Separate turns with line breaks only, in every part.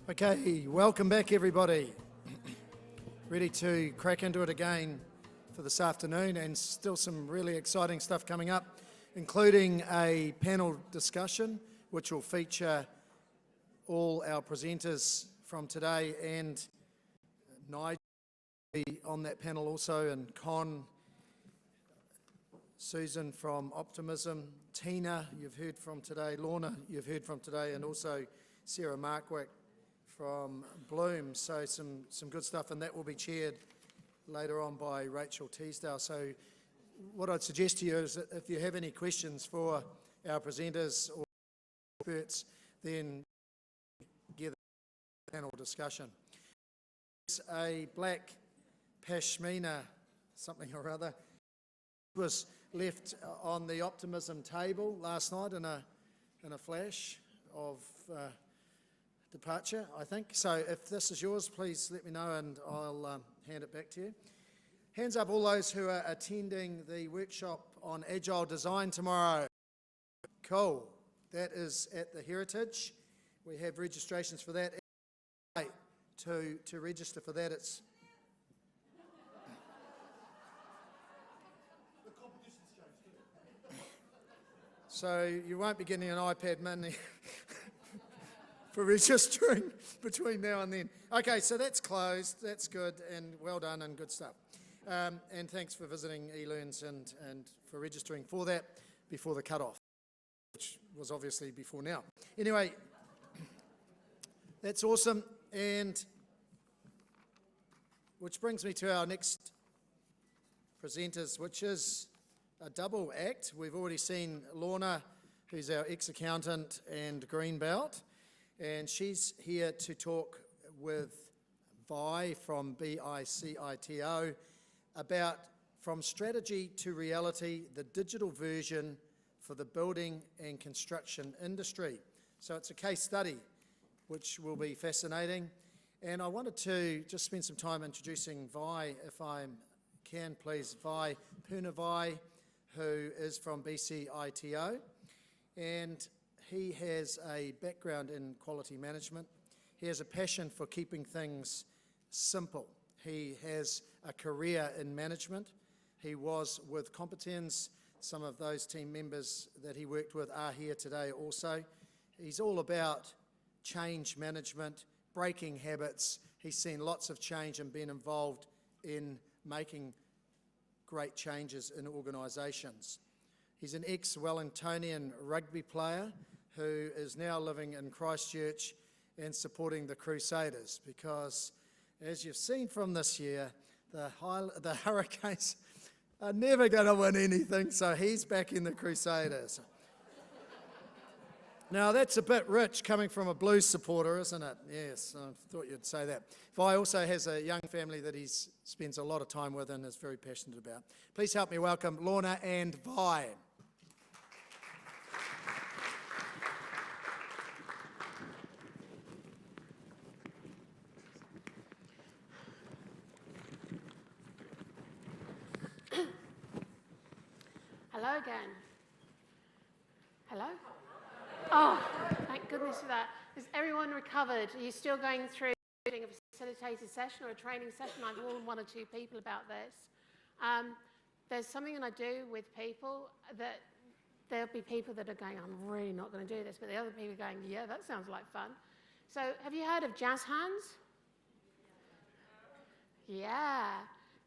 Okay, welcome back everybody. Ready to crack into it again for this afternoon, and still some really exciting stuff coming up, including a panel discussion which will feature all our presenters from today, and Nigel will be on that panel also, and Con, Susan from Optimism, Tina you've heard from today, Lorna you've heard from today, and also Sarah Markwick from Bloom. So some good stuff, and that will be chaired later on by Rachel Teasdale. So what I'd suggest to you is that if you have any questions for our presenters or experts, then together panel discussion. It's a black pashmina something or other was left on the Optimism table last night in a flash of departure, I think. So if this is yours, please let me know and I'll hand it back to you. Hands up all those who are attending the workshop on Agile Design tomorrow. Cool. That is at the Heritage. We have registrations for that. To register for that, it's... So you won't be getting an iPad mini for registering between now and then. Okay, so that's closed. That's good, and well done and good stuff. And thanks for visiting eLearNZ and for registering for that before the cut-off, which was obviously before now. Anyway, that's awesome, and which brings me to our next presenters, which is a double act. We've already seen Lorna, who's our ex-accountant and green belt, and she's here to talk with Vi from BICITO about From Strategy to Reality, the digital version for the building and construction industry. So it's a case study, which will be fascinating. And I wanted to just spend some time introducing Vi, if I can please. Vi Purnavai, who is from BCITO, and he has a background in quality management. He has a passion for keeping things simple. He has a career in management. He was with Competens. Some of those team members that he worked with are here today also. He's all about change management, breaking habits. He's seen lots of change and been involved in making great changes in organisations. He's an ex-Wellingtonian rugby player who is now living in Christchurch and supporting the Crusaders, because as you've seen from this year, the Hurricanes are never going to win anything, so he's back in the Crusaders. Now that's a bit rich coming from a Blues supporter, isn't it? Yes, I thought you'd say that. Vi also has a young family that he spends a lot of time with and is very passionate about. Please help me welcome Lorna and Vi.
Hello again. Hello? Oh, thank goodness for that. Is everyone recovered? Are you still going through a facilitated session or a training session? I've warned one or two people about this. There's something that I do with people that there'll be people that are going, I'm really not going to do this, but the other people are going, yeah, that sounds like fun. So have you heard of jazz hands? Yeah.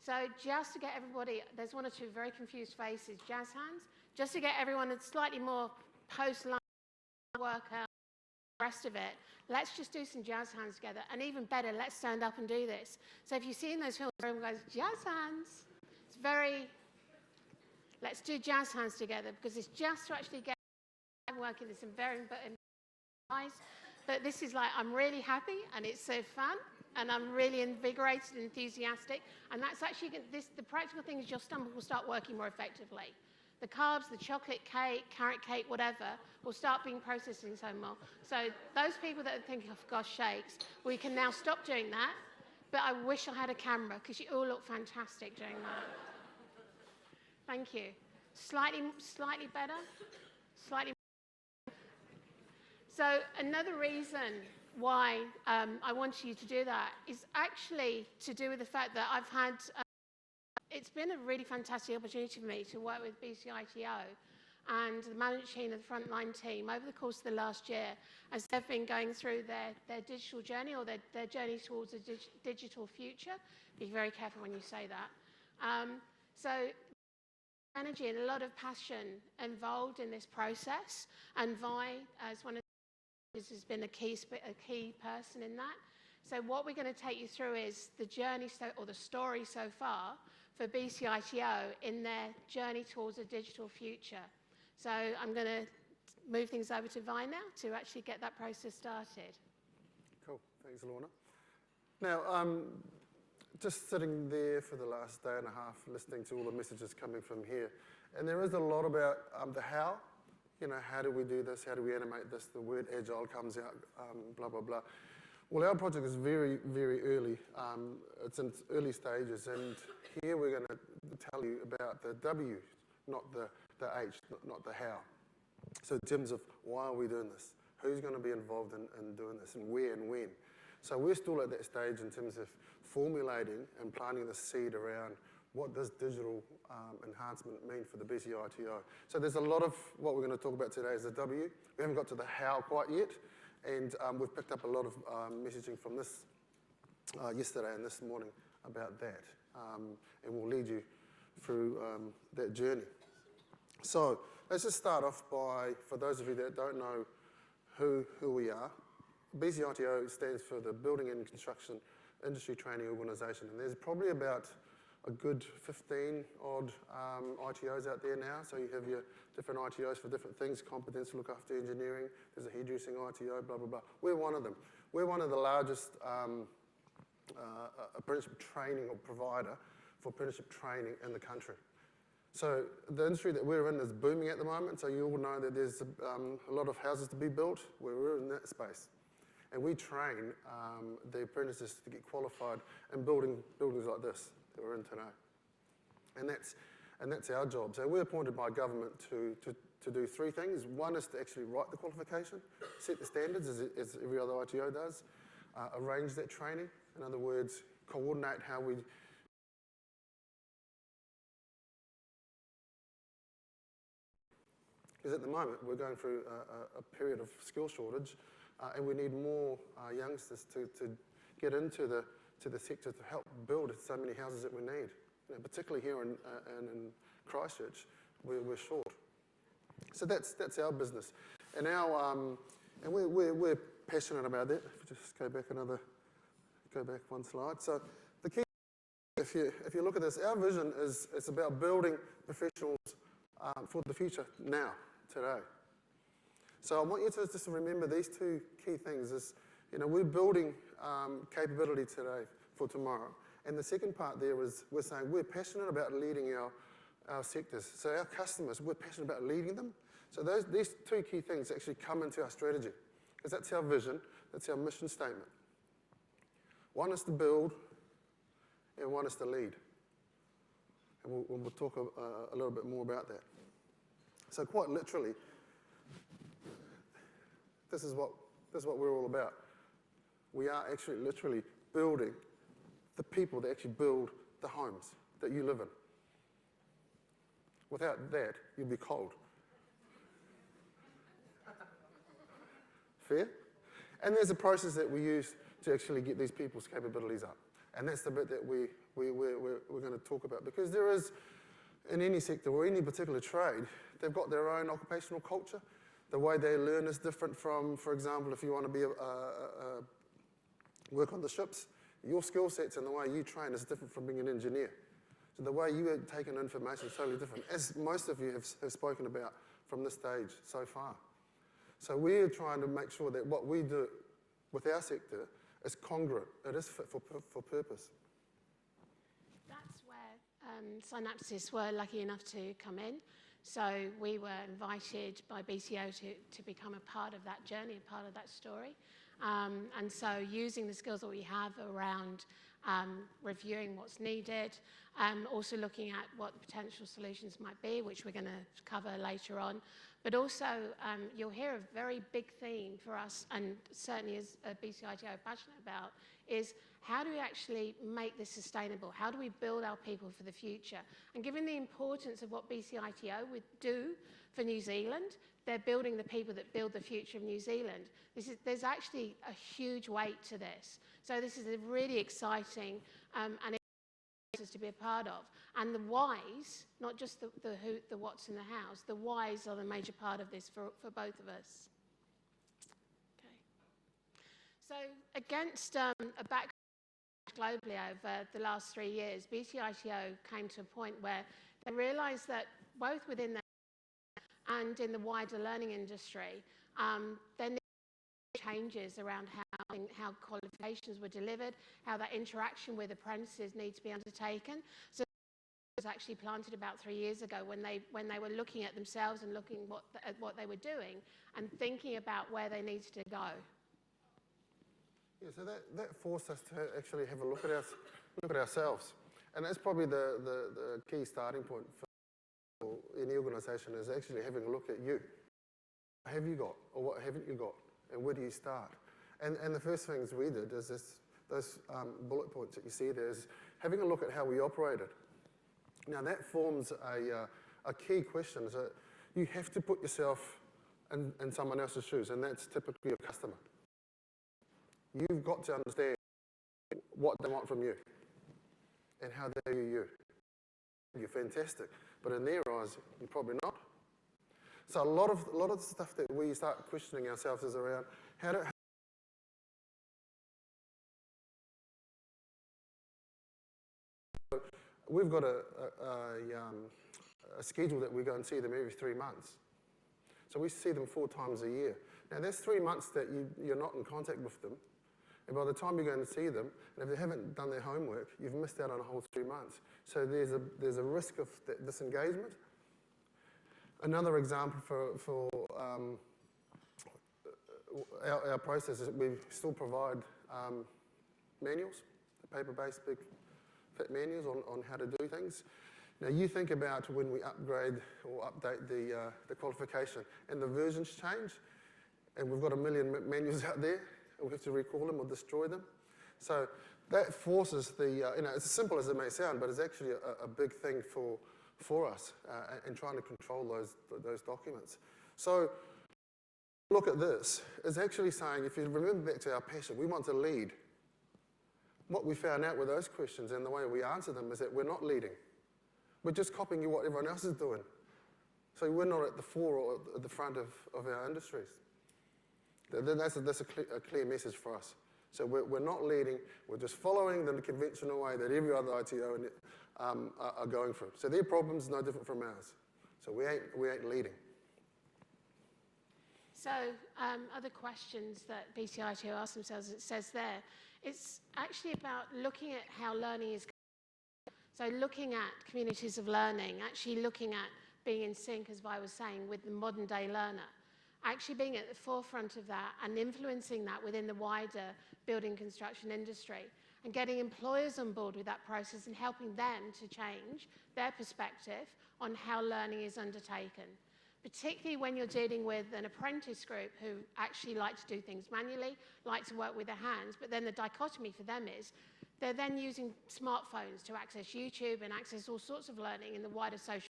So just to get everybody, there's one or two very confused faces, jazz hands, just to get everyone a slightly more post-lunch workout, the rest of it, let's just do some jazz hands together. And even better, let's stand up and do this. So if you've seen those films, everyone goes, jazz hands. It's very, let's do jazz hands together, because it's just to actually get working. There's some very nice, but this is like, I'm really happy and it's so fun. And I'm really invigorated and enthusiastic. And that's actually, the practical thing is your stomach will start working more effectively. The carbs, the chocolate cake, carrot cake, whatever, will start being processed in so more. So those people that are thinking, oh gosh, shakes, we can now stop doing that. But I wish I had a camera, because you all look fantastic doing that. Thank you. Slightly better? Slightly. So another reason why I wanted you to do that is actually to do with the fact that I've had, it's been a really fantastic opportunity for me to work with BCITO and the management team and the frontline team over the course of the last year as they've been going through their digital journey or their journey towards a digital future. Be very careful when you say that. So energy and a lot of passion involved in this process, and Vi, as one of has been a key person in that. So what we're going to take you through is the journey or the story so far for BCITO in their journey towards a digital future. So I'm going to move things over to Vi now to actually get that process started.
Cool, thanks Lorna. Now, just sitting there for the last day and a half listening to all the messages coming from here, and there is a lot about the how. You know, how do we do this? How do we animate this? The word agile comes out, blah, blah, blah. Well, our project is very, very early. It's in its early stages, and here we're going to tell you about the W, not the H, not the how. So in terms of why are we doing this? Who's going to be involved in doing this, and where and when? So we're still at that stage in terms of formulating and planting the seed around what does digital enhancement mean for the BCITO. So there's a lot of what we're going to talk about today is the W. We haven't got to the how quite yet, and we've picked up a lot of messaging from this yesterday and this morning about that, and we'll lead you through that journey. So let's just start off by, for those of you that don't know who we are, BCITO stands for the Building and Construction Industry Training Organisation, and there's probably about a good 15 odd ITOs out there now. So you have your different ITOs for different things, competence to look after engineering, there's a hairdressing ITO, blah, blah, blah. We're one of them. We're one of the largest apprenticeship training or provider for apprenticeship training in the country. So the industry that we're in is booming at the moment, so you all know that there's a lot of houses to be built. We're in that space. And we train the apprentices to get qualified in buildings like this that we're in today. And that's our job. So we're appointed by government to do three things. One is to actually write the qualification, set the standards as every other ITO does, arrange that training, in other words, coordinate how we because at the moment we're going through a period of skill shortage, and we need more youngsters to get into the sector to help build so many houses that we need. You know, particularly here in Christchurch, we're short. So that's our business, and and we're passionate about that. If we just go back one slide. So the key, if you look at this, our vision is it's about building professionals for the future now, today. So I want you to just remember these two key things. Is, you know, we're building capability today for tomorrow. And the second part there is we're saying we're passionate about leading our sectors. So our customers, we're passionate about leading them. So these two key things actually come into our strategy, because that's our vision, that's our mission statement. One is to build, and one is to lead. And we'll talk a little bit more about that. So quite literally, this is what we're all about. We are actually literally building the people that actually build the homes that you live in. Without that, you'd be cold. Fair? And there's a process that we use to actually get these people's capabilities up. And that's the bit that we're going to talk about. Because there is, in any sector or any particular trade, they've got their own occupational culture. The way they learn is different from, for example, if you want to be work on the ships, your skill sets and the way you train is different from being an engineer. So the way you take in information is totally different, as most of you have spoken about from this stage so far. So we're trying to make sure that what we do with our sector is congruent, it is fit for purpose.
That's where Synapsis were lucky enough to come in. So we were invited by BCO to become a part of that journey, a part of that story. And so using the skills that we have around reviewing what's needed, also looking at what the potential solutions might be, which we're going to cover later on, But also, you'll hear a very big theme for us, and certainly as a BCITO passionate about, is how do we actually make this sustainable? How do we build our people for the future? And given the importance of what BCITO would do for New Zealand, they're building the people that build the future of New Zealand. There's actually a huge weight to this. So this is a really exciting and to be a part of. And the whys, not just the who, the what's in the hows, the whys are the major part of this for both of us. Okay. So against a background globally over the last 3 years, BCITO came to a point where they realised that both within their and in the wider learning industry, there needed to be changes around how qualifications were delivered, how that interaction with apprentices needs to be undertaken. So it was actually planted about 3 years ago when they were looking at themselves and looking at what they were doing and thinking about where they needed to go.
Yeah, so that forced us to actually have a look at ourselves, and that's probably the key starting point for any organisation, is actually having a look at you. What have you got, or what haven't you got, and where do you start? And the first things we did is those bullet points that you see there, is having a look at how we operated. Now that forms a key question, is that you have to put yourself in someone else's shoes, and that's typically your customer. You've got to understand what they want from you and how they view you. You're fantastic, but in their eyes, you're probably not. So a lot of the stuff that we start questioning ourselves is around how do we've got a schedule that we go and see them every 3 months. So we see them 4 times a year. Now that's 3 months that you're not in contact with them. And by the time you go and see them, and if they haven't done their homework, you've missed out on a whole 3 months. So there's a risk of disengagement. Another example for our process is we still provide manuals, paper-based big fit manuals on how to do things. Now you think about when we upgrade or update the qualification and the versions change, and we've got 1 million manuals out there, we have to recall them or destroy them. So that forces it's as simple as it may sound, but it's actually a big thing for us in trying to control those documents. So look at this. It's actually saying, if you remember back to our passion, we want to lead. What we found out with those questions and the way we answer them is that we're not leading. We're just copying what everyone else is doing. So we're not at the fore or at the front of our industries. That's a clear message for us. So we're not leading, we're just following the conventional way that every other ITO are going through. So their problem's no different from ours. So we ain't leading.
So other questions that BCITO ask themselves, it says there, it's actually about looking at how learning is going. So looking at communities of learning, actually looking at being in sync, as Vi was saying, with the modern day learner. Actually being at the forefront of that and influencing that within the wider building construction industry and getting employers on board with that process and helping them to change their perspective on how learning is undertaken. Particularly when you're dealing with an apprentice group who actually like to do things manually, like to work with their hands, but then the dichotomy for them is they're then using smartphones to access YouTube and access all sorts of learning in the wider social.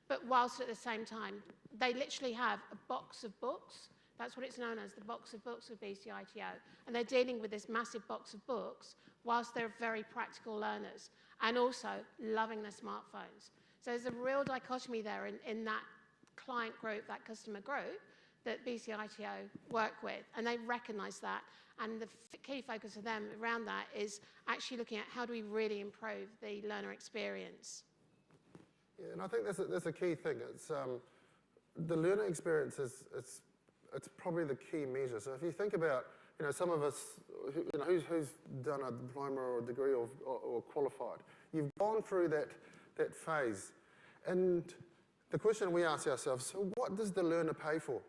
But whilst at the same time, they literally have a box of books. That's what it's known as, the box of books with BCITO. And they're dealing with this massive box of books whilst they're very practical learners and also loving their smartphones. So there's a real dichotomy there in that client group, that customer group that BCITO work with. And they recognise that. And the key focus of them around that is actually looking at how do we really improve the learner experience.
Yeah, and I think that's a key thing. It's the learner experience it's probably the key measure. So if you think about, some of us, who's done a diploma or a degree or qualified, you've gone through that phase, and the question we ask ourselves: so what does the learner pay for?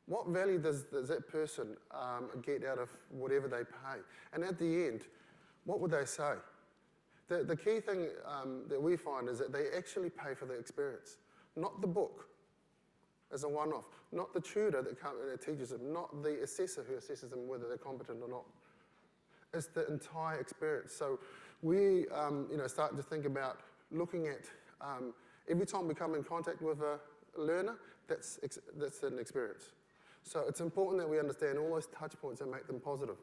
What value does that person get out of whatever they pay? And at the end, what would they say? The key thing that we find is that they actually pay for the experience, not the book. as a one-off, not the tutor that teaches them, not the assessor who assesses them whether they're competent or not. It's the entire experience. So we start to think about looking at every time we come in contact with a learner, that's an experience. So it's important that we understand all those touch points and make them positive.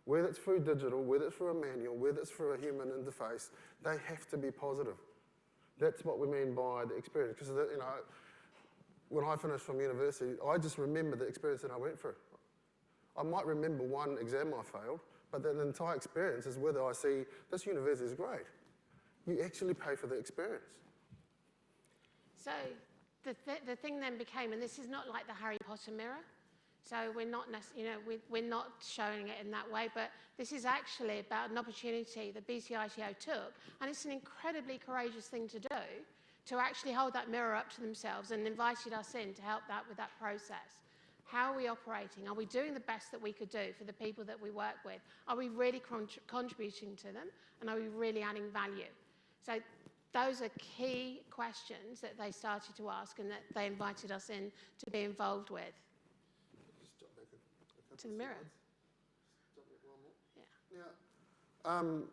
Whether it's through digital, whether it's through a manual, whether it's through a human interface, they have to be positive. That's what we mean by the experience. Because when I finished from university, I just remember the experience that I went through. I might remember one exam I failed, but the entire experience is whether I see this university is great. You actually pay for the experience.
So the thing then became, and this is not like the Harry Potter mirror, so we're not we're not showing it in that way, but this is actually about an opportunity that BCITO took, and it's an incredibly courageous thing to do, to actually hold that mirror up to themselves and invited us in to help with that process. How are we operating? Are we doing the best that we could do for the people that we work with? Are we really contributing to them? And are we really adding value? So those are key questions that they started to ask and that they invited us in to be involved with.
Just jump back a couple
To the mirror.
Jump back one more.
Yeah.
Now,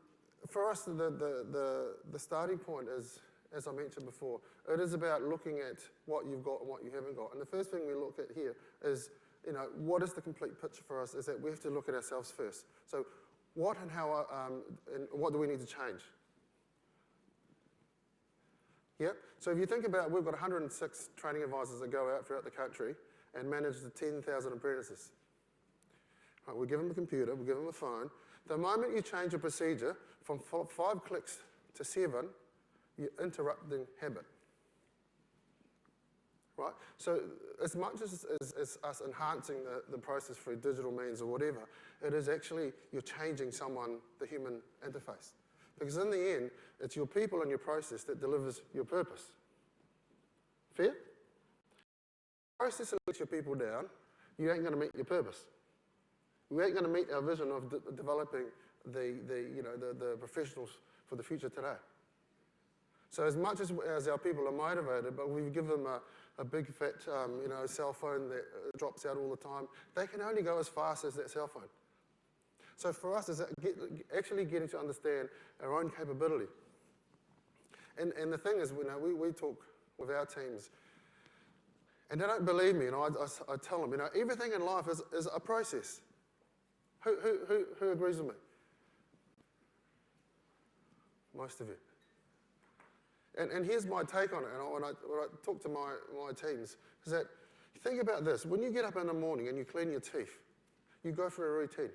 for us, the starting point is, as I mentioned before, it is about looking at what you've got and what you haven't got. And the first thing we look at here is, what is the complete picture for us, is that we have to look at ourselves first. So what and how, and what do we need to change? Yep. So if you think about, we've got 106 training advisors that go out throughout the country and manage the 10,000 apprentices. Right, we give them a computer, we give them a phone. The moment you change a procedure from 5 clicks to 7, you're interrupting habit. Right? So as much as us enhancing the process through digital means or whatever, it is actually you're changing the human interface. Because in the end, it's your people and your process that delivers your purpose. Fair? If the process that lets your people down, you ain't going to meet your purpose. You ain't going to meet our vision of developing the professionals for the future today. So as much as our people are motivated, but we give them a big fat cell phone that drops out all the time, they can only go as fast as that cell phone. So for us, is actually getting to understand our own capability. And the thing is, we talk with our teams, and they don't believe me, and I tell them, everything in life is a process. Who agrees with me? Most of you. And here's my take on it, and when I talk to my teams, is that think about this. When you get up in the morning and you clean your teeth, you go through a routine.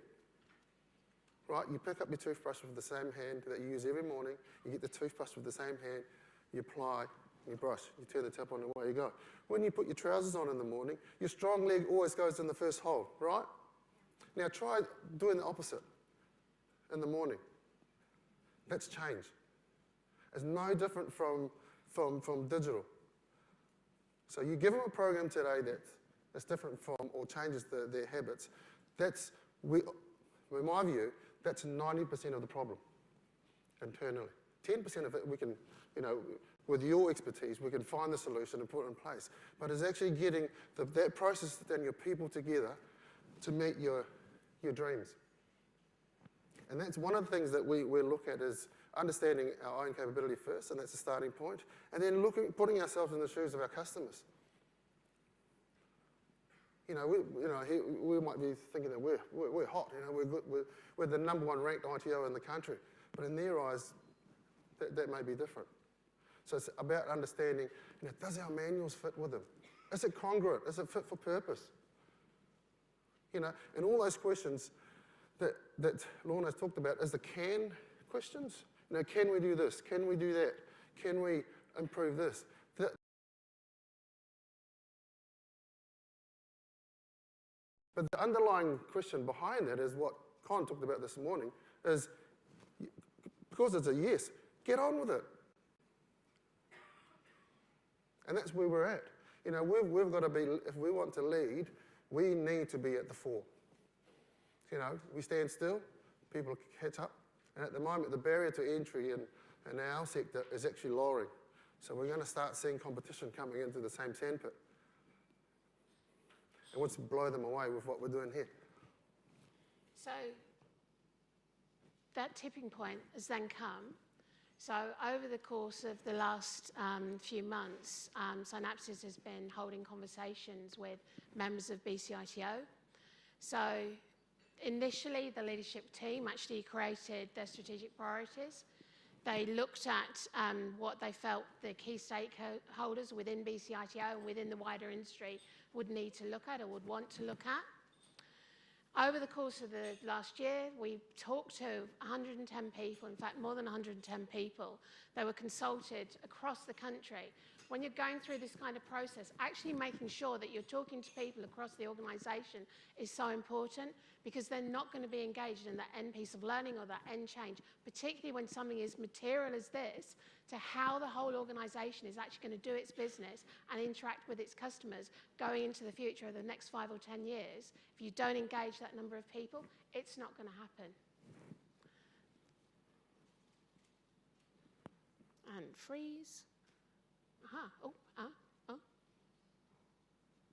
Right? You pick up your toothbrush with the same hand that you use every morning, you get the toothbrush with the same hand, you apply, you brush, you turn the tap on and away you go. When you put your trousers on in the morning, your strong leg always goes in the first hole, right? Now try doing the opposite in the morning. That's change. It's no different from digital. So you give them a program today that's different from or changes their habits. In my view, that's 90% of the problem internally. 10% of it we can, with your expertise, we can find the solution and put it in place. But it's actually getting that process and your people together to meet your dreams. And that's one of the things that we look at is understanding our own capability first, and that's the starting point, and then putting ourselves in the shoes of our customers. We might be thinking that we're hot, we're good, we're the number 1 ranked ITO in the country, but in their eyes, that may be different. So it's about understanding, does our manuals fit with them? Is it congruent? Is it fit for purpose? And all those questions that Lorna's talked about is the can questions. Can we do this? Can we do that? Can we improve this? But the underlying question behind that is what Con talked about this morning, is because it's a yes, get on with it. And that's where we're at. We've got to be, if we want to lead, we need to be at the fore. We stand still, people catch up. And at the moment, the barrier to entry in our sector is actually lowering. So we're going to start seeing competition coming into the same sandpit. and let's blow them away with what we're doing here.
So that tipping point has then come. So over the course of the last few months, Synapses has been holding conversations with members of BCITO. So initially, the leadership team actually created their strategic priorities. They looked at what they felt the key stakeholders within BCITO and within the wider industry would need to look at or would want to look at. Over the course of the last year, we talked to 110 people, in fact, more than 110 people. They were consulted across the country. When you're going through this kind of process, actually making sure that you're talking to people across the organisation is so important, because they're not going to be engaged in that end piece of learning or that end change, particularly when something as material as this, to how the whole organisation is actually going to do its business and interact with its customers going into the future of the next 5 or 10 years. If you don't engage that number of people, it's not going to happen. And freeze.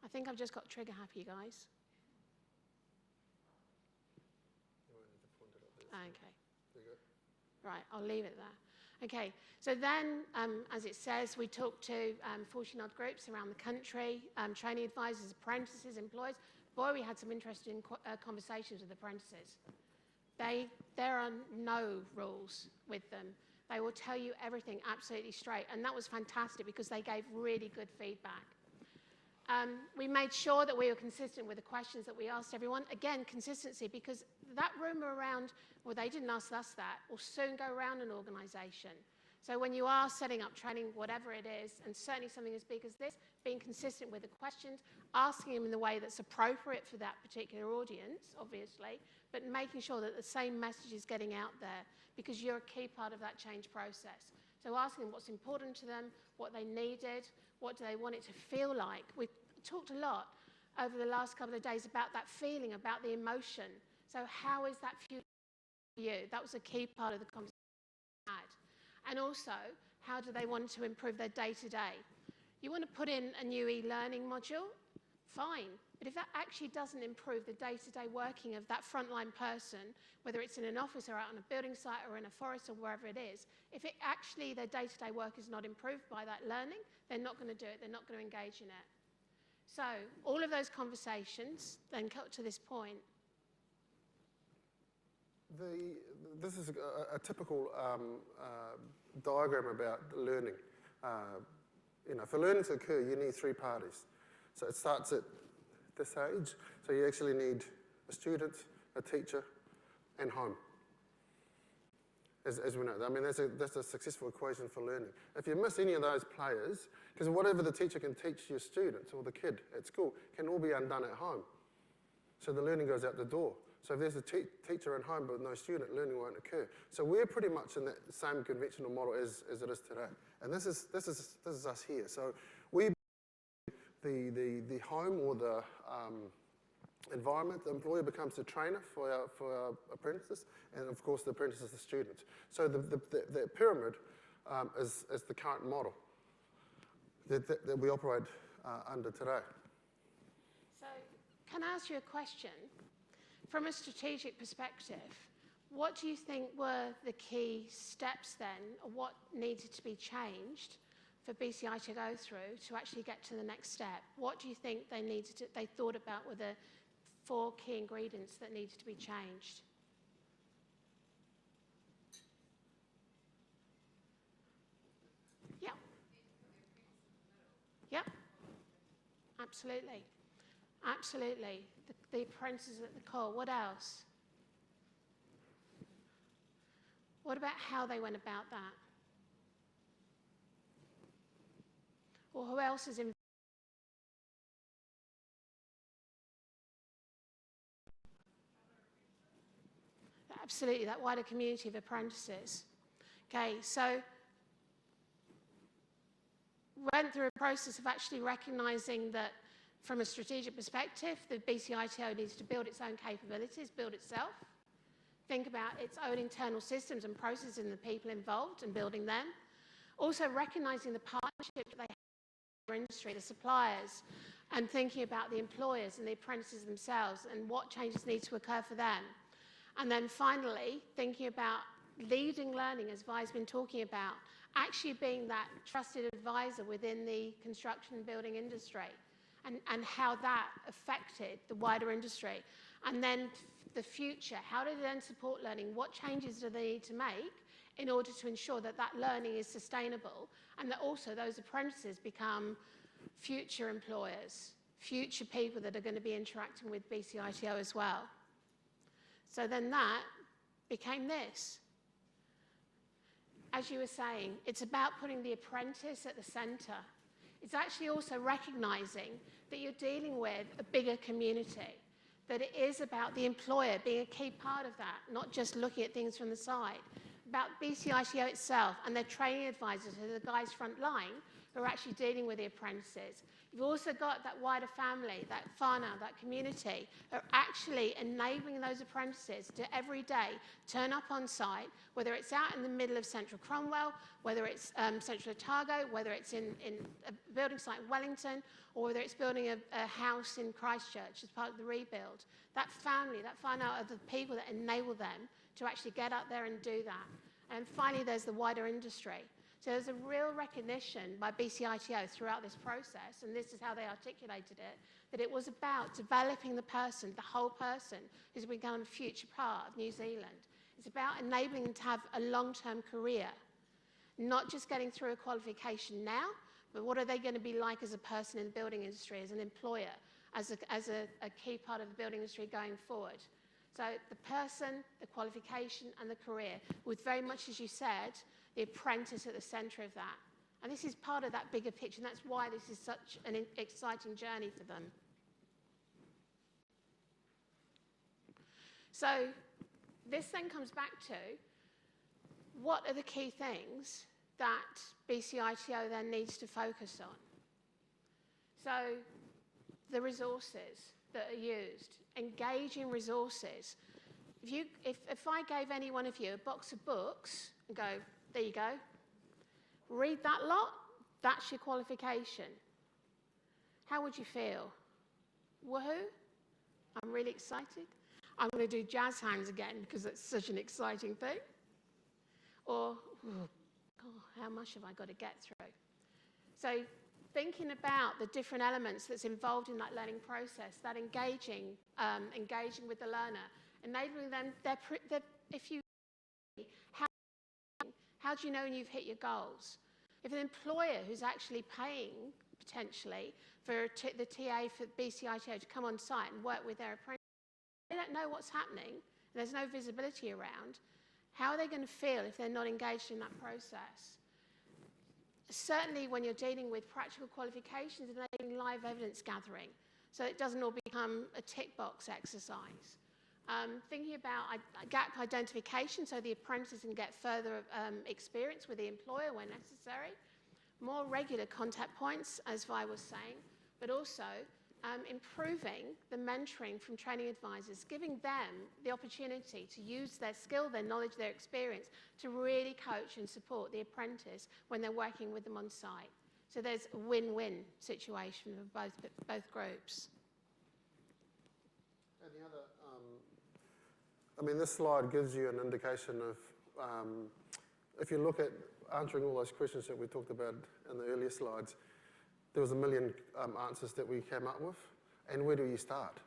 I think I've just got trigger happy, guys. Okay.
There you go.
Right, I'll leave it there. Okay, so then, as it says, we talked to 40-odd groups around the country, training advisors, apprentices, employers. Boy, we had some interesting conversations with apprentices. There are no rules with them. They will tell you everything absolutely straight, and that was fantastic because they gave really good feedback. We made sure that we were consistent with the questions that we asked everyone. Again, consistency, because that rumour around, well, they didn't ask us that, will soon go around an organisation. So when you are setting up training, whatever it is, and certainly something as big as this, being consistent with the questions, asking them in the way that's appropriate for that particular audience, obviously, but making sure that the same message is getting out there, because you're a key part of that change process. So asking them what's important to them, what they needed, what do they want it to feel like. We've talked a lot over the last couple of days about that feeling, about the emotion. So how is that future for you? That was a key part of the conversation we had. And also, how do they want to improve their day-to-day? You want to put in a new e-learning module? Fine. But if that actually doesn't improve the day-to-day working of that frontline person, whether it's in an office or out on a building site or in a forest or wherever it is, if it actually, their day-to-day work is not improved by that learning, they're not going to do it, they're not going to engage in it. So all of those conversations then got to this point.
This is a typical diagram about learning. For learning to occur, you need 3 parties. So it starts at this age. So you actually need a student, a teacher, and home. As we know, I mean, that's a successful equation for learning. If you miss any of those players, because whatever the teacher can teach your students or the kid at school can all be undone at home. So the learning goes out the door. So if there's a teacher at home but no student, learning won't occur. So we're pretty much in that same conventional model as it is today. And this is us here. So we the home or the environment, the employer becomes the trainer for our apprentices, and of course the apprentice is the student. So the pyramid is the current model that we operate under today.
So can I ask you a question? From a strategic perspective, what do you think were the key steps then, or what needed to be changed for BCI to go through to actually get to the next step? What do you think they thought about were the 4 key ingredients that needed to be changed? Yeah. Yep. Absolutely. Absolutely. The apprentices at the core. What else? What about how they went about that? Or who else is involved? Absolutely, that wider community of apprentices. Okay, so went through a process of actually recognising that from a strategic perspective, the BCITO needs to build its own capabilities, build itself, think about its own internal systems and processes and the people involved and building them. Also recognising the partnership that they have with the industry, the suppliers, and thinking about the employers and the apprentices themselves and what changes need to occur for them. And then finally, thinking about leading learning, as Vi's been talking about, actually being that trusted advisor within the construction and building industry, and how that affected the wider industry. And then the future, how do they then support learning? What changes do they need to make in order to ensure that that learning is sustainable, and that also those apprentices become future employers, future people that are going to be interacting with BCITO as well. So then that became this. As you were saying, it's about putting the apprentice at the centre. It's actually also recognising that you're dealing with a bigger community, that it is about the employer being a key part of that, not just looking at things from the side, about BCITO itself and their training advisors, who are the guys front line, who are actually dealing with the apprentices. You've also got that wider family, that whānau, that community, who are actually enabling those apprentices to every day turn up on site, whether it's out in the middle of central Cromwell, whether it's central Otago, whether it's in a building site in Wellington, or whether it's building a house in Christchurch as part of the rebuild. That family, that whānau, are the people that enable them to actually get up there and do that. And finally, there's the wider industry. So there's a real recognition by BCITO throughout this process, and this is how they articulated it, that it was about developing the person, the whole person, who's become a future part of New Zealand. It's about enabling them to have a long-term career, not just getting through a qualification now, but what are they going to be like as a person in the building industry, as an employer, as a key part of the building industry going forward. So the person, the qualification, and the career, with very much, as you said, the apprentice at the centre of that. And this is part of that bigger picture, and that's why this is such an exciting journey for them. So this then comes back to, what are the key things that BCITO then needs to focus on? So the resources that are used, engaging resources. If I gave any one of you a box of books and go, there you go, read that lot, that's your qualification, how would you feel? Woohoo, I'm really excited. I'm going to do jazz hands again because it's such an exciting thing. Or, oh, God, how much have I got to get through? So thinking about the different elements that's involved in that learning process, that engaging with the learner, enabling them, if you, how do you know when you've hit your goals? If an employer who's actually paying, potentially, for the TA for BCITO to come on site and work with their apprentice, they don't know what's happening, and there's no visibility around, how are they going to feel if they're not engaged in that process? Certainly when you're dealing with practical qualifications, enabling live evidence gathering, so it doesn't all become a tick box exercise. Thinking about gap identification, so the apprentices can get further experience with the employer when necessary. More regular contact points, as Vi was saying, but also improving the mentoring from training advisors, giving them the opportunity to use their skill, their knowledge, their experience to really coach and support the apprentice when they're working with them on site. So there's a win-win situation for both groups.
And the other, I mean, this slide gives you an indication of, if you look at answering all those questions that we talked about in the earlier slides, there was a million answers that we came up with. And where do you start?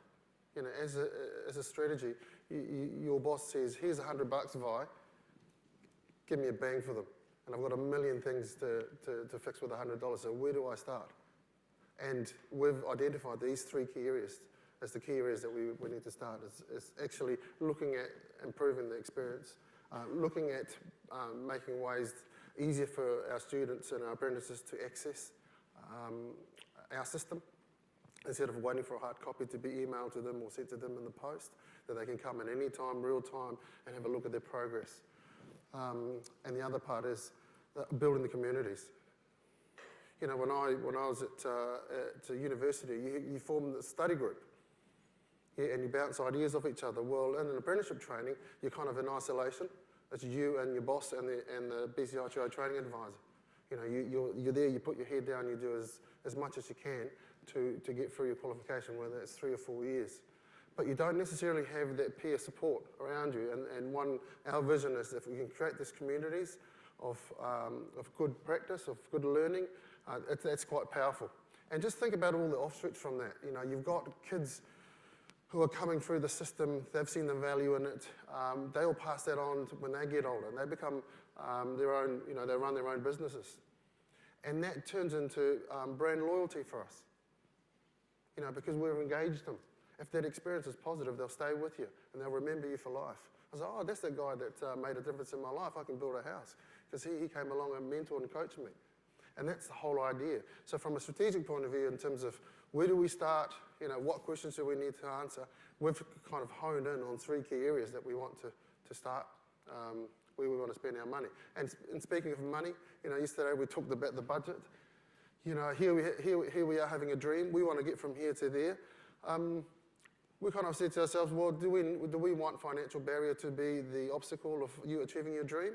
You know, as a strategy, your boss says, here's $100, Vi, give me a bang for them. And I've got a million things to fix with $100, so where do I start? And we've identified these three key areas as the key areas that we need to start. Is actually looking at improving the experience, looking at making ways easier for our students and our apprentices to access our system, instead of waiting for a hard copy to be emailed to them or sent to them in the post, that they can come in any time, real time, and have a look at their progress. And the other part is building the communities. You know, when I was at university, you form the study group, yeah, and you bounce ideas off each other. Well, in an apprenticeship training, you're kind of in isolation. It's you and your boss and the BCITO training advisor. You know, you're there, you put your head down, you do as much as you can to get through your qualification, whether it's 3 or 4 years. But you don't necessarily have that peer support around you. And our vision is if we can create these communities of good practice, of good learning, that's quite powerful. And just think about all the offshoots from that. You know, you've got kids who are coming through the system, they've seen the value in it, they'll pass that on when they get older, and they become their own, you know, they run their own businesses. And that turns into brand loyalty for us, you know, because we've engaged them. If that experience is positive, they'll stay with you, and they'll remember you for life. I was like, oh, that's the guy that made a difference in my life, I can build a house, because he came along and mentored and coached me. And that's the whole idea. So from a strategic point of view, in terms of where do we start, you know, what questions do we need to answer, we've kind of honed in on 3 key areas that we want to start, where we want to spend our money. And speaking of money, you know, yesterday we talked about the budget. You know, here we are having a dream. We want to get from here to there. We kind of said to ourselves, well, do we want financial barrier to be the obstacle of you achieving your dream?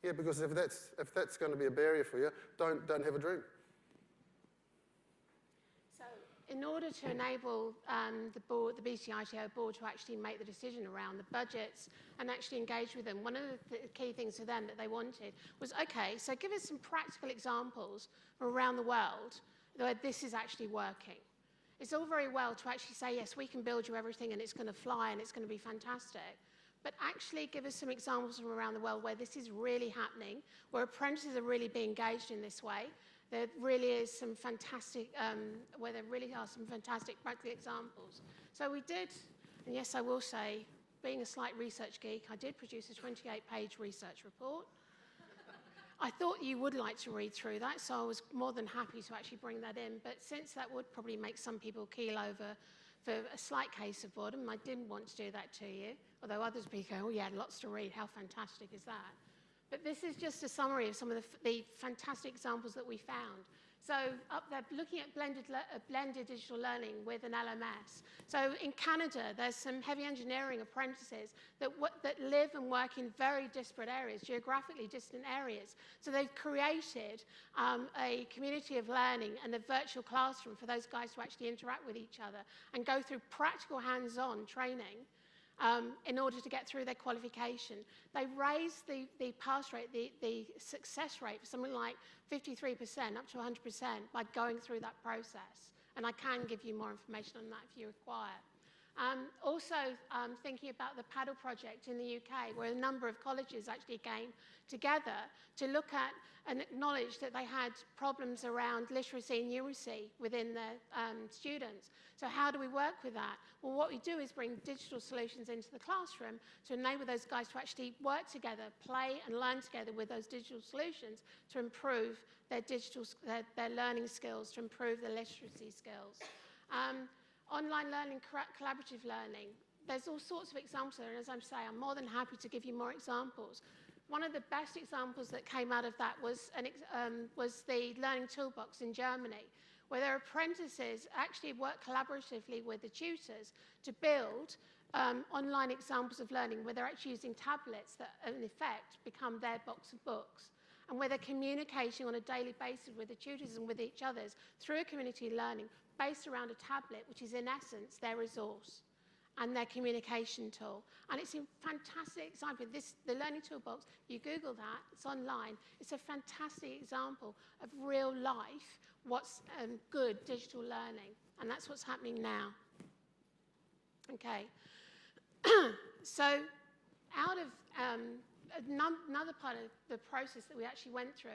Yeah, because if that's going to be a barrier for you, don't have a dream.
So in order to enable the BCITO board to actually make the decision around the budgets and actually engage with them, one of the key things for them that they wanted was, okay, so give us some practical examples from around the world where this is actually working. It's all very well to actually say, yes, we can build you everything and it's going to fly and it's going to be fantastic. But actually give us some examples from around the world where this is really happening, where apprentices are really being engaged in this way. There really is some fantastic, where there really are some fantastic practical examples. So we did, and yes, I will say, being a slight research geek, I did produce a 28-page research report. I thought you would like to read through that, so I was more than happy to actually bring that in. But since that would probably make some people keel over for a slight case of boredom, I didn't want to do that to you. Although others would be going, oh yeah, lots to read, how fantastic is that? But this is just a summary of some of the fantastic examples that we found. So up there, looking at blended digital learning with an LMS. So in Canada, there's some heavy engineering apprentices that live and work in very disparate areas, geographically distant areas. So they've created a community of learning and a virtual classroom for those guys to actually interact with each other and go through practical hands-on training in order to get through their qualification. They raised the pass rate, the success rate for something like 53%, up to 100% by going through that process. And I can give you more information on that if you require. Also thinking about the Paddle project in the UK, where a number of colleges actually came together to look at and acknowledge that they had problems around literacy and numeracy within their students. So how do we work with that? Well, what we do is bring digital solutions into the classroom to enable those guys to actually work together, play and learn together with those digital solutions to improve their learning skills, to improve their literacy skills. Online learning, collaborative learning. There's all sorts of examples there, and as I'm saying, I'm more than happy to give you more examples. One of the best examples that came out of that was the Learning Toolbox in Germany, where their apprentices actually work collaboratively with the tutors to build online examples of learning where they're actually using tablets that, in effect, become their box of books, and where they're communicating on a daily basis with the tutors and with each other through a community learning based around a tablet, which is in essence their resource and their communication tool. And it's a fantastic example. The Learning Toolbox, you Google that, it's online. It's a fantastic example of real life, what's good digital learning. And that's what's happening now. Okay. So out of another part of the process that we actually went through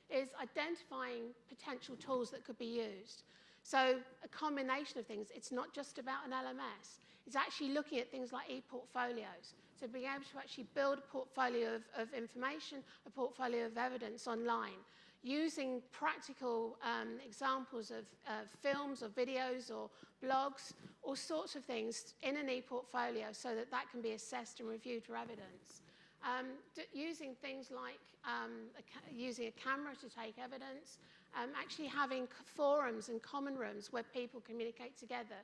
is identifying potential tools that could be used. So a combination of things. It's not just about an LMS. It's actually looking at things like e-portfolios. So being able to actually build a portfolio of information, a portfolio of evidence online, using practical examples of films or videos or blogs, all sorts of things in an e-portfolio so that that can be assessed and reviewed for evidence. Using things like using a camera to take evidence, actually having forums and common rooms where people communicate together,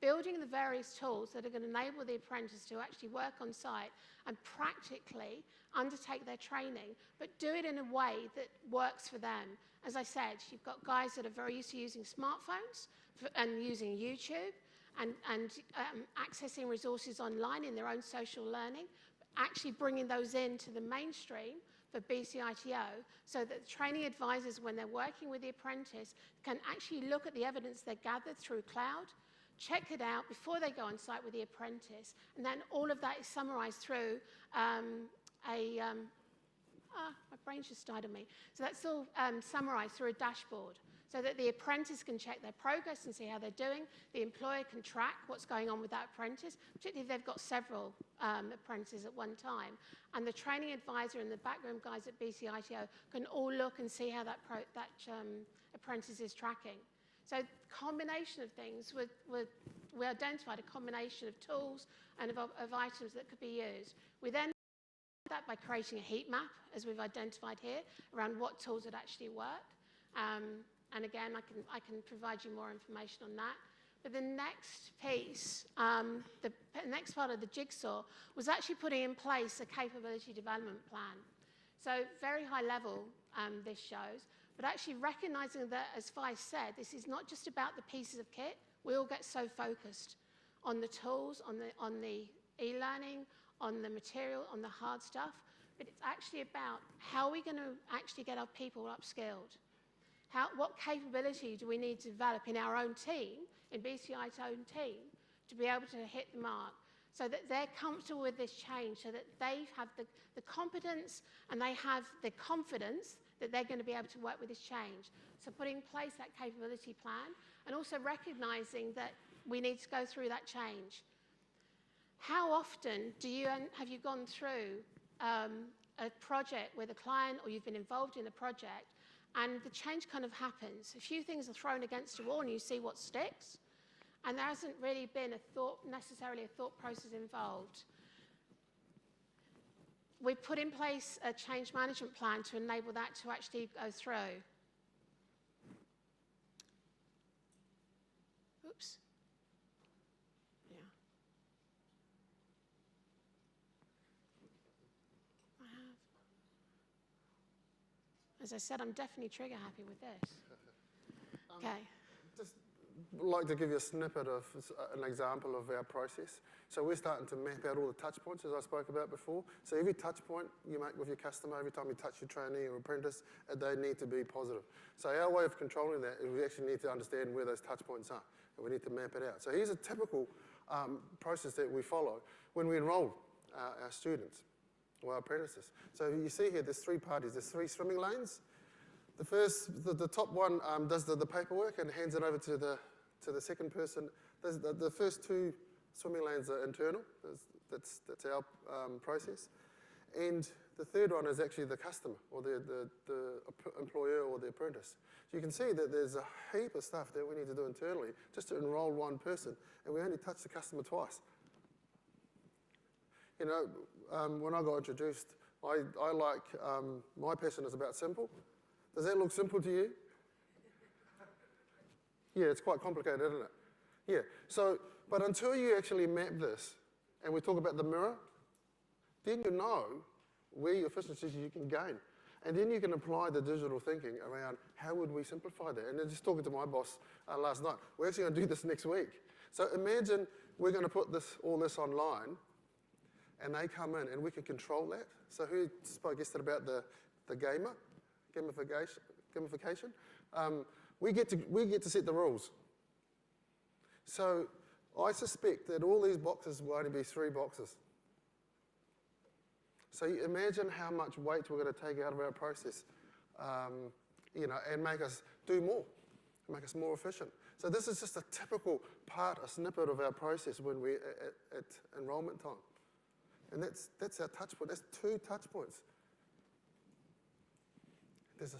building the various tools that are going to enable the apprentice to actually work on site and practically undertake their training, but do it in a way that works for them. As I said, you've got guys that are very used to using smartphones and using YouTube and accessing resources online in their own social learning, but actually bringing those into the mainstream for BCITO so that the training advisors, when they're working with the apprentice, can actually look at the evidence they've gathered through cloud, check it out before they go on site with the apprentice, and then all of that is summarised through my brain's just died on me. So that's all summarised through a dashboard so that the apprentice can check their progress and see how they're doing. The employer can track what's going on with that apprentice, particularly if they've got several apprentices at one time. And the training advisor and the backroom guys at BCITO can all look and see how that apprentice is tracking. So combination of things, we identified a combination of tools and of items that could be used. We then did that by creating a heat map, as we've identified here, around what tools had actually worked. And again, I can provide you more information on that. But the next piece, the next part of the jigsaw, was actually putting in place a capability development plan. So very high level, this shows, but actually recognising that, as Fi said, this is not just about the pieces of kit. We all get so focused on the tools, on the e-learning, on the material, on the hard stuff, but it's actually about how are we going to actually get our people upskilled? What capability do we need to develop in our own team, in BCI's own team, to be able to hit the mark so that they're comfortable with this change, so that they have the competence and they have the confidence that they're going to be able to work with this change. So putting in place that capability plan and also recognising that we need to go through that change. How often have you gone through a project with a client, or you've been involved in a project, and the change kind of happens? A few things are thrown against a wall and you see what sticks, and there hasn't really been necessarily a thought process involved. We've put in place a change management plan to enable that to actually go through. Oops. Yeah. As I said, I'm definitely trigger happy with this. Okay.
Just like to give you a snippet of an example of our process. So we're starting to map out all the touch points, as I spoke about before. So every touch point you make with your customer, every time you touch your trainee or apprentice, they need to be positive. So our way of controlling that is we actually need to understand where those touch points are, and we need to map it out. So here's a typical process that we follow when we enroll our students or our apprentices. So you see here, there's three parties. There's three swimming lanes. The top one does the paperwork and hands it over to the second person. The first two swimming lanes are internal. That's our process. And the third one is actually the customer, or the employer or the apprentice. So you can see that there's a heap of stuff that we need to do internally just to enroll one person, and we only touch the customer twice. You know, when I got introduced, I like, my passion is about simple. Does that look simple to you? Yeah, it's quite complicated, isn't it? Yeah, so, but until you actually map this, and we talk about the mirror, then you know where your efficiencies you can gain. And then you can apply the digital thinking around how would we simplify that. And then just talking to my boss last night, we're actually going to do this next week. So imagine we're going to put all this online, and they come in, and we can control that. So who spoke yesterday about the gamification? We get to set the rules. So I suspect that all these boxes will only be 3 boxes. So you imagine how much weight we're going to take out of our process, you know, and make us do more, make us more efficient. So this is just a typical part, a snippet of our process when we're at enrollment time. And that's our touch point. That's 2 touch points. There's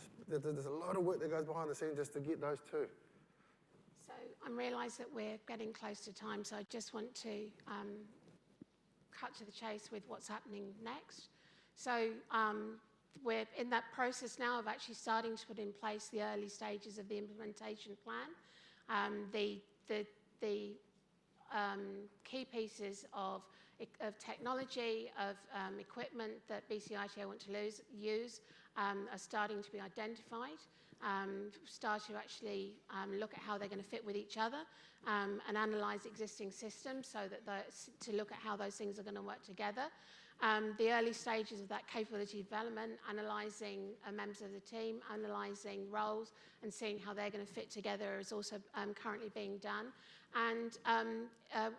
a lot of work that goes behind the scenes just to get those 2.
So I realise that we're getting close to time, so I just want to cut to the chase with what's happening next. So we're in that process now of actually starting to put in place the early stages of the implementation plan. The key pieces of technology, of equipment that BCITO want to use are starting to be identified, start to actually look at how they're going to fit with each other, and analyse existing systems so that to look at how those things are going to work together. The early stages of that capability development, analysing members of the team, analysing roles and seeing how they're going to fit together is also currently being done. And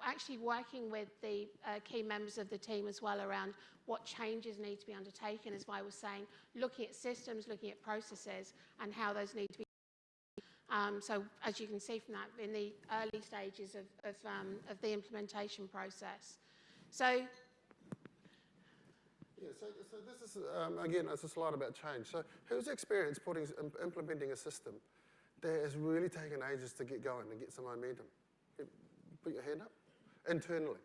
actually working with the key members of the team as well around what changes need to be undertaken, as Vi was saying, looking at systems, looking at processes and how those need to be. So as you can see from that, in the early stages of the implementation process. So
yeah, so this is, again, it's a slide about change. So who's experienced implementing a system that has really taken ages to get going and get some momentum? Put your hand up. Internally.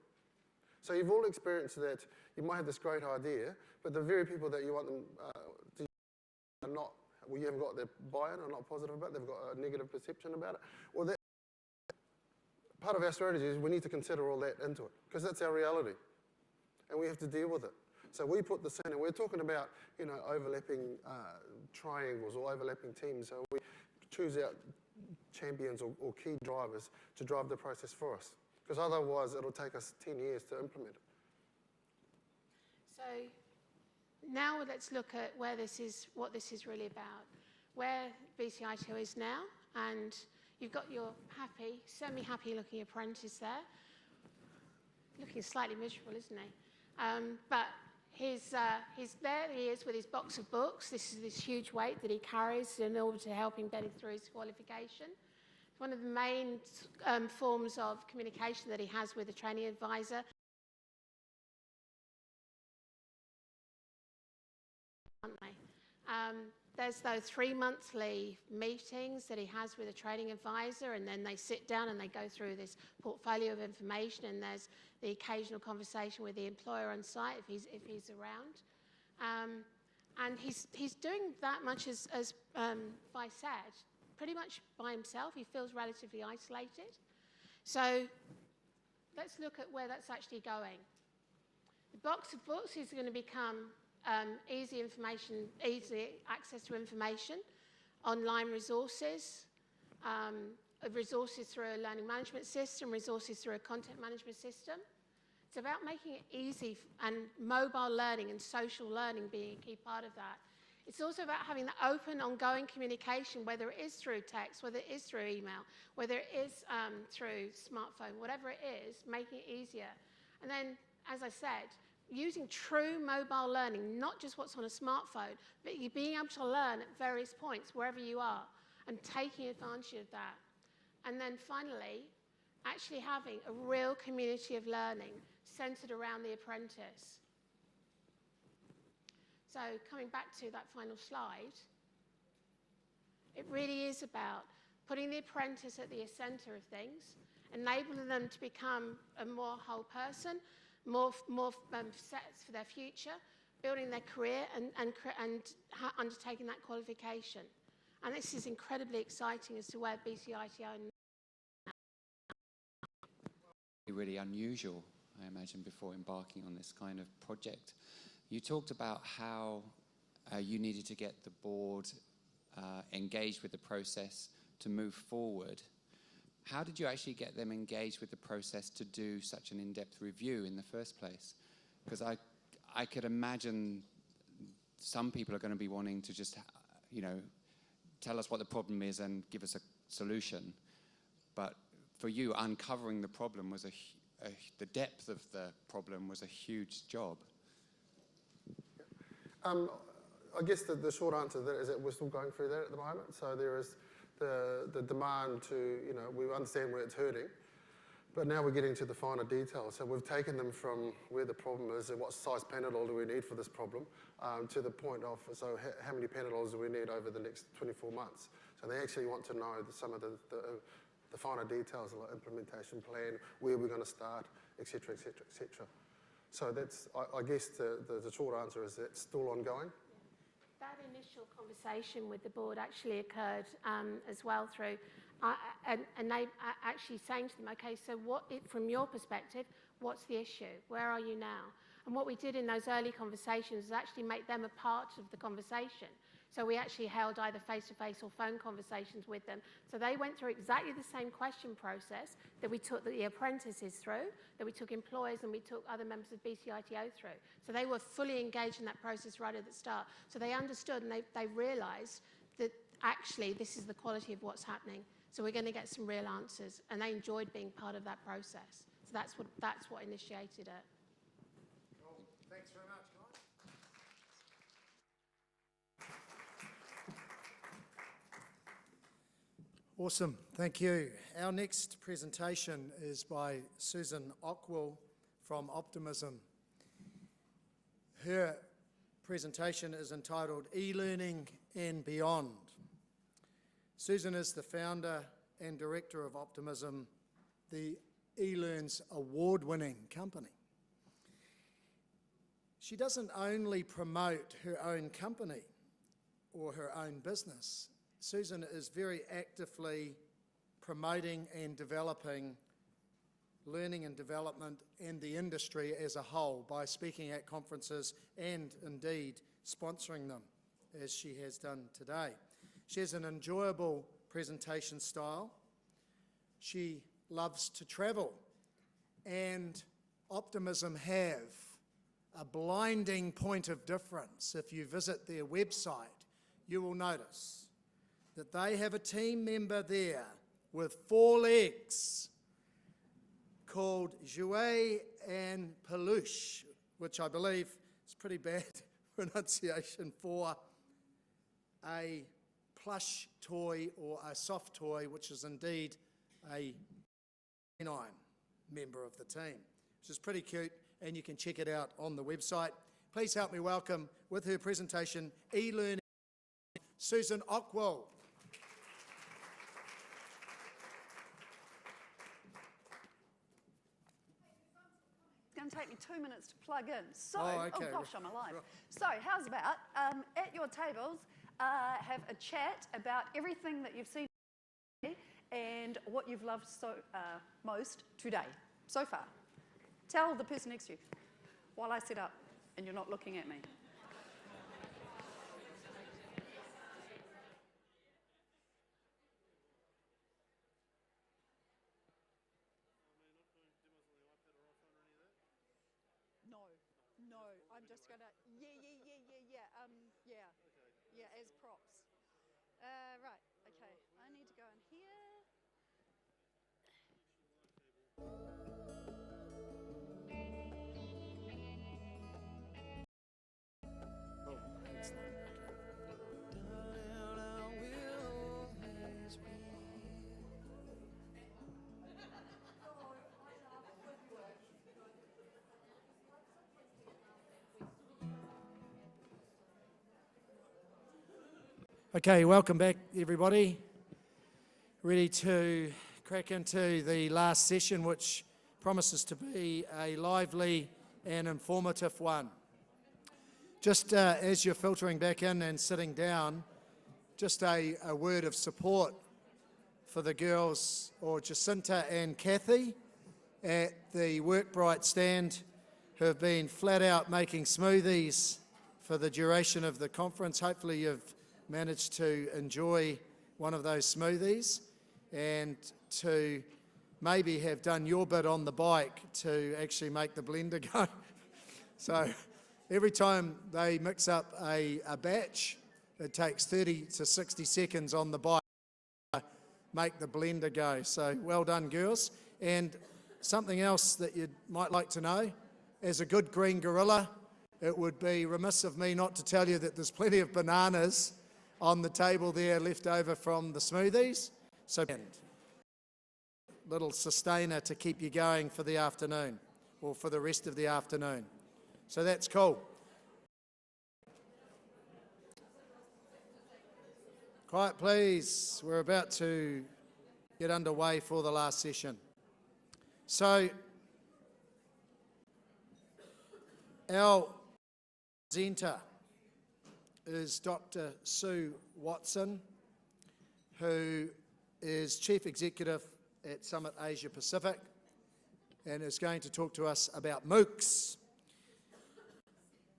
So you've all experienced that you might have this great idea, but the very people that you want them to are not, well, you haven't got their buy-in or not positive about it, they've got a negative perception about it. Well, that, part of our strategy is we need to consider all that into it, because that's our reality, and we have to deal with it. So we put this in, and we're talking about, you know, overlapping triangles or overlapping teams. So we choose out champions or key drivers to drive the process for us, because otherwise it'll take us 10 years to implement it.
So now let's look at where what this is really about, where BCITO is now, and you've got your happy, semi-happy looking apprentice there, looking slightly miserable, isn't he? But there he is with his box of books. This is this huge weight that he carries in order to help him get him through his qualification. It's one of the main forms of communication that he has with a training advisor. Aren't they? There's those 3 monthly meetings that he has with a training advisor, and then they sit down and they go through this portfolio of information, and there's the occasional conversation with the employer on site if he's around. And he's doing that much as Vi said, pretty much by himself. He feels relatively isolated. So let's look at where that's actually going. The box of books is going to become easy access to information, online resources, resources through a learning management system, resources through a content management system. It's about making it easy, and mobile learning and social learning being a key part of that. It's also about having the open, ongoing communication, whether it is through text, whether it is through email, whether it is through smartphone, whatever it is, making it easier. And then, as I said, using true mobile learning, not just what's on a smartphone, but you being able to learn at various points, wherever you are, and taking advantage of that. And then finally, actually having a real community of learning centred around the apprentice. So coming back to that final slide, it really is about putting the apprentice at the centre of things, enabling them to become a more whole person, more sets for their future, building their career and undertaking that qualification. And this is incredibly exciting as to where BCITO.
Really unusual, I imagine, before embarking on this kind of project. You talked about how you needed to get the board engaged with the process to move forward. How did you actually get them engaged with the process to do such an in-depth review in the first place? Because I could imagine some people are going to be wanting to just, you know, tell us what the problem is and give us a solution. But for you, uncovering the problem was the depth of the problem was a huge job.
I guess the short answer to that is that we're still going through that at the moment. So there is the demand to, you know, we understand where it's hurting, but now we're getting to the finer details. So we've taken them from where the problem is and what size Panadol do we need for this problem, to the point of, so how many Panadols do we need over the next 24 months? So they actually want to know some of the finer details, like implementation plan, where we're going to start, et cetera, et cetera, et cetera. So that's, I guess the short answer is it's still ongoing.
That initial conversation with the board actually occurred as well through And they actually saying to them, okay, so from your perspective, what's the issue? Where are you now? And what we did in those early conversations was actually make them a part of the conversation. So we actually held either face-to-face or phone conversations with them. So they went through exactly the same question process that we took the apprentices through, that we took employers and we took other members of BCITO through. So they were fully engaged in that process right at the start. So they understood and they realised that actually this is the quality of what's happening. So we're going to get some real answers. And they enjoyed being part of that process. So that's what initiated it.
Cool. Thanks very much, guys. Awesome, thank you. Our next presentation is by Susan Ockwell from Optimism. Her presentation is entitled E-Learning and Beyond. Susan is the founder and director of Optimism, the eLearNZ award-winning company. She doesn't only promote her own company or her own business. Susan is very actively promoting and developing learning and development and the industry as a whole by speaking at conferences and indeed sponsoring them, as she has done today. She has an enjoyable presentation style. She loves to travel, and Optimism have a blinding point of difference. If you visit their website, you will notice that they have a team member there with 4 legs called Jouet and Peluche, which I believe is pretty bad pronunciation for a plush toy or a soft toy, which is indeed a canine member of the team, which is pretty cute, and you can check it out on the website. Please help me welcome with her presentation, eLearning, Susan Ockwell.
It's going to take me 2 minutes to plug in. So,
okay.
oh gosh, I'm alive. So, how's about at your tables, have a chat about everything that you've seen and what you've loved most today, so far. Tell the person next to you while I sit up and you're not looking at me. No, I'm just gonna, yeah, as props. Right, okay, I need to go in here.
Oh, excellent. Okay, welcome back, everybody. Ready to crack into the last session, which promises to be a lively and informative one. Just as you're filtering back in and sitting down, just a word of support for the girls, or Jacinta and Kathy, at the Workbright stand, who have been flat out making smoothies for the duration of the conference. Hopefully you've managed to enjoy one of those smoothies and to maybe have done your bit on the bike to actually make the blender go. So every time they mix up a batch, it takes 30 to 60 seconds on the bike to make the blender go. So well done, girls. And something else that you might like to know, as a good green gorilla, it would be remiss of me not to tell you that there's plenty of bananas on the table there left over from the smoothies. So little sustainer to keep you going for the afternoon, or for the rest of the afternoon. So that's cool. Quiet please, we're about to get underway for the last session. So our presenter is Dr. Sue Watson, who is Chief Executive at Summit Asia Pacific and is going to talk to us about MOOCs.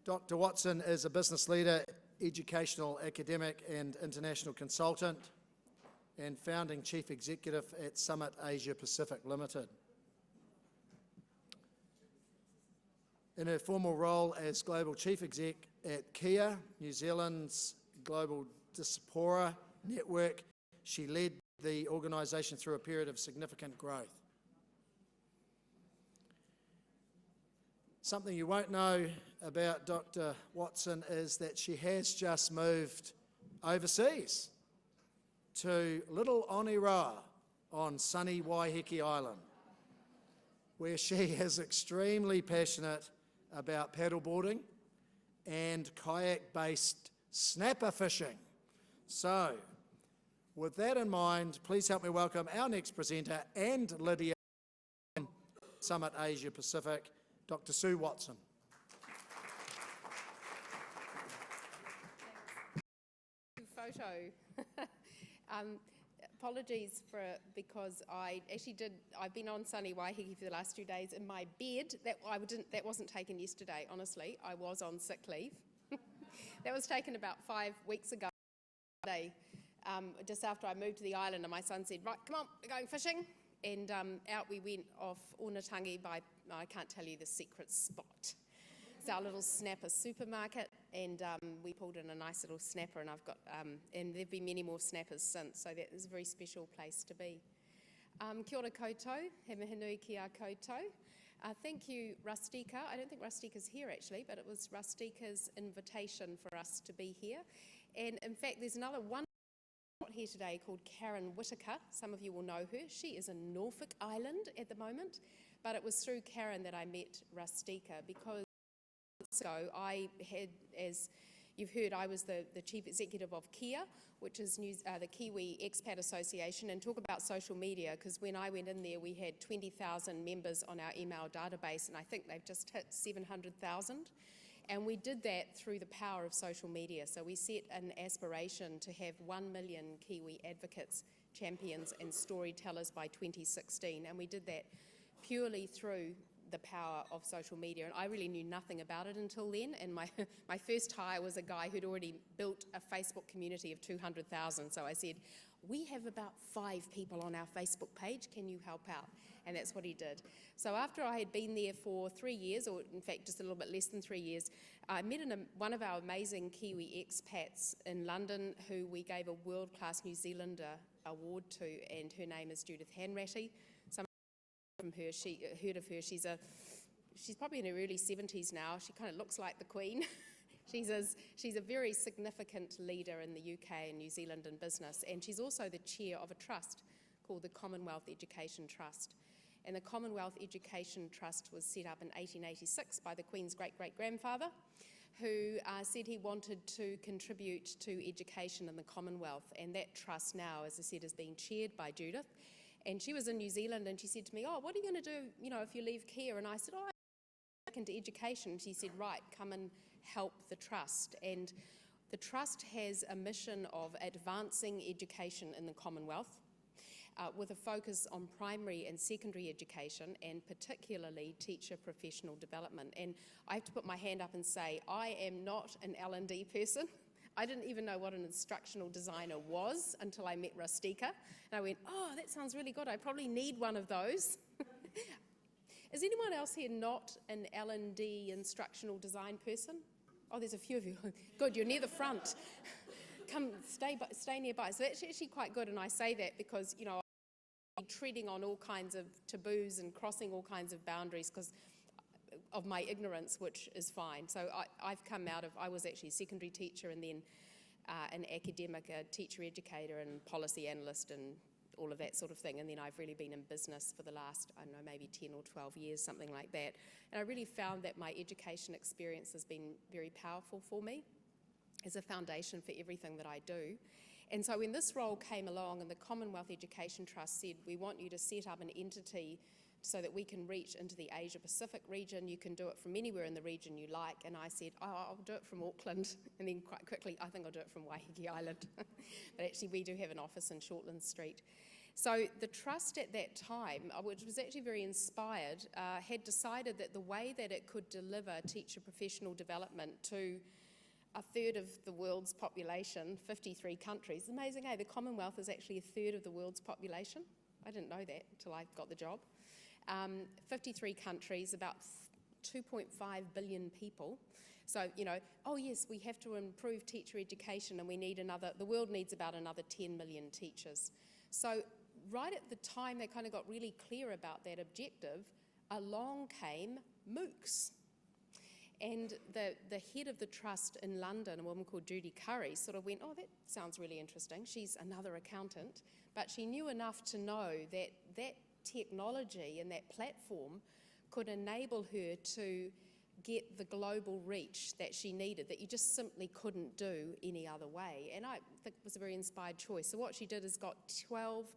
Dr. Watson is a business leader, educational, academic and international consultant and founding Chief Executive at Summit Asia Pacific Limited. In her formal role as Global Chief Exec at Kia, New Zealand's global diaspora network, she led the organisation through a period of significant growth. Something you won't know about Dr. Watson is that she has just moved overseas to Little Oniroa on sunny Waiheke Island, where she is extremely passionate about paddleboarding and kayak-based snapper fishing. So, with that in mind, please help me welcome our next presenter and Lydia from Summit Asia Pacific, Dr. Sue Watson.
Photo. Apologies because I've been on sunny Waiheke for the last 2 days in my bed. That wasn't taken yesterday, honestly. I was on sick leave. That was taken about 5 weeks ago, just after I moved to the island, and my son said, right, come on, we're going fishing. And out we went off Onatangi by, I can't tell you the secret spot. It's our little snapper supermarket, and we pulled in a nice little snapper, and and there've been many more snappers since, so that is a very special place to be. Kia ora koutou, he mihi nui ki a koutou. Thank you, Rustika. I don't think Rustika's here actually, but it was Rustika's invitation for us to be here. And in fact, there's another one here today called Karen Whitaker. Some of you will know her. She is in Norfolk Island at the moment, but it was through Karen that I met Rustika because ago I had, as you've heard, I was the Chief Executive of Kia, which is the Kiwi Expat Association, and talk about social media, because when I went in there we had 20,000 members on our email database, and I think they've just hit 700,000. And we did that through the power of social media. So we set an aspiration to have 1 million Kiwi advocates, champions and storytellers by 2016. And we did that purely through the power of social media. And I really knew nothing about it until then. And my first hire was a guy who'd already built a Facebook community of 200,000. So I said, we have about 5 people on our Facebook page. Can you help out? And that's what he did. So after I had been there for 3 years, or in fact just a little bit less than 3 years, I met one of our amazing Kiwi expats in London who we gave a world-class New Zealander award to, and her name is Judith Hanratty. Some from her, heard of her. She's probably in her early 70s now. She kind of looks like the Queen. She's a very significant leader in the UK and New Zealand in business, and she's also the chair of a trust called the Commonwealth Education Trust. And the Commonwealth Education Trust was set up in 1886 by the Queen's great-great-grandfather, who said he wanted to contribute to education in the Commonwealth. And that trust now, as I said, is being chaired by Judith. And she was in New Zealand, and she said to me, oh, what are you going to do, if you leave Kia? And I said, oh, I'm back into education. And she said, right, come and help the trust. And the trust has a mission of advancing education in the Commonwealth, with a focus on primary and secondary education, and particularly teacher professional development. And I have to put my hand up and say, I am not an L&D person. I didn't even know what an instructional designer was until I met Rustika. And I went, oh, that sounds really good. I probably need one of those. Is anyone else here not an L&D instructional design person? Oh, there's a few of you. Good, you're near the front. Come, stay nearby. So that's actually quite good, and I say that because, I'm treading on all kinds of taboos and crossing all kinds of boundaries because of my ignorance, which is fine. So I've come out of, I was actually a secondary teacher and then an academic, a teacher educator and policy analyst and all of that sort of thing. And then I've really been in business for the last, I don't know, maybe 10 or 12 years, something like that. And I really found that my education experience has been very powerful for me as a foundation for everything that I do. And so when this role came along and the Commonwealth Education Trust said, we want you to set up an entity so that we can reach into the Asia Pacific region. You can do it from anywhere in the region you like. And I said, oh, I'll do it from Auckland. And then quite quickly, I think I'll do it from Waiheke Island. But actually, we do have an office in Shortland Street. So the Trust at that time, which was actually very inspired, had decided that the way that it could deliver teacher professional development to a third of the world's population, 53 countries. Amazing, eh? The Commonwealth is actually a third of the world's population. I didn't know that until I got the job. 53 countries, about 2.5 billion people. So, oh yes, we have to improve teacher education and the world needs about another 10 million teachers. So right at the time they kind of got really clear about that objective, along came MOOCs. And the head of the trust in London, a woman called Judy Curry, sort of went, oh, that sounds really interesting. She's another accountant, but she knew enough to know that that technology and that platform could enable her to get the global reach that she needed, that you just simply couldn't do any other way. And I think it was a very inspired choice. So what she did is got 12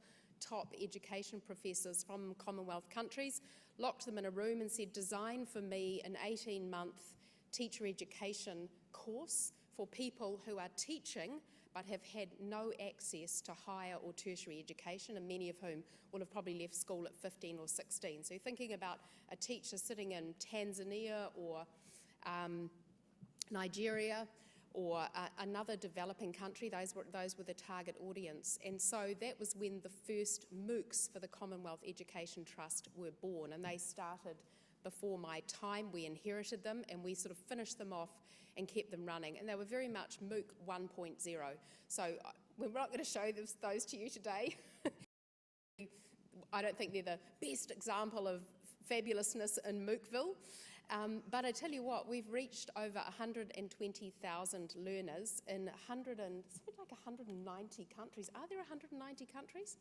top education professors from Commonwealth countries, locked them in a room and said, design for me an 18-month teacher education course for people who are teaching but have had no access to higher or tertiary education, and many of whom will have probably left school at 15 or 16. So you're thinking about a teacher sitting in Tanzania or Nigeria or another developing country. Those were the target audience. And so that was when the first MOOCs for the Commonwealth Education Trust were born, and they started before my time. We inherited them and we sort of finished them off and kept them running. And they were very much MOOC 1.0. So we're not going to show those to you today. I don't think they're the best example of fabulousness in MOOCville. But I tell you what, we've reached over 120,000 learners in 190 countries. Are there 190 countries?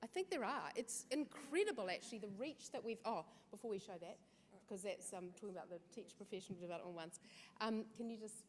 I think there are. It's incredible, actually, the reach that we've... Oh, before we show that, because that's talking about the teacher professional development ones. Can you just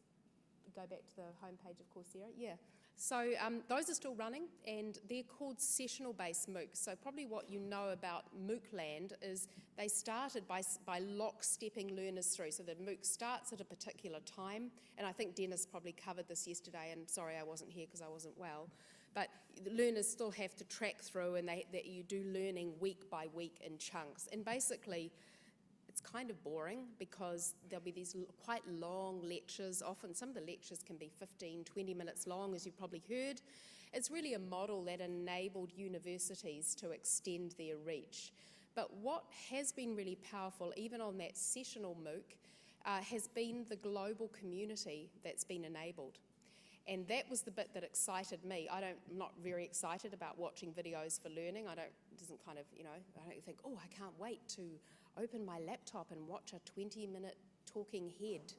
go back to the homepage of Coursera? Yeah. So those are still running, and they're called sessional-based MOOCs. So probably what you know about MOOC land is they started by lock-stepping learners through. So the MOOC starts at a particular time, and I think Dennis probably covered this yesterday, and sorry I wasn't here because I wasn't well. But the learners still have to track through, and that you do learning week by week in chunks. And basically, it's kind of boring because there'll be these quite long lectures. Often some of the lectures can be 15, 20 minutes long, as you've probably heard. It's really a model that enabled universities to extend their reach. But what has been really powerful, even on that sessional MOOC, has been the global community that's been enabled. And that was the bit that excited me. I'm not very excited about watching videos for learning. I don't think, oh, I can't wait to open my laptop and watch a 20-minute talking head,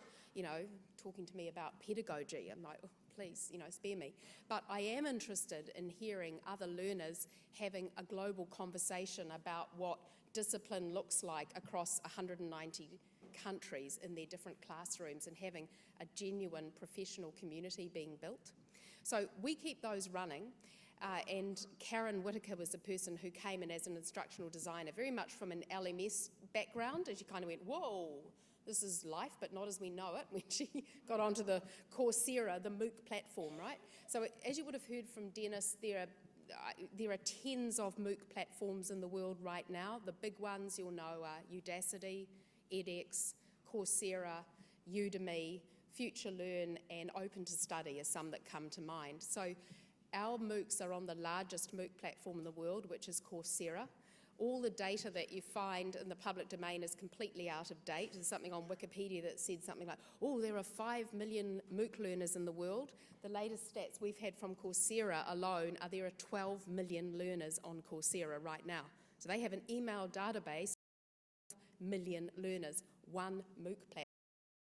talking to me about pedagogy. I'm like, oh, please, spare me. But I am interested in hearing other learners having a global conversation about what discipline looks like across 190 countries in their different classrooms and having a genuine professional community being built. So we keep those running. And Karen Whitaker was the person who came in as an instructional designer, very much from an LMS background, and she kind of went, whoa, this is life, but not as we know it, when she got onto the Coursera, the MOOC platform, right? So as you would have heard from Dennis, there are tens of MOOC platforms in the world right now. The big ones you'll know are Udacity, edX, Coursera, Udemy, FutureLearn, and Open to Study are some that come to mind. So our MOOCs are on the largest MOOC platform in the world, which is Coursera. All the data that you find in the public domain is completely out of date. There's something on Wikipedia that said something like, oh, there are 5 million MOOC learners in the world. The latest stats we've had from Coursera alone are there are 12 million learners on Coursera right now. So they have an email database of 12 million learners, one MOOC platform.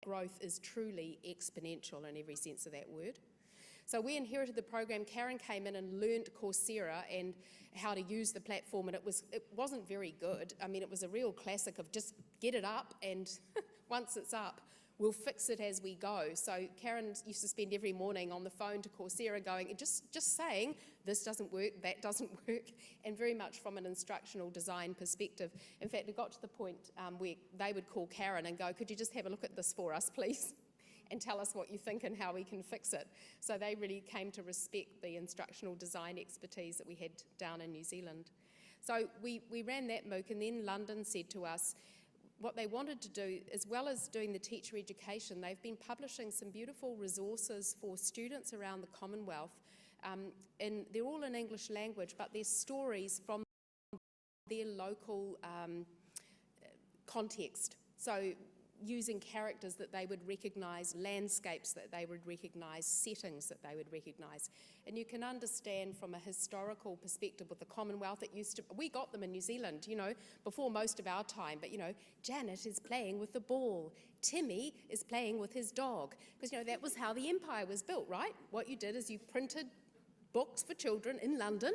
Growth is truly exponential in every sense of that word. So we inherited the program. Karen came in and learned Coursera and how to use the platform, and it wasn't very good. I mean, it was a real classic of just get it up, and once it's up, we'll fix it as we go. So Karen used to spend every morning on the phone to Coursera going, just saying, this doesn't work, that doesn't work, and very much from an instructional design perspective. In fact, it got to the point where they would call Karen and go, could you just have a look at this for us, please? And tell us what you think and how we can fix it. So they really came to respect the instructional design expertise that we had down in New Zealand. So we ran that MOOC, and then London said to us, what they wanted to do, as well as doing the teacher education, they've been publishing some beautiful resources for students around the Commonwealth. And they're all in English language, but they're stories from their local context. So using characters that they would recognise, landscapes that they would recognise, settings that they would recognise. And you can understand from a historical perspective with the Commonwealth, we got them in New Zealand, you know, before most of our time, but you know, Janet is playing with the ball, Timmy is playing with his dog, because you know, that was how the empire was built, right? What you did is you printed books for children in London,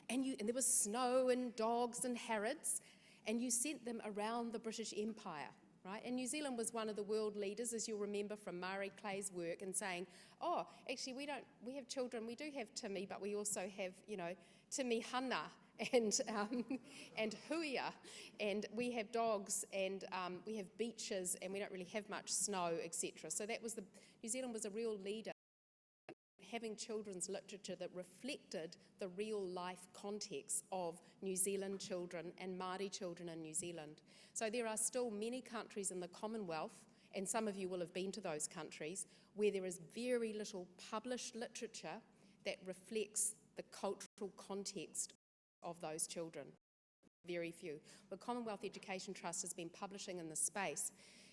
and there was snow and dogs and Harrods, and you sent them around the British Empire. Right? And New Zealand was one of the world leaders, as you'll remember from Mari Clay's work, and saying, oh, actually we have children, we do have Timmy, but we also have, you know, Timmy Hana and Huia, and we have dogs, and we have beaches, and we don't really have much snow, etc. So New Zealand was a real leader having children's literature that reflected the real life context of New Zealand children and Māori children in New Zealand. So there are still many countries in the Commonwealth, and some of you will have been to those countries, where there is very little published literature that reflects the cultural context of those children. Very few. The Commonwealth Education Trust has been publishing in this space,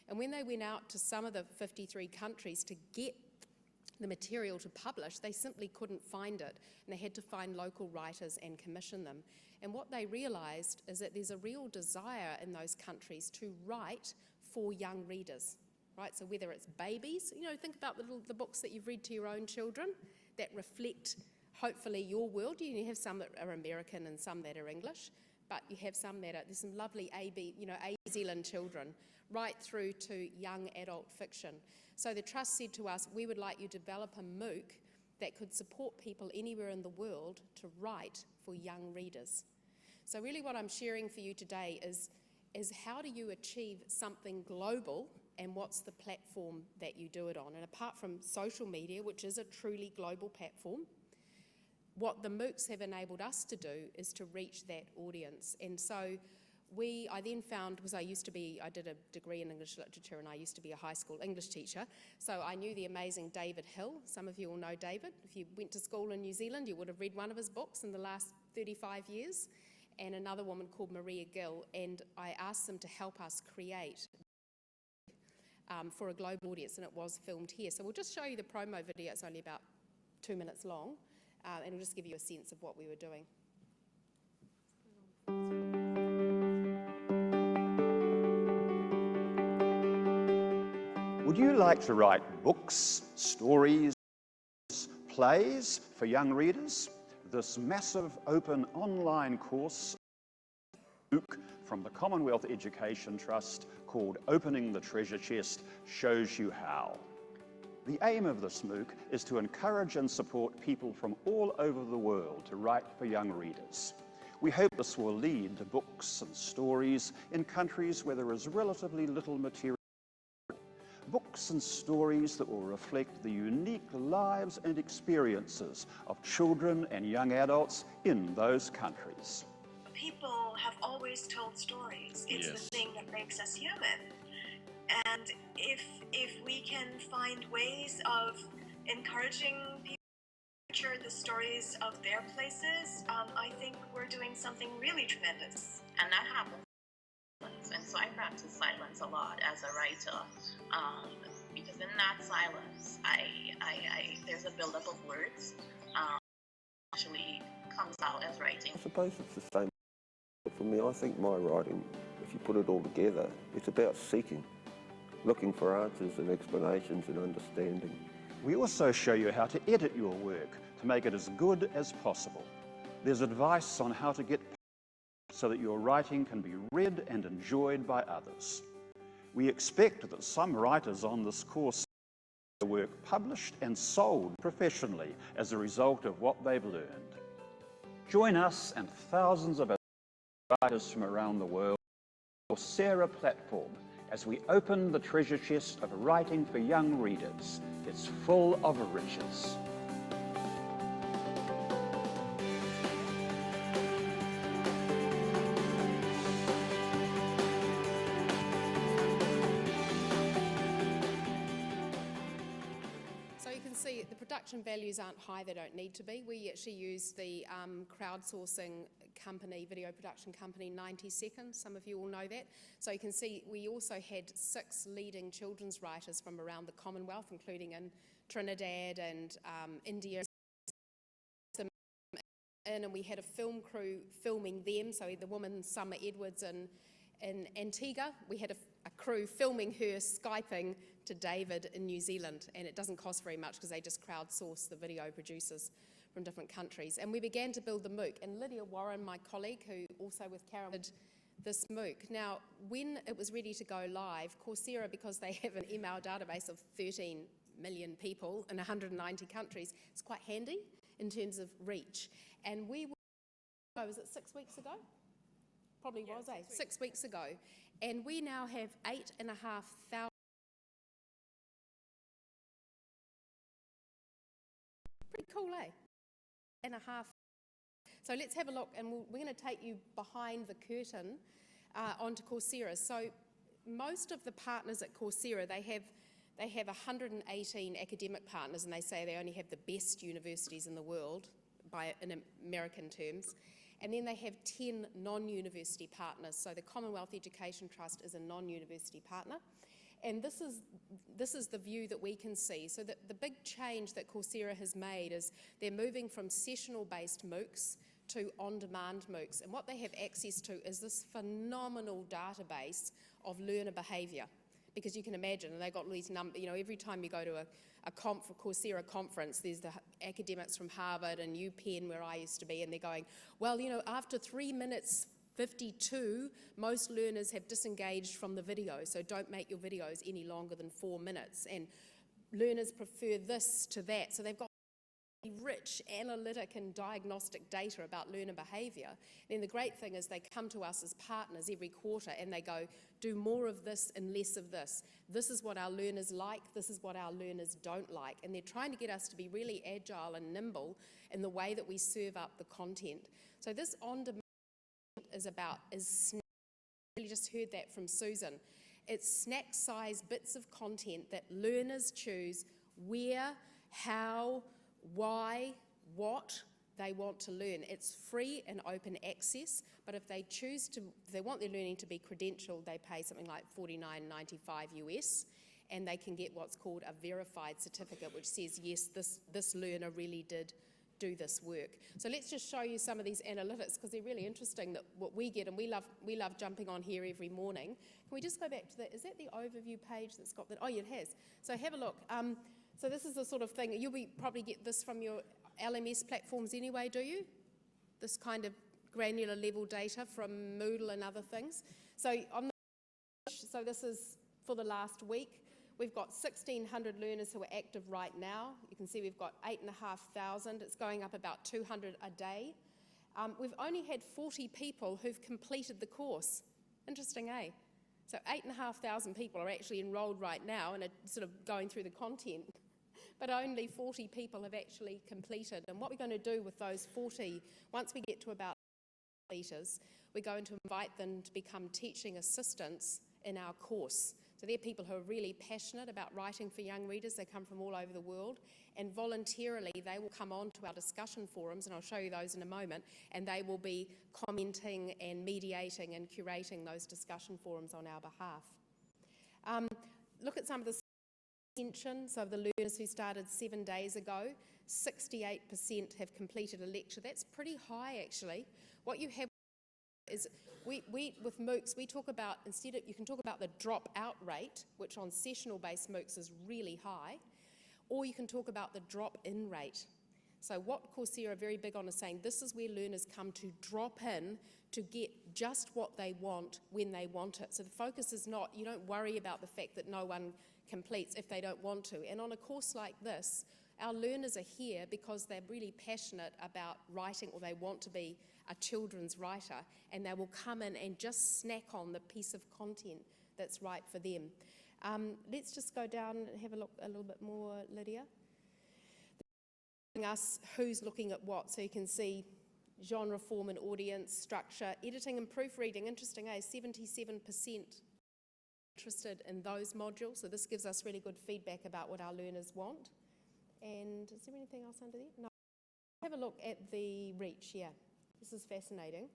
and when they went out to some of the 53 countries to get the material to publish, they simply couldn't find it, and they had to find local writers and commission them. And what they realised is that there's a real desire in those countries to write for young readers, right? So whether it's babies, you know, think about the books that you've read to your own children that reflect, hopefully, your world. You have some that are American and some that are English, but you have some that there's some lovely New Zealand children, right through to young adult fiction. So the Trust said to us, we would like you to develop a MOOC that could support people anywhere in the world to write for young readers. So really what I'm sharing for you today is how do you achieve something global, and what's the platform that you do it on? And apart from social media, which is a truly global platform, what the MOOCs have enabled us to do is to reach that audience. And so I then found, because I did a degree in English literature, and I used to be a high school English teacher, so I knew the amazing David Hill. Some of you will know David. If you went to school in New Zealand, you would have read one of his books in the last 35 years, and another woman called Maria Gill, and I asked them to help us create for a global audience, and it was filmed here. So we'll just show you the promo video. It's only about 2 minutes long, and it'll just give you a sense of what we were doing.
Would you like to write books, stories, plays for young readers? This massive open online course MOOC from the Commonwealth Education Trust called Opening the Treasure Chest shows you how. The aim of this MOOC is to encourage and support people from all over the world to write for young readers. We hope this will lead to books and stories in countries where there is relatively little material. Books and stories that will reflect the unique lives and experiences of children and young adults in those countries.
People have always told stories. It's the thing that makes us human. And if we can find ways of encouraging people to share the stories of their places, I think we're doing something really tremendous.
And that happens. And so I practice silence a lot as a writer, because in that silence, there's a buildup of words. Actually comes out as writing.
I suppose it's the same for me. I think my writing, if you put it all together, it's about seeking, looking for answers and explanations and understanding.
We also show you how to edit your work to make it as good as possible. There's advice on how to get so that your writing can be read and enjoyed by others. We expect that some writers on this course have their work published and sold professionally as a result of what they've learned. Join us and thousands of writers from around the world on the Coursera platform as we open the treasure chest of writing for young readers. It's full of riches.
So you can see the production values aren't high, they don't need to be. We actually use the crowdsourcing company, video production company, 90 Seconds. Some of you all know that. So you can see we also had 6 leading children's writers from around the Commonwealth, including in Trinidad and India. And we had a film crew filming them. So the woman, Summer Edwards, in Antigua, we had a crew filming her Skyping to David in New Zealand, and it doesn't cost very much because they just crowdsource the video producers from different countries. And we began to build the MOOC, and Lydia Warren, my colleague, who also with Karen did this MOOC. Now, when it was ready to go live, Coursera, because they have an email database of 13 million people in 190 countries, it's quite handy in terms of reach. And we were, was it 6 weeks ago? Probably was, eh? 6 weeks ago. And we now have 8,500. Pretty cool, eh? And a half. So let's have a look, and we're going to take you behind the curtain onto Coursera. So most of the partners at Coursera, they have 118 academic partners, and they say they only have the best universities in the world in American terms. And then they have 10 non-university partners. So the Commonwealth Education Trust is a non-university partner. And this is the view that we can see. So the big change that Coursera has made is they're moving from sessional-based MOOCs to on-demand MOOCs. And what they have access to is this phenomenal database of learner behaviour. Because you can imagine, and they've got all these numbers, you know, every time you go to a Coursera conference, there's the academics from Harvard and UPenn, where I used to be, and they're going, well, you know, after 3 minutes 52, most learners have disengaged from the video, so don't make your videos any longer than 4 minutes. And learners prefer this to that, so they've got rich analytic and diagnostic data about learner behaviour. Then the great thing is they come to us as partners every quarter and they go, do more of this and less of this. This is what our learners like, this is what our learners don't like. And they're trying to get us to be really agile and nimble in the way that we serve up the content. So this on-demand is snack. You really just heard that from Susan. It's snack-sized bits of content that learners choose where, how, why, what they want to learn. It's free and open access, but if they choose to, if they want their learning to be credentialed, they pay something like $49.95 US, and they can get what's called a verified certificate, which says, yes, this learner really did do this work. So let's just show you some of these analytics, because they're really interesting, that what we get, and we love jumping on here every morning. Can we just go back to that? Is that the overview page that's got that? Oh, yeah, it has. So have a look. So this is the sort of thing, you'll probably get this from your LMS platforms anyway, do you? This kind of granular level data from Moodle and other things. So this is for the last week. We've got 1,600 learners who are active right now. You can see we've got 8,500. It's going up about 200 a day. We've only had 40 people who've completed the course. Interesting, eh? So 8,500 people are actually enrolled right now and are sort of going through the content, but only 40 people have actually completed. And what we're going to do with those 40, once we get to about completers, we're going to invite them to become teaching assistants in our course. So they're people who are really passionate about writing for young readers. They come from all over the world, and voluntarily they will come on to our discussion forums, and I'll show you those in a moment, and they will be commenting and mediating and curating those discussion forums on our behalf. Look at some of the retention. So the learners who started 7 days ago, 68% have completed a lecture. That's pretty high, actually. What you have is we with MOOCs, we talk about, you can talk about the drop-out rate, which on sessional-based MOOCs is really high, or you can talk about the drop-in rate. So what Coursera are very big on is saying this is where learners come to drop in to get just what they want when they want it. So the focus is not, you don't worry about the fact that no one completes if they don't want to. And on a course like this, our learners are here because they're really passionate about writing, or they want to be a children's writer, and they will come in and just snack on the piece of content that's right for them. Let's just go down and have a look a little bit more, Lydia. Us who's looking at what, so you can see genre, form and audience, structure, editing and proofreading. Interesting, 77% interested in those modules, so this gives us really good feedback about what our learners want. And is there anything else under there? No. Have a look at the reach, yeah. This is fascinating.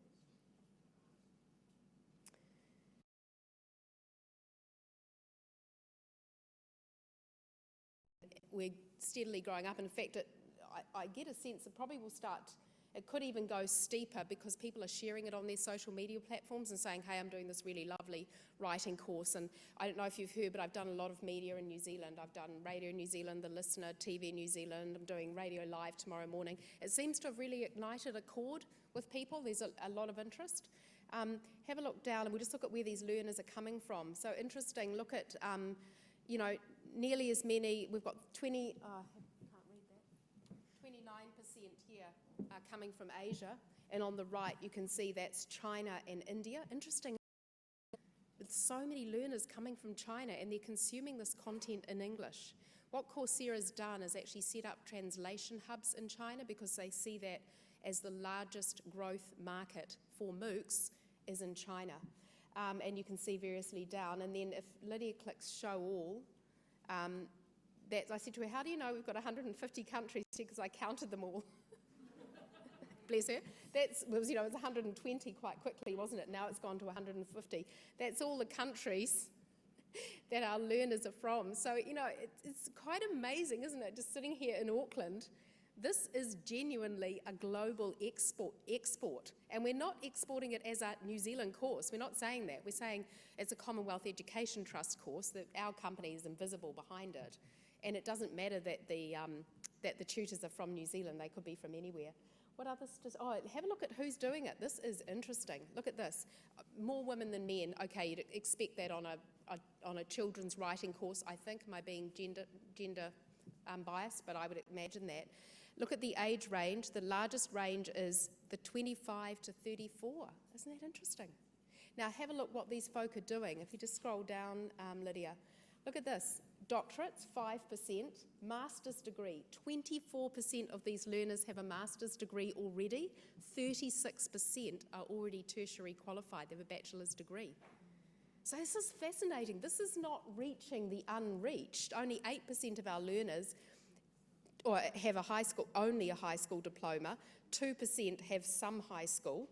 We're steadily growing up. In fact, I get a sense it probably will start, it could even go steeper because people are sharing it on their social media platforms and saying, hey, I'm doing this really lovely writing course. And I don't know if you've heard, but I've done a lot of media in New Zealand. I've done Radio New Zealand, The Listener, TV New Zealand. I'm doing Radio Live tomorrow morning. It seems to have really ignited a chord with people. There's a lot of interest. Have a look down and we'll just look at where these learners are coming from. So interesting, look at, you know, nearly as many, we've got 29% here are coming from Asia, and on the right you can see that's China and India. Interesting, with so many learners coming from China and they're consuming this content in English. What Coursera's done is actually set up translation hubs in China because they see that as the largest growth market for MOOCs is in China. And you can see variously down, and then if Lydia clicks show all, I said to her, how do you know we've got 150 countries? Because I counted them all. Bless her. It was 120 quite quickly, wasn't it? Now it's gone to 150. That's all the countries that our learners are from. So, it's quite amazing, isn't it? Just sitting here in Auckland, this is genuinely a global export. And we're not exporting it as a New Zealand course. We're not saying that. We're saying it's a Commonwealth Education Trust course, that our company is invisible behind it. And it doesn't matter that the tutors are from New Zealand. They could be from anywhere. What others? Have a look at who's doing it. This is interesting. Look at this. More women than men. Okay, you'd expect that on a children's writing course, I think. Am I being gender biased? But I would imagine that. Look at the age range. The largest range is the 25 to 34. Isn't that interesting? Now have a look what these folk are doing. If you just scroll down, Lydia, look at this. Doctorates, 5%. Master's degree, 24% of these learners have a master's degree already. 36% are already tertiary qualified. They have a bachelor's degree. So this is fascinating. This is not reaching the unreached. Only 8% of our learners have only a high school diploma. 2% have some high school.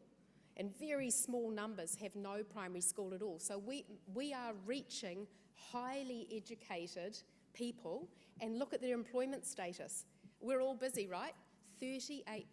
And very small numbers have no primary school at all. So we are reaching highly educated people, and look at their employment status. We're all busy, right? 38%.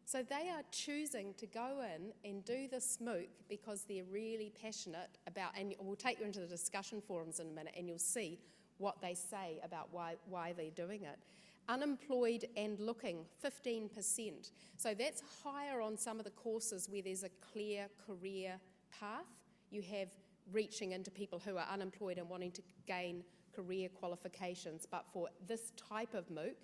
So they are choosing to go in and do this MOOC because they're really passionate about, and we'll take you into the discussion forums in a minute and you'll see what they say about why they're doing it. Unemployed and looking, 15%. So that's higher on some of the courses where there's a clear career path. You have reaching into people who are unemployed and wanting to gain career qualifications. But for this type of MOOC,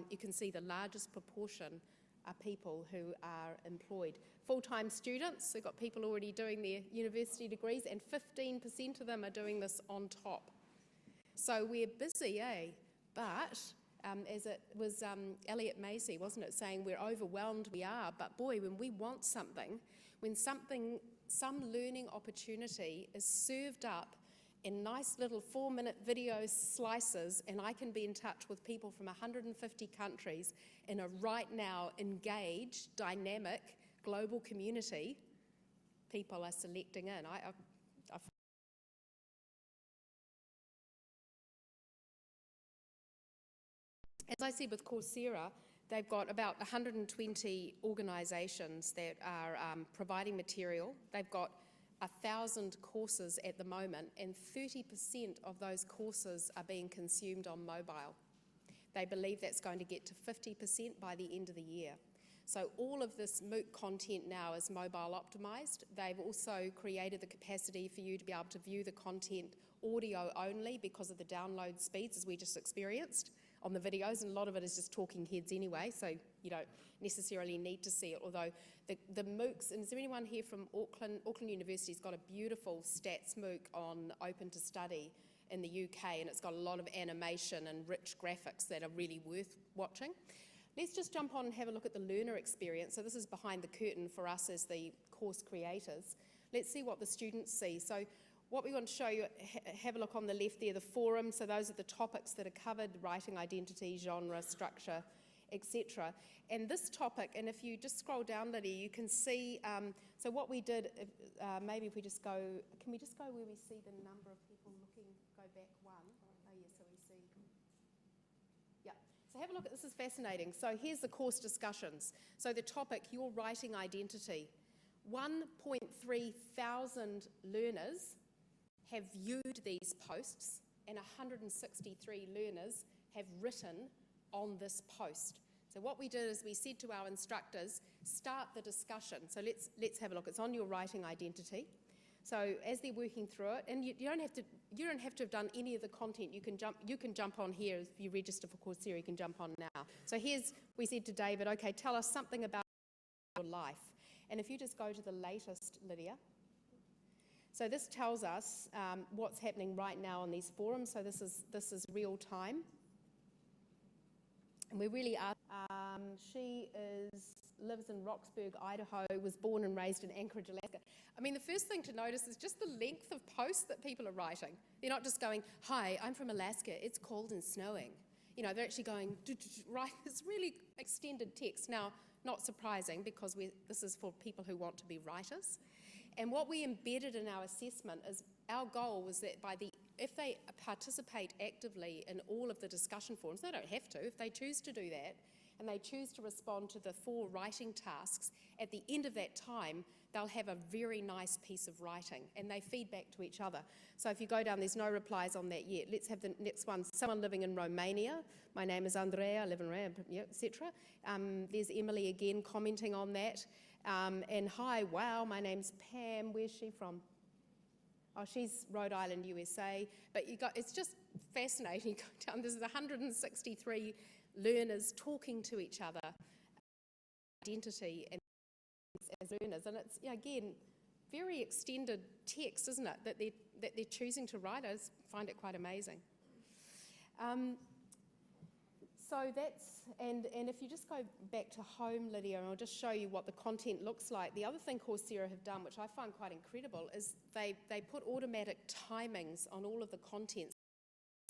you can see the largest proportion are people who are employed. Full-time students, we've got people already doing their university degrees, and 15% of them are doing this on top. So we're busy, But as it was Elliot Macy, wasn't it, saying we're overwhelmed, we are, but boy, when we want something, when some learning opportunity is served up in nice little 4-minute video slices, and I can be in touch with people from 150 countries in a right now engaged, dynamic, global community, people are selecting in. As I said with Coursera, they've got about 120 organisations that are providing material. They've got 1,000 courses at the moment, and 30% of those courses are being consumed on mobile. They believe that's going to get to 50% by the end of the year. So all of this MOOC content now is mobile optimized. They've also created the capacity for you to be able to view the content audio only because of the download speeds, as we just experienced on the videos, and a lot of it is just talking heads anyway, so you don't necessarily need to see it, although the MOOCs, and is there anyone here from Auckland? Auckland University's got a beautiful stats MOOC on Open to Study in the UK, and it's got a lot of animation and rich graphics that are really worth watching. Let's just jump on and have a look at the learner experience. So this is behind the curtain for us as the course creators. Let's see what the students see. So what we want to show you, have a look on the left there, the forum. So those are the topics that are covered: writing identity, genre, structure, etc. And this topic, and if you just scroll down, Lydia, you can see, so what we did, maybe if we just go, can we just go where we see the number of people looking, go back one? Oh yeah, so we see, yeah. So have a look at, this is fascinating. So here's the course discussions. So the topic, your writing identity. 1.3 thousand learners have viewed these posts, and 163 learners have written on this post. So what we did is we said to our instructors, start the discussion. So let's have a look. It's on your writing identity. So as they're working through it, and you don't have to have done any of the content. You can jump on here if you register for Coursera. You can jump on now. So we said to David, okay, tell us something about your life. And if you just go to the latest, Lydia. So this tells us what's happening right now on these forums. So this is real time. And we really are. She lives in Roxburgh, Idaho, was born and raised in Anchorage, Alaska. I mean, the first thing to notice is just the length of posts that people are writing. They're not just going, hi, I'm from Alaska, it's cold and snowing. You know, they're actually going, right, it's really extended text. Now, not surprising, because this is for people who want to be writers. And what we embedded in our assessment is our goal was that if they participate actively in all of the discussion forums, they don't have to, if they choose to do that, and they choose to respond to the 4 writing tasks, at the end of that time, they'll have a very nice piece of writing, and they feed back to each other. So if you go down, there's no replies on that yet. Let's have the next one. Someone living in Romania. My name is Andrea, I live in Romania, etc. There's Emily again commenting on that. And hi, wow, my name's Pam. Where's she from? Oh, she's Rhode Island, USA. But it's just fascinating. You go down, there's 163 learners talking to each other, identity and as learners, and it's again very extended text, isn't it? That they're choosing to write. I find it quite amazing. So that's, and if you just go back to home, Lydia, and I'll just show you what the content looks like. The other thing Coursera have done, which I find quite incredible, is they put automatic timings on all of the content.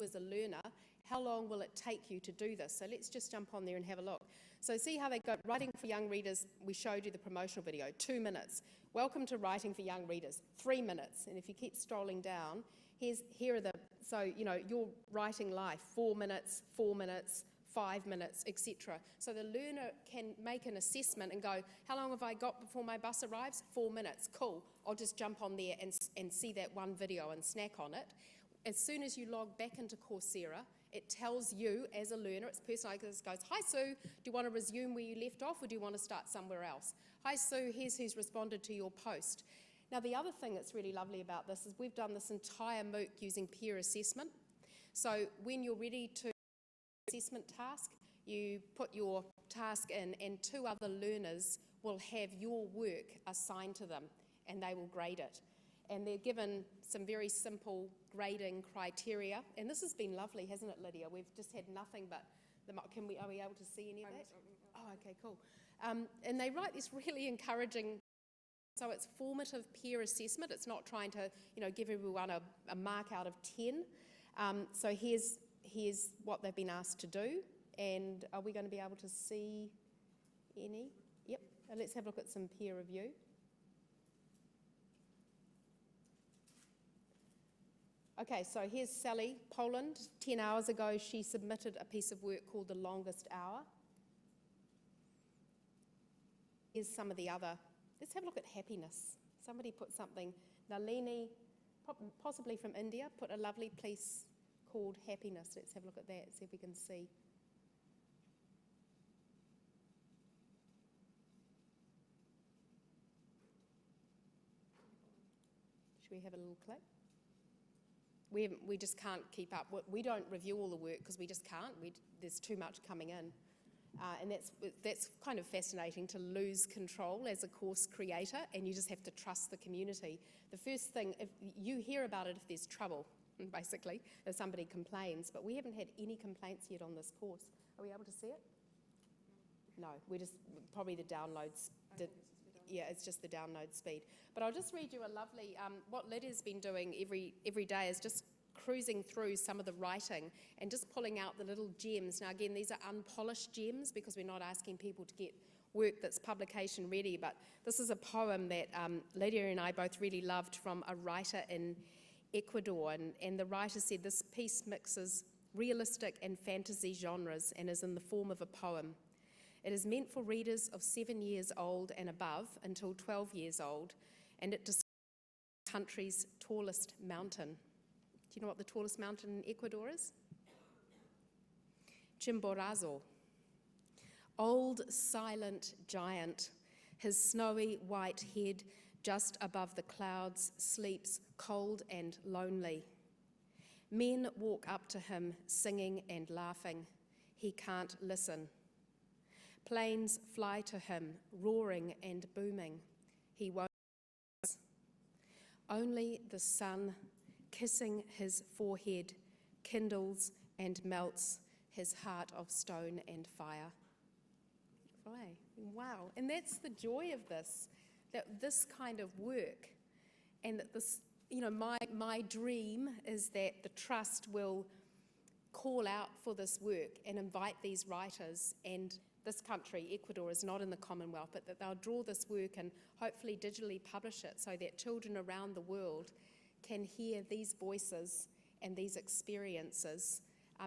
As a learner, how long will it take you to do this? So let's just jump on there and have a look. So see how they go. Writing for Young Readers, we showed you the promotional video, 2 minutes. Welcome to Writing for Young Readers, 3 minutes. And if you keep scrolling down, here are the, so, you know, your writing life, 4 minutes, 4 minutes, 5 minutes, etc. So the learner can make an assessment and go, how long have I got before my bus arrives? 4 minutes, cool. I'll just jump on there and see that one video and snack on it. As soon as you log back into Coursera, it tells you as a learner, it's personalised, it goes, hi Sue, do you want to resume where you left off, or do you want to start somewhere else? Hi Sue, here's who's responded to your post. Now the other thing that's really lovely about this is we've done this entire MOOC using peer assessment. So when you're ready to assessment task, you put your task in, and 2 other learners will have your work assigned to them, and they will grade it. And they're given some very simple grading criteria. And this has been lovely, hasn't it, Lydia? We've just had nothing but, are we able to see any of that? Oh, okay, cool. And they write this really encouraging, so it's formative peer assessment. It's not trying to, give everyone a mark out of 10. So here's what they've been asked to do. And are we going to be able to see any? Yep. And let's have a look at some peer review. Okay, so here's Sally, Poland. 10 hours ago, she submitted a piece of work called The Longest Hour. Here's some of the other. Let's have a look at happiness. Somebody put something, Nalini, possibly from India, put a lovely piece called Happiness. Let's have a look at that, see if we can see. Should we have a little clip? We just can't keep up. We don't review all the work because we just can't. There's too much coming in. And that's kind of fascinating, to lose control as a course creator, and you just have to trust the community. The first thing, if you hear about it if there's trouble, basically, if somebody complains, but we haven't had any complaints yet on this course. Are we able to see it? No, we're just, probably the downloads. Yeah, it's just the download speed. But I'll just read you a lovely, what Lydia's been doing every day is just cruising through some of the writing and just pulling out the little gems. Now again, these are unpolished gems because we're not asking people to get work that's publication ready, but this is a poem that Lydia and I both really loved from a writer in Ecuador, and the writer said this piece mixes realistic and fantasy genres and is in the form of a poem. It is meant for readers of 7 years old and above until 12 years old, and it describes the country's tallest mountain. Do you know what the tallest mountain in Ecuador is? Chimborazo. Old, silent giant, his snowy white head just above the clouds sleeps cold and lonely. Men walk up to him singing and laughing. He can't listen. Planes fly to him, roaring and booming. He won't listen. Only the sun, kissing his forehead, kindles and melts his heart of stone and fire. Wow, and that's the joy of this, that this kind of work, and that this, my dream is that the Trust will call out for this work and invite these writers, and this country, Ecuador, is not in the Commonwealth, but that they'll draw this work and hopefully digitally publish it so that children around the world can hear these voices and these experiences,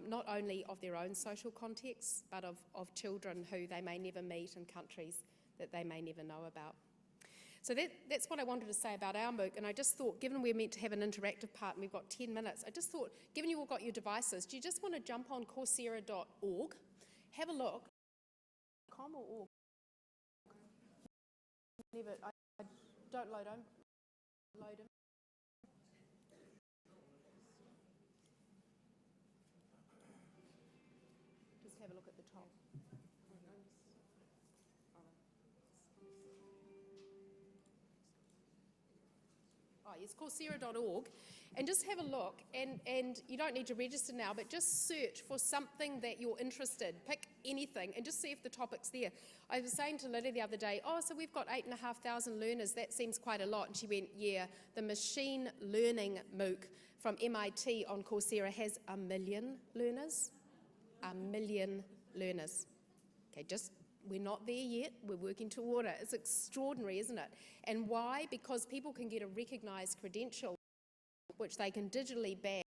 not only of their own social contexts, but of children who they may never meet in countries that they may never know about. So that's what I wanted to say about our MOOC, and I just thought, given we're meant to have an interactive part and we've got 10 minutes, I just thought, given you all got your devices, do you just want to jump on coursera.org, have a look, .com or org? Never, I don't load them. Just have a look at the top. Oh, yes, coursera.org, and just have a look, and you don't need to register now, but just search for something that you're interested. Pick anything and just see if the topic's there. I was saying to Lydia the other day, so we've got 8,500 learners, that seems quite a lot, and she went, yeah, the machine learning MOOC from MIT on Coursera has 1 million learners. 1 million learners. Okay, we're not there yet, we're working toward it. It's extraordinary, isn't it? And why? Because people can get a recognised credential which they can digitally badge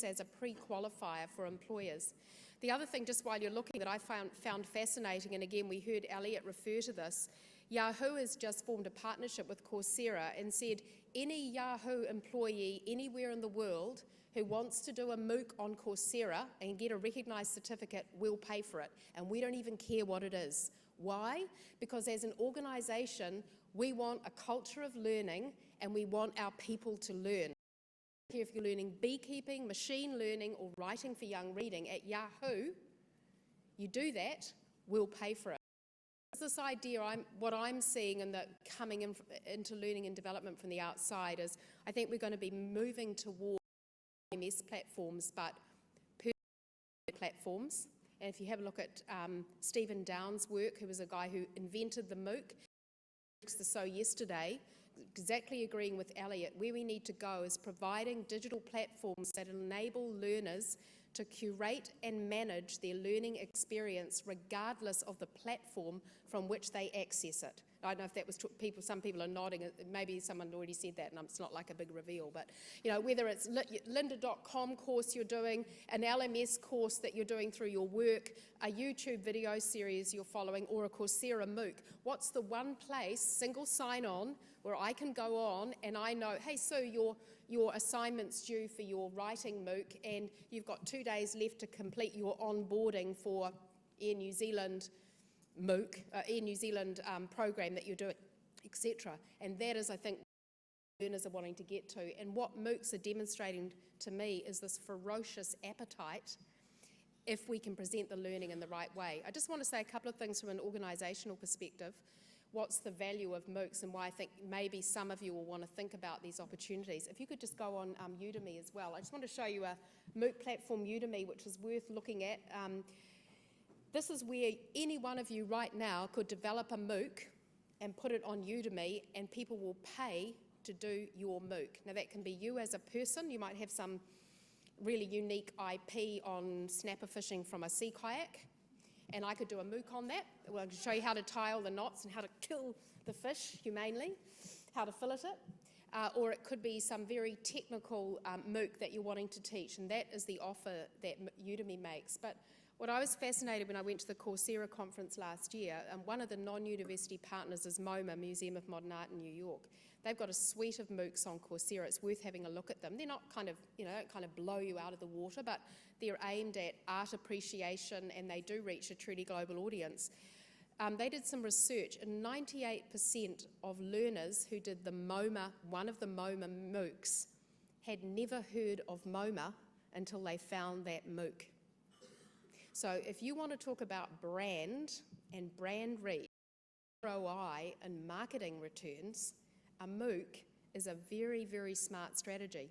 as a pre-qualifier for employers. The other thing, just while you're looking, that I found fascinating, and again we heard Elliot refer to this, Yahoo has just formed a partnership with Coursera and said any Yahoo employee anywhere in the world who wants to do a MOOC on Coursera and get a recognised certificate will pay for it, and we don't even care what it is. Why? Because as an organisation, we want a culture of learning and we want our people to learn. If you're learning beekeeping, machine learning, or writing for young reading at Yahoo, you do that, we'll pay for it. This idea, what I'm seeing and coming into learning and development from the outside is, I think we're going to be moving towards MS platforms, but personal platforms. And if you have a look at Stephen Downes' work, who was a guy who invented the MOOC, so yesterday, exactly agreeing with Elliot, where we need to go is providing digital platforms that enable learners to curate and manage their learning experience regardless of the platform from which they access it. I don't know if that was some people are nodding, maybe someone already said that and it's not like a big reveal, but whether it's lynda.com course you're doing, an LMS course that you're doing through your work, a YouTube video series you're following, or a Coursera MOOC, what's the one place, single sign-on, where I can go on and I know, hey, Sue, your assignment's due for your writing MOOC and you've got 2 days left to complete your onboarding for Air New Zealand MOOC, Air New Zealand program that you're doing, etc. And that is, I think, what learners are wanting to get to. And what MOOCs are demonstrating to me is this ferocious appetite if we can present the learning in the right way. I just want to say a couple of things from an organisational perspective. What's the value of MOOCs and why I think maybe some of you will want to think about these opportunities. If you could just go on Udemy as well. I just want to show you a MOOC platform, Udemy, which is worth looking at. This is where any one of you right now could develop a MOOC and put it on Udemy and people will pay to do your MOOC. Now that can be you as a person. You might have some really unique IP on snapper fishing from a sea kayak. And I could do a MOOC on that. Well, I can show you how to tie all the knots and how to kill the fish humanely, how to fillet it. Or it could be some very technical MOOC that you're wanting to teach, and that is the offer that Udemy makes. But what I was fascinated when I went to the Coursera conference last year, one of the non-university partners is MoMA, Museum of Modern Art in New York. They've got a suite of MOOCs on Coursera. It's worth having a look at them. They're not don't kind of blow you out of the water, but they're aimed at art appreciation and they do reach a truly global audience. They did some research and 98% of learners who did one of the MoMA MOOCs had never heard of MoMA until they found that MOOC. So if you want to talk about brand and brand reach, ROI and marketing returns, a MOOC is a very, very smart strategy.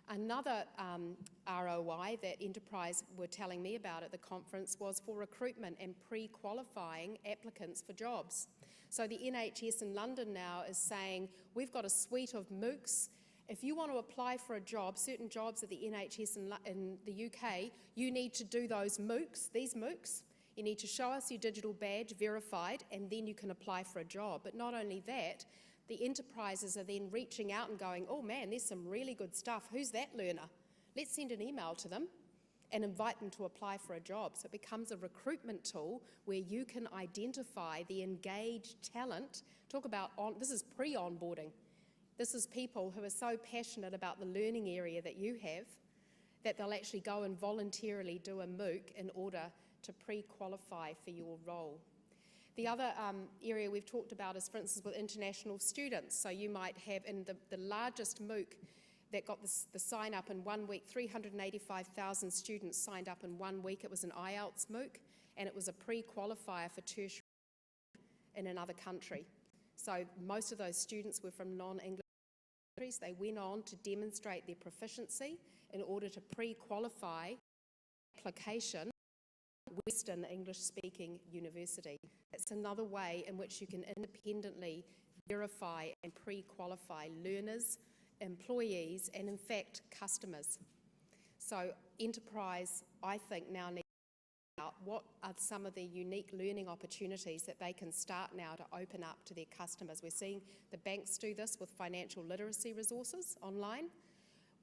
Another ROI that Enterprise were telling me about at the conference was for recruitment and pre-qualifying applicants for jobs. So the NHS in London now is saying, we've got a suite of MOOCs. If you want to apply for a job, certain jobs at the NHS in the UK, you need to do those MOOCs, these MOOCs. You need to show us your digital badge verified and then you can apply for a job. But not only that, the enterprises are then reaching out and going, oh man, there's some really good stuff. Who's that learner? Let's send an email to them and invite them to apply for a job. So it becomes a recruitment tool where you can identify the engaged talent. Talk about, this is pre-onboarding. This is people who are so passionate about the learning area that you have that they'll actually go and voluntarily do a MOOC in order to pre-qualify for your role. The other area we've talked about is, for instance, with international students. So you might have, in the largest MOOC that got the sign up in 1 week, 385,000 students signed up in 1 week. It was an IELTS MOOC, and it was a pre-qualifier for tertiary in another country. So most of those students were from non-English countries. They went on to demonstrate their proficiency in order to pre-qualify application Western English-speaking university. That's another way in which you can independently verify and pre-qualify learners, employees, and in fact, customers. So Enterprise, I think, now needs to figure out what are some of the unique learning opportunities that they can start now to open up to their customers. We're seeing the banks do this with financial literacy resources online.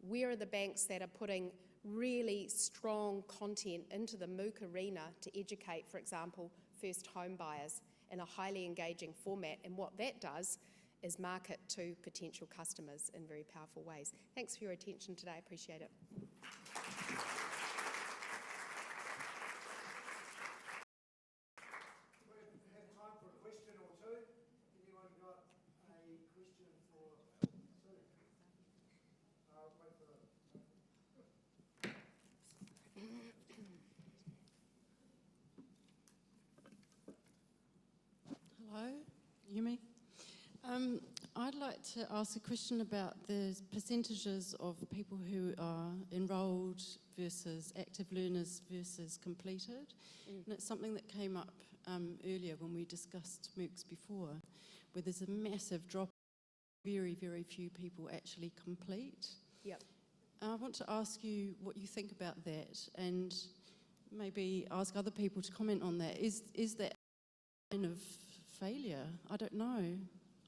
Where are the banks that are putting really strong content into the MOOC arena to educate, for example, first home buyers in a highly engaging format? And what that does is market to potential customers in very powerful ways. Thanks for your attention today. I appreciate it.
We have time for a question or two. Anyone got a question for Sue? Wait for it.
Hello, Yumi. I'd like to ask a question about the percentages of people who are enrolled versus active learners versus completed. And it's something that came up earlier when we discussed MOOCs before, where there's a massive drop. Very, very few people actually complete.
Yep.
I want to ask you what you think about that, and maybe ask other people to comment on that. Is that kind of failure. I don't know.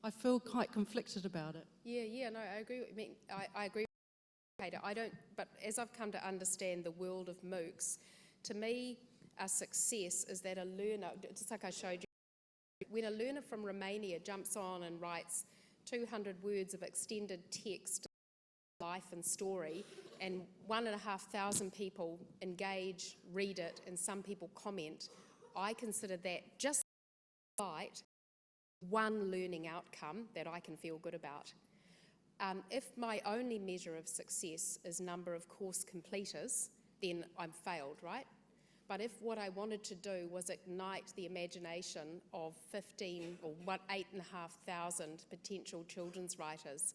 I feel quite conflicted about it.
Yeah, no, I agree. I agree with Peter. I don't, but as I've come to understand the world of MOOCs, to me, a success is that a learner, just like I showed you, when a learner from Romania jumps on and writes 200 words of extended text, life and story, and 1,500 people engage, read it, and some people comment, I consider that just right one learning outcome that I can feel good about. If my only measure of success is number of course completers, then I'm failed, right? But if what I wanted to do was ignite the imagination of 15 or 8,500 potential children's writers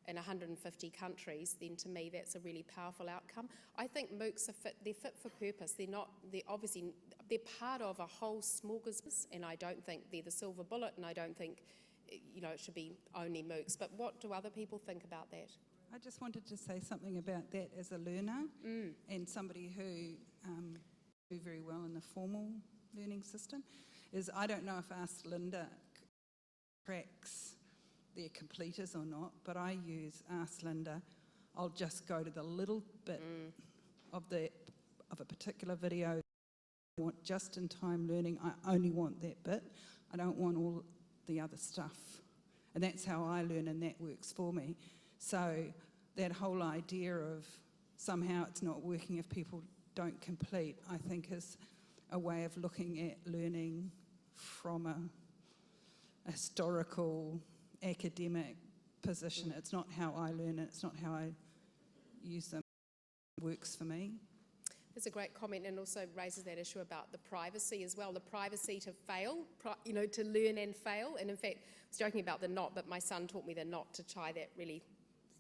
in 150 countries, then to me that's a really powerful outcome. I think MOOCs they're fit for purpose. They're part of a whole smorgasbord, and I don't think they're the silver bullet, and I don't think, it should be only MOOCs. But what do other people think about that?
I just wanted to say something about that as a learner and somebody who do very well in the formal learning system, is I don't know if Ask Linda tracks their completers or not, but I use Ask Linda. I'll just go to the little bit of a particular video. I want just-in-time learning. I only want that bit. I don't want all the other stuff. And that's how I learn, and that works for me. So that whole idea of somehow it's not working if people don't complete, I think is a way of looking at learning from a historical, academic position. It's not how I learn it, it's not how I use them. It works for me.
It's a great comment, and also raises that issue about the privacy as well, the privacy to fail, to learn and fail. And in fact, I was joking about the knot, but my son taught me the knot to tie that really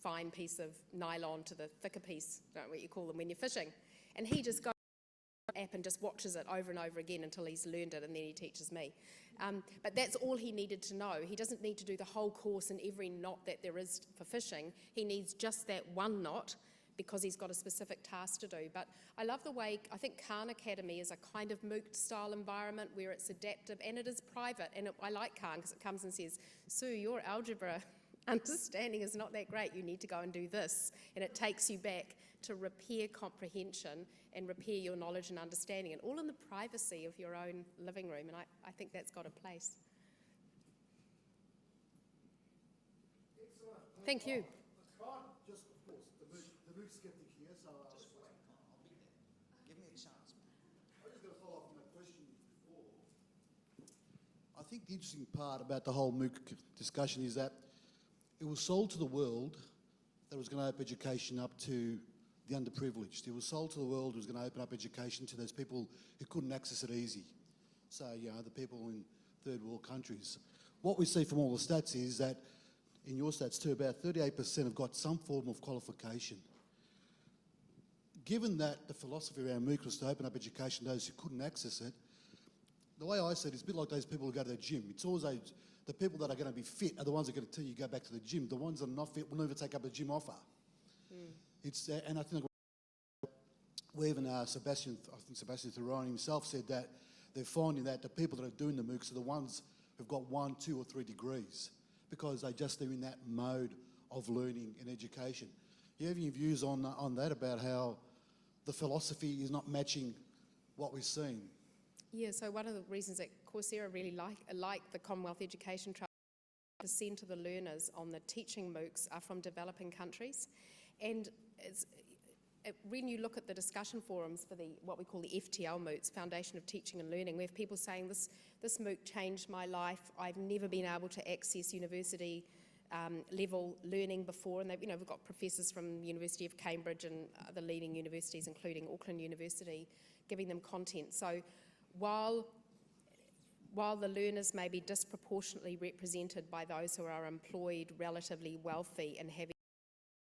fine piece of nylon to the thicker piece, don't know what you call them when you're fishing. And he just goes to the app and just watches it over and over again until he's learned it, and then he teaches me. But that's all he needed to know. He doesn't need to do the whole course and every knot that there is for fishing. He needs just that one knot, because he's got a specific task to do. But I love the way, I think Khan Academy is a kind of MOOC-style environment where it's adaptive and it is private. And I like Khan because it comes and says, Sue, your algebra understanding is not that great. You need to go and do this. And it takes you back to repair comprehension and repair your knowledge and understanding, and all in the privacy of your own living room. And I think that's got a place. Thank you.
I think the interesting part about the whole MOOC discussion is that it was sold to the world that it was going to open education up to the underprivileged. It was sold to the world it was going to open up education to those people who couldn't access it easy. So, the people in third world countries. What we see from all the stats is that, in your stats too, about 38% have got some form of qualification. Given that the philosophy around MOOC was to open up education to those who couldn't access it, the way I see it is a bit like those people who go to the gym. It's always the people that are going to be fit are the ones that are going to tell you go back to the gym. The ones that are not fit will never take up the gym offer. And I think even Sebastian Theron himself said that they're finding that the people that are doing the MOOCs are the ones who've got 1, 2 or 3 degrees, because they're in that mode of learning and education. Do you have any views on that, about how the philosophy is not matching what we're seeing?
Yeah, so one of the reasons that Coursera really like the Commonwealth Education Trust, percent of the learners on the teaching MOOCs are from developing countries. And when you look at the discussion forums for what we call the FTL MOOCs, Foundation of Teaching and Learning, we have people saying this MOOC changed my life. I've never been able to access university level learning before. And we've got professors from the University of Cambridge and other leading universities, including Auckland University, giving them content. So while the learners may be disproportionately represented by those who are employed, relatively wealthy, and having,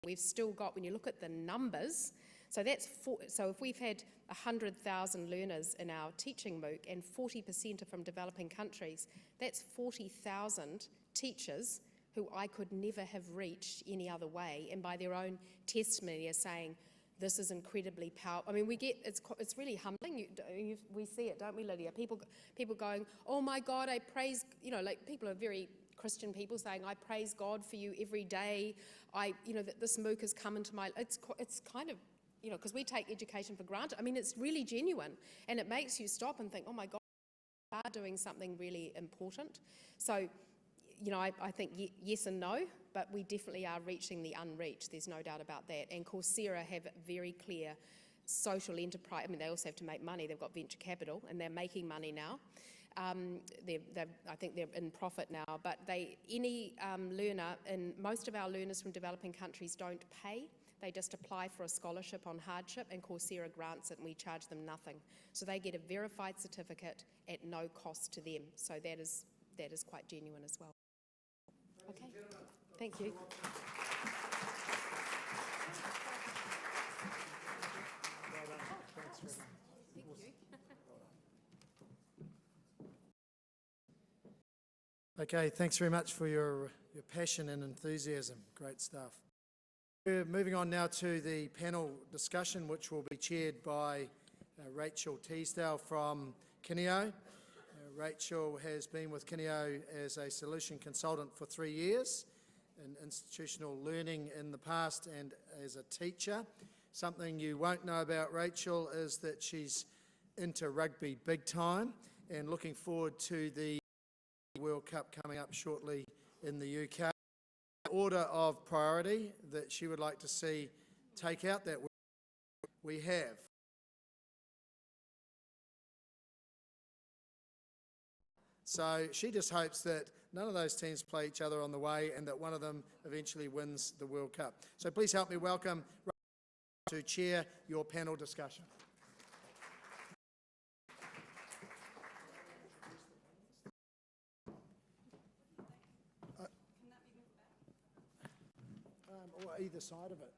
we've still got, when you look at the numbers, so if we've had 100,000 learners in our teaching MOOC and 40% are from developing countries, that's 40,000 teachers who I could never have reached any other way, and by their own testimony are saying, this is incredibly powerful. I mean, it's really humbling. We see it, don't we, Lydia? People going, oh my God, I praise, like people are very Christian people saying, I praise God for you every day. That this MOOC has come into my, it's kind of, because we take education for granted. I mean, it's really genuine, and it makes you stop and think, oh my God, we are doing something really important. So, I think yes and no, but we definitely are reaching the unreached. There's no doubt about that. And Coursera have very clear social enterprise. I mean, they also have to make money. They've got venture capital, and they're making money now. I think they're in profit now. But any learner, and most of our learners from developing countries don't pay. They just apply for a scholarship on hardship, and Coursera grants it, and we charge them nothing. So they get a verified certificate at no cost to them. So that is quite genuine as well. Okay, thank you.
Okay, thanks very much for your passion and enthusiasm. Great stuff. We're moving on now to the panel discussion, which will be chaired by Rachel Teasdale from Kineo. Rachel has been with Kineo as a solution consultant for 3 years in institutional learning in the past and as a teacher. Something you won't know about Rachel is that she's into rugby big time and looking forward to the World Cup coming up shortly in the UK. Order of priority that she would like to see take out that we have. So she just hopes that none of those teams play each other on the way and that one of them eventually wins the World Cup. So please help me welcome Rachel to chair your panel discussion. Or either side of it.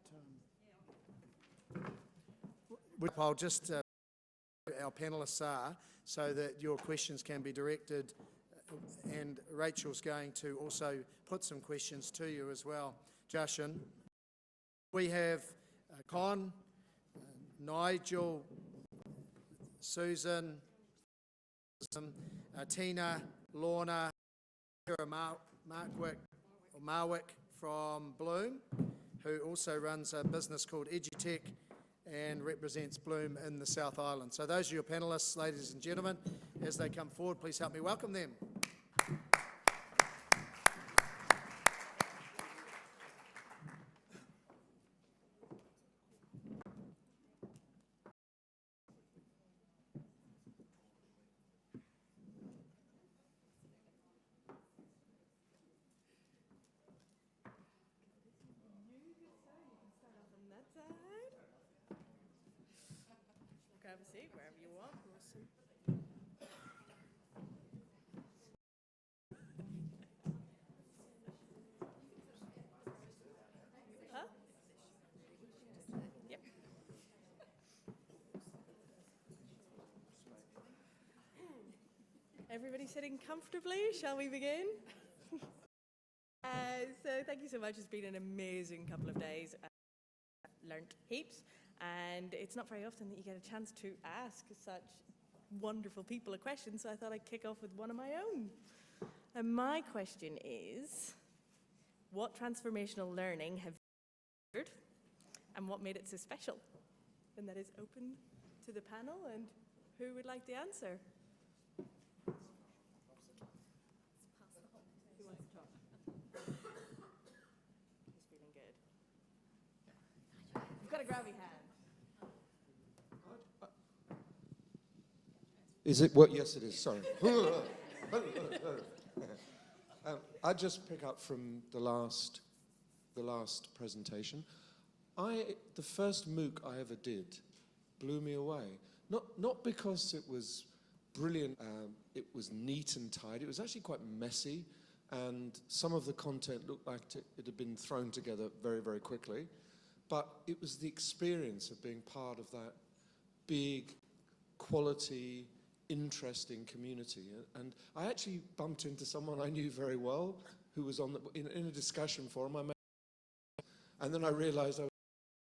I'll just our panellists are so that your questions can be directed, and Rachel's going to also put some questions to you as well. Justin, we have Con, Nigel, Susan, Tina, Lorna, Marwick from Bloom, who also runs a business called EduTech and represents Bloom in the South Island. So those are your panellists, ladies and gentlemen. As they come forward, please help me welcome them.
Grab a seat wherever you want. Awesome. Huh? Yep. Everybody sitting comfortably? Shall we begin? So thank you so much. It's been an amazing couple of days. Learnt heaps. And it's not very often that you get a chance to ask such wonderful people a question, so I thought I'd kick off with one of my own. And my question is, what transformational learning have you heard, and what made it so special? And that is open to the panel, and who would like to answer? Who wants to talk? He's feeling good. You've got a grabby hand.
Is it what? Yes, it is. Sorry. I just pick up from the last presentation. The first MOOC I ever did blew me away. Not because it was brilliant. It was neat and tidy. It was actually quite messy, and some of the content looked like it had been thrown together very, very quickly. But it was the experience of being part of that big, quality, interesting community. And I actually bumped into someone I knew very well who was in a discussion forum. And then I realized I was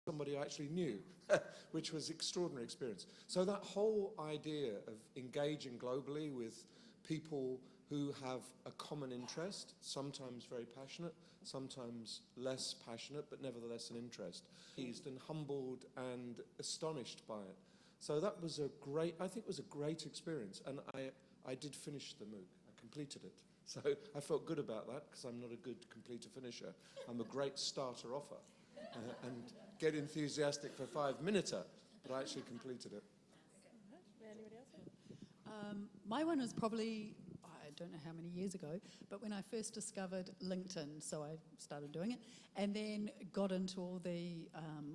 somebody I actually knew, which was extraordinary experience. So that whole idea of engaging globally with people who have a common interest, sometimes very passionate, sometimes less passionate, but nevertheless an interest, pleased and humbled and astonished by it. So that was a great, I think it was a great experience, and I did finish the MOOC. I completed it. So I felt good about that, because I'm not a good completer finisher. I'm a great starter offer and get enthusiastic for 5-minuter, but I actually completed it.
Anybody else?
My one was probably, I don't know how many years ago, but when I first discovered LinkedIn, so I started doing it, and then got into all the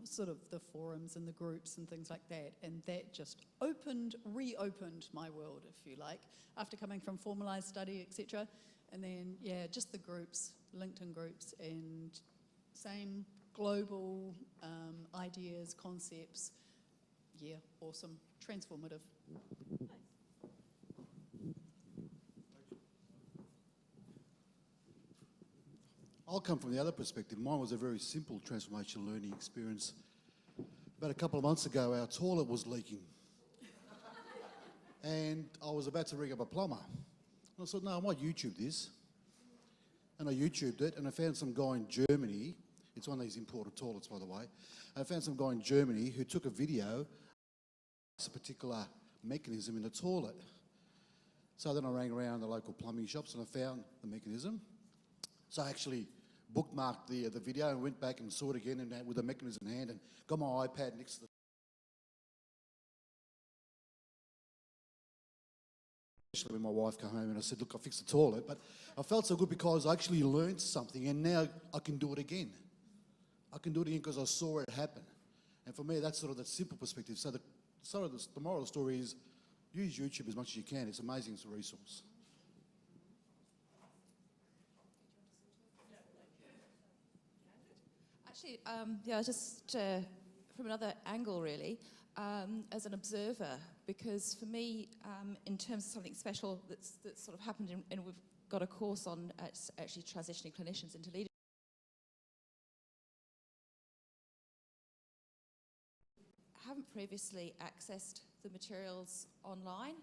sort of the forums and the groups and things like that, and that just reopened my world, if you like, after coming from formalised study, etc. And then, yeah, just the groups, LinkedIn groups, and same global ideas, concepts. Yeah, awesome, transformative.
I'll come from the other perspective. Mine was a very simple transformational learning experience. About a couple of months ago, our toilet was leaking. And I was about to ring up a plumber. And I thought, no, I might YouTube this. And I YouTubed it, and I found some guy in Germany. It's one of these imported toilets, by the way. I found some guy in Germany who took a video of a particular mechanism in the toilet. So then I rang around the local plumbing shops and I found the mechanism. So I actually bookmarked the video and went back and saw it again and with the mechanism in hand and got my iPad next to the especially when my wife came home and I said, look, I fixed the toilet. But I felt so good because I actually learned something and now I can do it again. I can do it again because I saw it happen. And for me, that's sort of the simple perspective. So the moral of the story is use YouTube as much as you can. It's amazing, it's a resource.
Actually, yeah, just from another angle, really, as an observer, because for me, in terms of something special that's sort of happened, and we've got a course on actually transitioning clinicians into leadership. Haven't previously accessed the materials online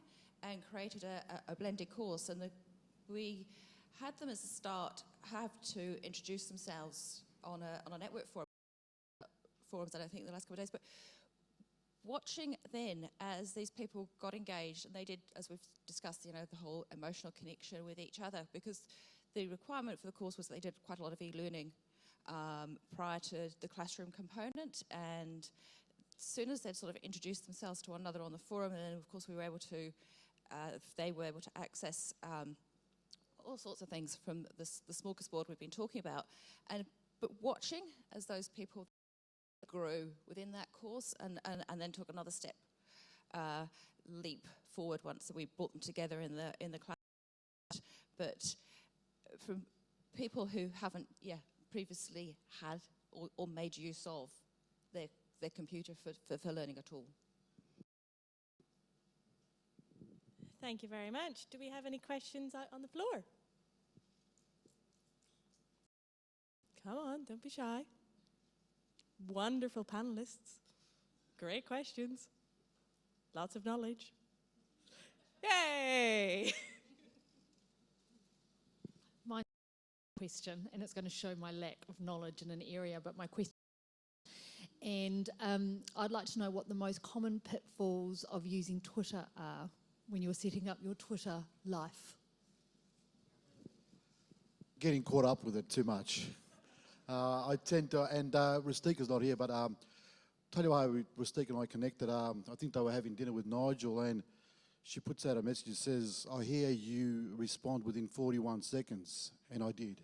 and created a blended course, and we had them as a start have to introduce themselves on a network forums, I don't think, the last couple of days, but watching then as these people got engaged, and they did, as we've discussed, you know, the whole emotional connection with each other, because the requirement for the course was that they did quite a lot of e-learning prior to the classroom component, and as soon as they'd sort of introduced themselves to one another on the forum, and then of course we were able to, they were able to access all sorts of things from the smorgasbord we've been talking about, but watching as those people grew within that course and then took another step, leap forward once we brought them together in the class. But from people who haven't previously had or made use of their computer for learning at all.
Thank you very much. Do we have any questions out on the floor? Come on, don't be shy. Wonderful panelists. Great questions. Lots of knowledge. Yay!
My question, and it's going to show my lack of knowledge in an area, but my question, and I'd like to know what the most common pitfalls of using Twitter are when you're setting up your Twitter life.
Getting caught up with it too much. I tend to, and Rastika's not here, but tell you how Rastika and I connected. I think they were having dinner with Nigel, and she puts out a message that says, I hear you respond within 41 seconds, and I did.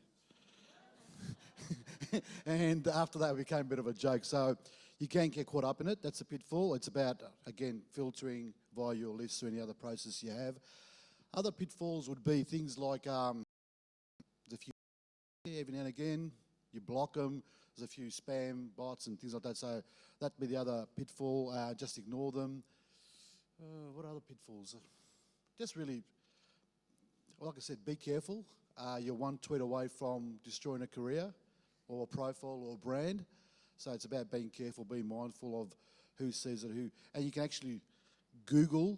And after that, it became a bit of a joke. So you can get caught up in it. That's a pitfall. It's about, again, filtering via your lists or any other process you have. Other pitfalls would be things like there's a few every now and again. You block them. There's a few spam bots and things like that. So that'd be the other pitfall. Just ignore them. What other pitfalls? Just really, like I said, be careful. You're one tweet away from destroying a career or a profile or a brand. So it's about being careful, being mindful of who says it, and you can actually Google.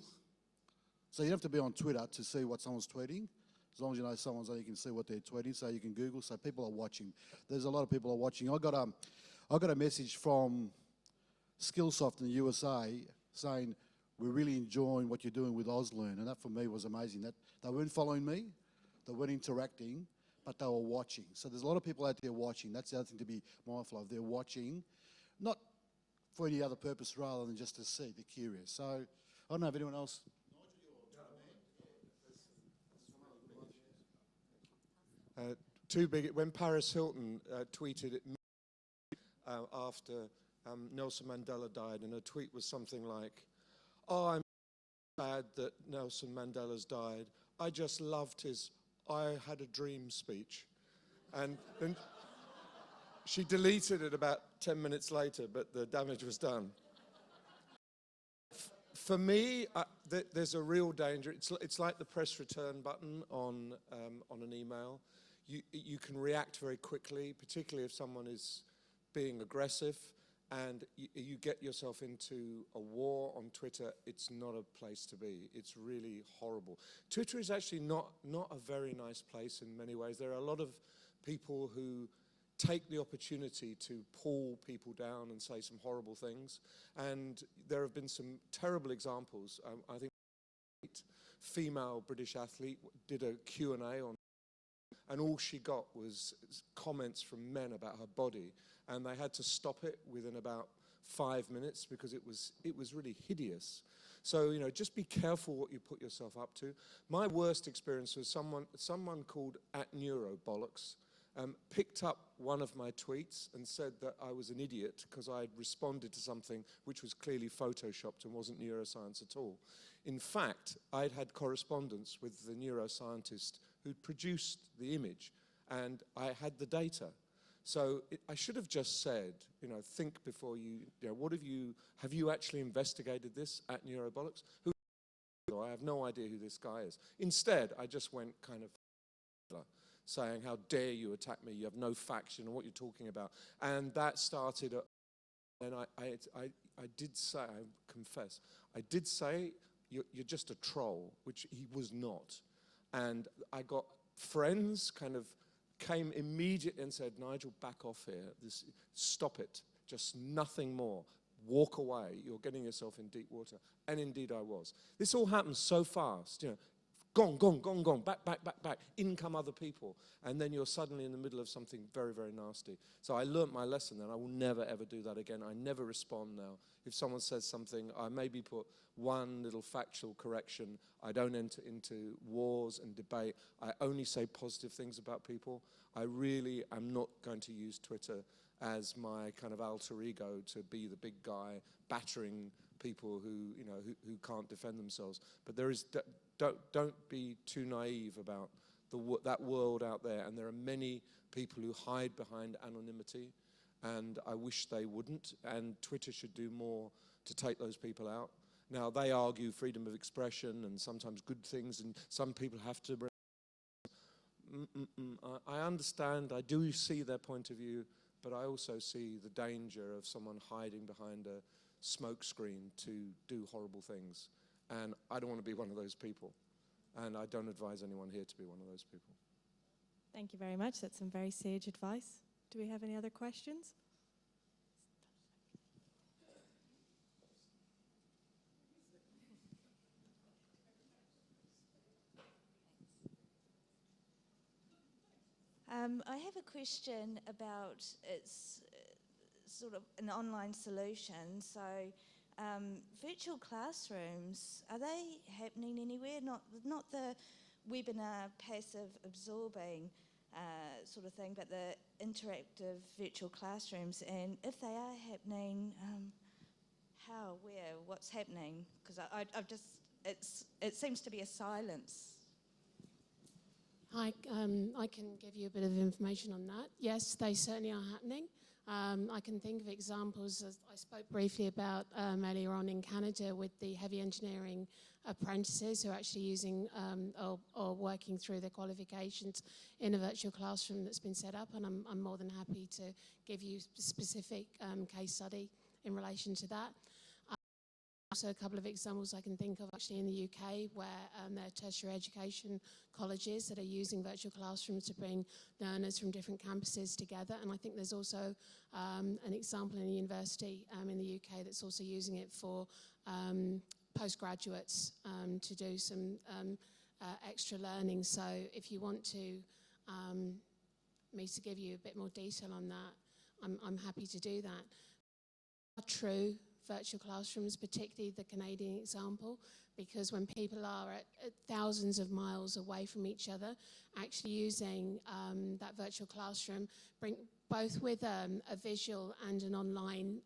So you don't have to be on Twitter to see what someone's tweeting. As long as you know someone's there, you can see what they're tweeting, so you can Google. So people are watching. There's a lot of people are watching. I got a message from Skillsoft in the USA saying, we're really enjoying what you're doing with AusLearn, and that for me was amazing. That they weren't following me, they weren't interacting, but they were watching. So there's a lot of people out there watching. That's the other thing to be mindful of. They're watching, not for any other purpose rather than just to see, they're curious. So I don't know if anyone else.
When Paris Hilton tweeted it after Nelson Mandela died, and her tweet was something like, "Oh, I'm sad that Nelson Mandela's died. I just loved his 'I had a dream' speech." And then she deleted it about 10 minutes later, but the damage was done. For me, there's a real danger. It's like the press return button on an email. You can react very quickly, particularly if someone is being aggressive, and you get yourself into a war on Twitter. It's not a place to be. It's really horrible. Twitter is actually not a very nice place in many ways. There are a lot of people who take the opportunity to pull people down and say some horrible things, and there have been some terrible examples. I think a female British athlete did a Q&A on, and all she got was comments from men about her body, and they had to stop it within about 5 minutes because it was really hideous. So, you know, just be careful what you put yourself up to. My worst experience was someone called @NeuroBollocks picked up one of my tweets and said that I was an idiot because I had responded to something which was clearly photoshopped and wasn't neuroscience at all. In fact, I'd had correspondence with the neuroscientist who'd produced the image, and I had the data. So I should have just said, you know, think before you know, have you actually investigated this @NeuroBollocks? I have no idea who this guy is. Instead, I just went kind of saying, how dare you attack me? You have no facts, you know what you're talking about. And that started, and I did say, I confess, I did say, you're just a troll, which he was not. And I got friends kind of came immediately and said, Nigel, back off here. Stop it. Just nothing more. Walk away. You're getting yourself in deep water. And indeed I was. This all happens so fast, you know. Gone, gone, gone, gone, back, back, back, back. In come other people. And then you're suddenly in the middle of something very, very nasty. So I learnt my lesson, and I will never, ever do that again. I never respond now. If someone says something, I maybe put one little factual correction. I don't enter into wars and debate. I only say positive things about people. I really am not going to use Twitter as my kind of alter ego to be the big guy battering people who, you know, who can't defend themselves. But there is, don't be too naive about that world out there. And there are many people who hide behind anonymity, and I wish they wouldn't. And Twitter should do more to take those people out. Now, they argue freedom of expression and sometimes good things, and some people have to. I understand, I do see their point of view, but I also see the danger of someone hiding behind a smoke screen to do horrible things. And I don't want to be one of those people. And I don't advise anyone here to be one of those people.
Thank you very much. That's some very sage advice. Do we have any other questions?
I have a question about it's sort of an online solution. So virtual classrooms, are they happening anywhere? Not the webinar passive absorbing sort of thing, but the interactive virtual classrooms. And if they are happening, how, where, what's happening? Because I've just, it seems to be a silence.
I can give you a bit of information on that. Yes, they certainly are happening. I can think of examples, as I spoke briefly about earlier on in Canada with the heavy engineering apprentices who are actually using or working through their qualifications in a virtual classroom that's been set up, and I'm more than happy to give you specific case study in relation to that. Also, a couple of examples I can think of actually in the UK where there are tertiary education colleges that are using virtual classrooms to bring learners from different campuses together. And I think there's also an example in a university in the UK that's also using it for postgraduates to do some extra learning. So if you want to me to give you a bit more detail on that, I'm happy to do that. True virtual classrooms, particularly the Canadian example, because when people are at thousands of miles away from each other, actually using that virtual classroom, both with a visual and an online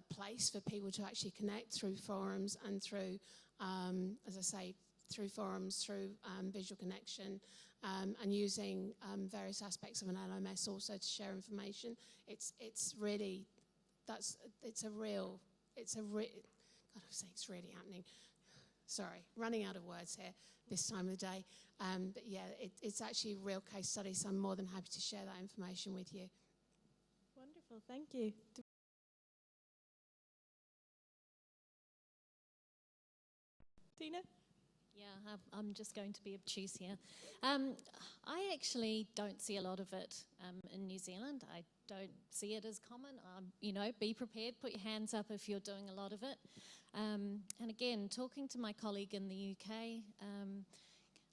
place for people to actually connect through forums and through, as I say, through forums, through visual connection, and using various aspects of an LMS also to share information. It's really, it's really happening. Sorry, running out of words here this time of the day. But yeah, it's actually a real case study, so I'm more than happy to share that information with you.
Wonderful, thank you. Tina?
Yeah, I'm just going to be obtuse here. I actually don't see a lot of it in New Zealand. I don't see it as common. You know, be prepared, put your hands up if you're doing a lot of it. And again, talking to my colleague in the UK,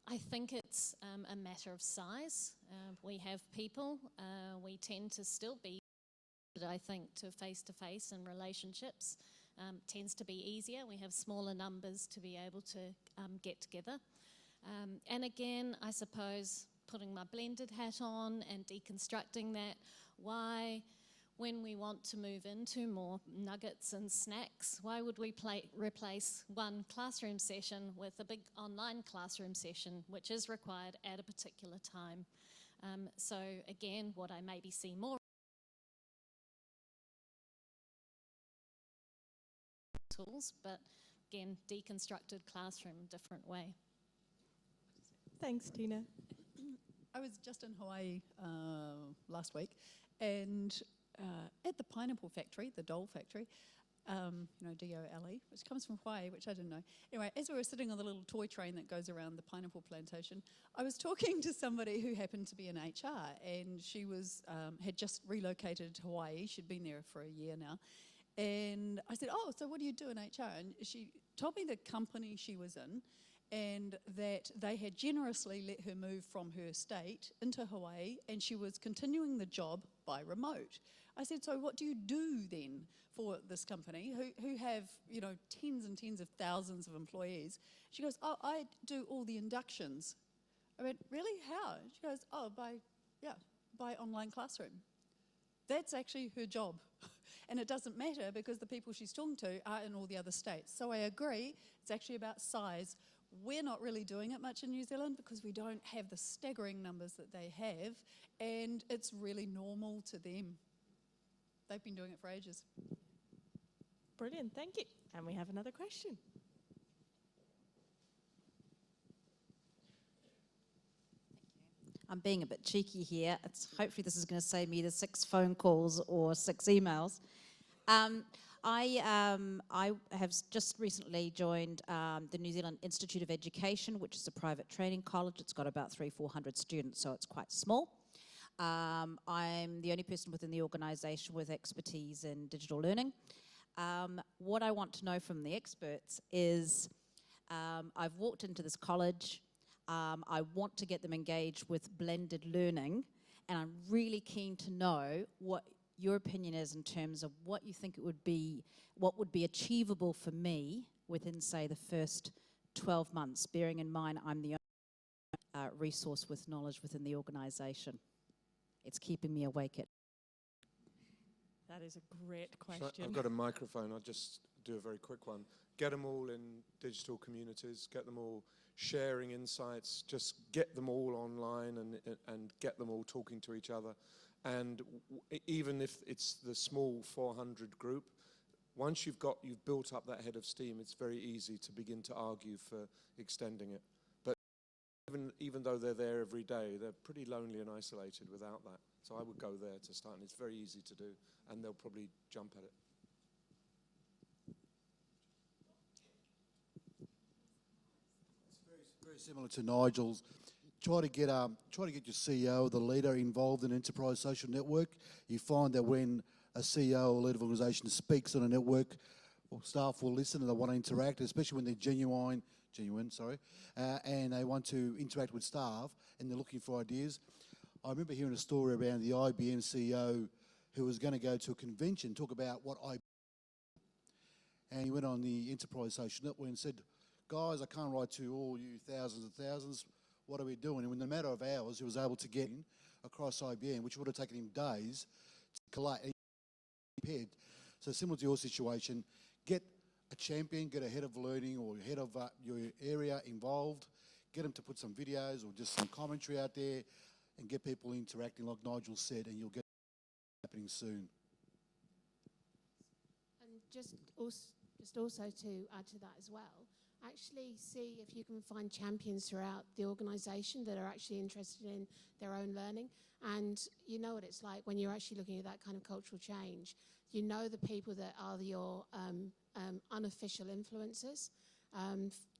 I think it's a matter of size. We have people, we tend to still be, I think, to face-to-face and relationships. Tends to be easier. We have smaller numbers to be able to get together. And again, I suppose, putting my blended hat on and deconstructing that, why, when we want to move into more nuggets and snacks, why would we replace one classroom session with a big online classroom session, which is required at a particular time? So again, what I maybe see more tools, but again, deconstructed classroom, different way.
Thanks, Tina.
I was just in Hawaii last week, and at the pineapple factory, the Dole factory, you know, D-O-L-E, which comes from Hawaii, which I didn't know. Anyway, as we were sitting on the little toy train that goes around the pineapple plantation, I was talking to somebody who happened to be in HR, and she was had just relocated to Hawaii. She'd been there for a year now. And I said, oh, so what do you do in HR? And she told me the company she was in, and that they had generously let her move from her state into Hawaii, and she was continuing the job by remote. I said, so what do you do then for this company who have, you know, tens and tens of thousands of employees? She goes, oh, I do all the inductions. I went, really, how? She goes, oh, by online classroom. That's actually her job. And it doesn't matter because the people she's talking to are in all the other states. So I agree, it's actually about size. We're not really doing it much in New Zealand because we don't have the staggering numbers that they have, and it's really normal to them. They've been doing it for ages.
Brilliant, thank you. And we have another question.
I'm being a bit cheeky here. Hopefully this is going to save me the 6 phone calls or 6 emails. I have just recently joined the New Zealand Institute of Education, which is a private training college. It's got about 300-400 students, so it's quite small. I'm the only person within the organisation with expertise in digital learning. What I want to know from the experts is, I've walked into this college. I want to get them engaged with blended learning, and I'm really keen to know what your opinion is in terms of what you think it would be, what would be achievable for me within, say, the first 12 months, bearing in mind I'm the only resource with knowledge within the organisation. It's keeping me awake at.
That is a great question.
So I've got a microphone. I'll just do a very quick one. Get them all in digital communities, get them all sharing insights, just get them all online and get them all talking to each other. And even if it's the small 400 group, once you've built up that head of steam, it's very easy to begin to argue for extending it. But even though they're there every day, they're pretty lonely and isolated without that. So I would go there to start, and it's very easy to do, and they'll probably jump at it.
It's very similar to Nigel's. Try to get your CEO or the leader involved in enterprise social network. You find that when a CEO or leader of an organisation speaks on a network, well, staff will listen and they want to interact, especially when they're genuine, and they want to interact with staff and they're looking for ideas. I remember hearing a story about the IBM CEO who was going to go to a convention, talk about what IBM, and he went on the enterprise social network and said, guys, I can't write to all you thousands and thousands. What are we doing? And in a matter of hours, he was able to get in across IBM, which would have taken him days to collate. So similar to your situation, get a champion, get a head of learning or head of your area involved, get them to put some videos or just some commentary out there and get people interacting like Nigel said, and you'll get it happening soon.
And just also to add to that as well, actually see if you can find champions throughout the organisation that are actually interested in their own learning. And you know what it's like when you're actually looking at that kind of cultural change. You know the people that are your unofficial influencers,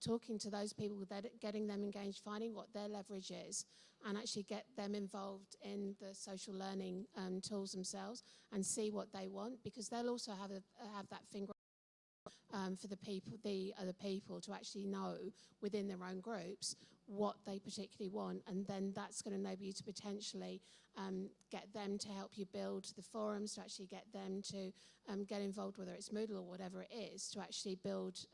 talking to those people, getting them engaged, finding what their leverage is, and actually get them involved in the social learning tools themselves and see what they want, because they'll also have that finger for the other people to actually know within their own groups what they particularly want, and then that's going to enable you to potentially get them to help you build the forums, to actually get them to get involved, whether it's Moodle or whatever it is, to actually build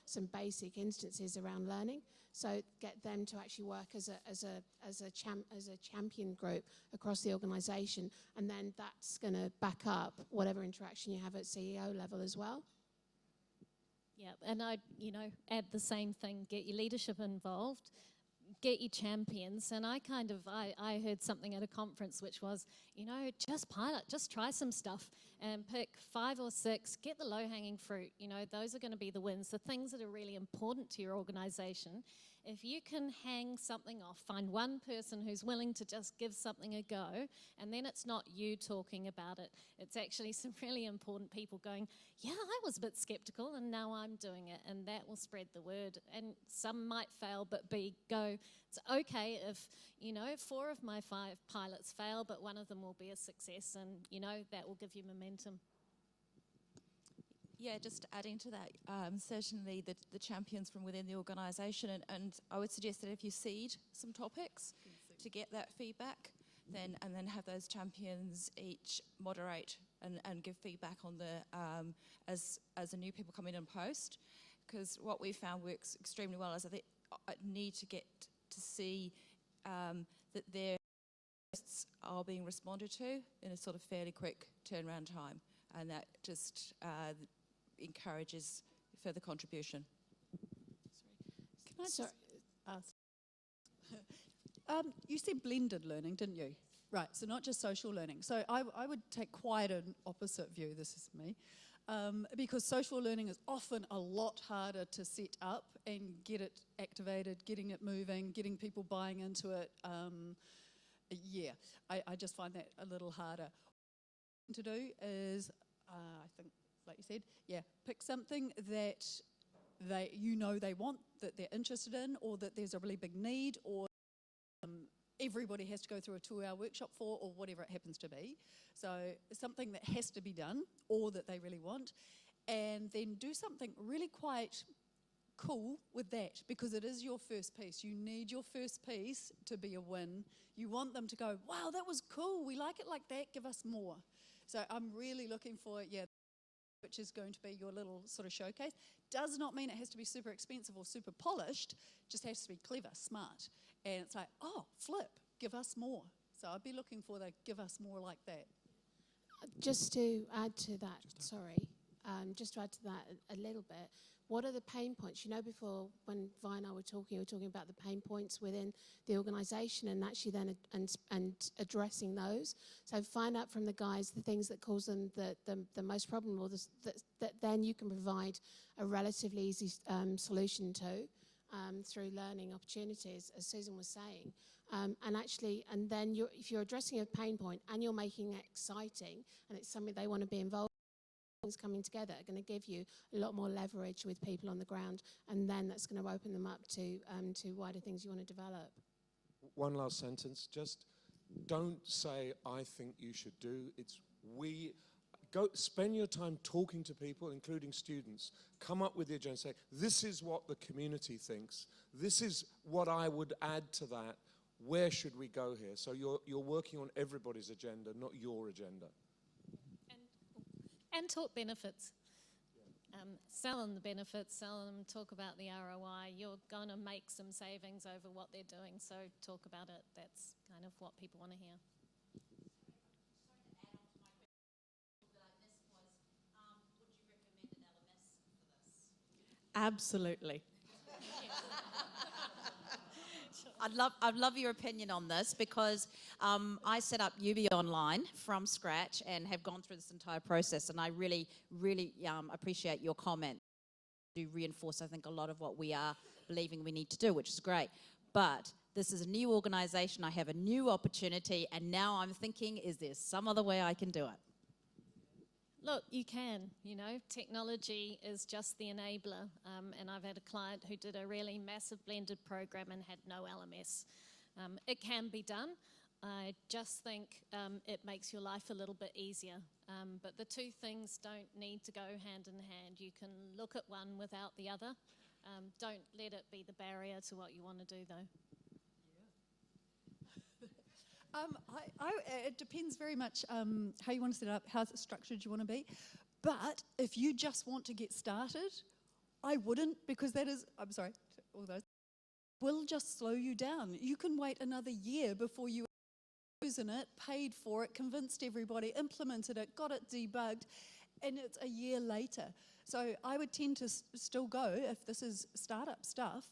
some basic instances around learning. So get them to actually work as a champion group across the organisation, and then that's going to back up whatever interaction you have at CEO level as well.
Yeah, and I'd, add the same thing, get your leadership involved, get your champions. And I heard something at a conference which was, just pilot, just try some stuff and pick 5 or 6, get the low-hanging fruit. Those are going to be the wins, the things that are really important to your organisation. If you can hang something off, find one person who's willing to just give something a go, and then it's not you talking about it. It's actually some really important people going, yeah, I was a bit skeptical and now I'm doing it, and that will spread the word. And some might fail, but go. It's okay if, 4 of my 5 pilots fail, but one of them will be a success, and, that will give you momentum.
Yeah, just adding to that, certainly the champions from within the organisation, and I would suggest that if you seed some topics to get that feedback, then have those champions each moderate and give feedback on the as the new people come in and post, because what we found works extremely well is I need to get to see that their posts are being responded to in a sort of fairly quick turnaround time, and that just encourages further contribution.
Can I just ask? You said blended learning, didn't you? Right, so not just social learning. So I would take quite an opposite view, this is me, because social learning is often a lot harder to set up and get it activated, getting it moving, getting people buying into it. I just find that a little harder. What to do is, I think, like you said, pick something that they want, that they're interested in, or that there's a really big need, or everybody has to go through a 2-hour workshop for, or whatever it happens to be. So something that has to be done, or that they really want, and then do something really quite cool with that, because it is your first piece. You need your first piece to be a win. You want them to go, wow, that was cool, we like it like that, give us more. So I'm really looking for, which is going to be your little sort of showcase. Does not mean it has to be super expensive or super polished, just has to be clever, smart. And it's like, oh, flip, give us more. So I'd be looking for the give us more like that.
Just to add to that, sorry, just to add to that a little bit, what are the pain points? You know, before when Vi and I were talking about the pain points within the organisation and actually then and addressing those. So find out from the guys the things that cause them the most problem, or that then you can provide a relatively easy solution to through learning opportunities, as Susan was saying. And then if you're addressing a pain point and you're making it exciting and it's something they want to be involved in, things coming together are going to give you a lot more leverage with people on the ground, and then that's going to open them up to wider things you want to develop.
One last sentence, just don't say, I think you should do. It's we. Go spend your time talking to people, including students. Come up with the agenda. Say, this is what the community thinks. This is what I would add to that. Where should we go here? So you're working on everybody's agenda, not your agenda.
And talk benefits. Sell them the benefits, sell them, talk about the ROI. You're going to make some savings over what they're doing, so talk about it. That's kind of what people want to hear.
Absolutely.
I'd love your opinion on this, because I set up UB Online from scratch and have gone through this entire process, and I really, really appreciate your comment. You reinforce, I think, a lot of what we are believing we need to do, which is great. But this is a new organisation, I have a new opportunity, and now I'm thinking, is there some other way I can do it?
Look, you can, you know, technology is just the enabler. And I've had a client who did a really massive blended program and had no LMS. It can be done. I just think it makes your life a little bit easier. But the two things don't need to go hand in hand. You can look at one without the other. Don't let it be the barrier to what you want to do, though.
It depends very much how you want to set it up, how structured you want to be. But if you just want to get started, I wouldn't, because that is, I'm sorry, all those, will just slow you down. You can wait another year before you chosen it, paid for it, convinced everybody, implemented it, got it debugged, and it's a year later. So I would tend to still go, if this is startup stuff,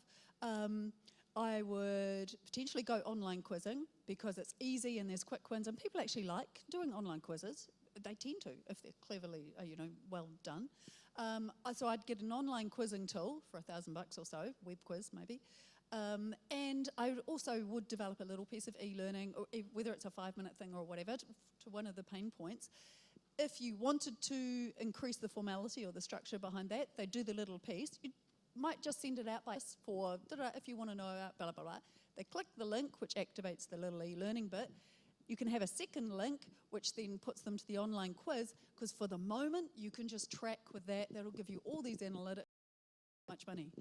I would potentially go online quizzing, because it's easy and there's quick wins, and people actually like doing online quizzes. They tend to, if they're cleverly, well done. So I'd get an online quizzing tool for $1,000 or so, web quiz maybe. And I also would develop a little piece of e-learning, or whether it's a 5-minute thing or whatever, to one of the pain points. If you wanted to increase the formality or the structure behind that, they do the little piece. You might just send it out by for, if you want to know about blah, blah, blah. They click the link, which activates the little e-learning bit. You can have a second link, which then puts them to the online quiz, because for the moment, you can just track with that. That'll give you all these analytics, much money.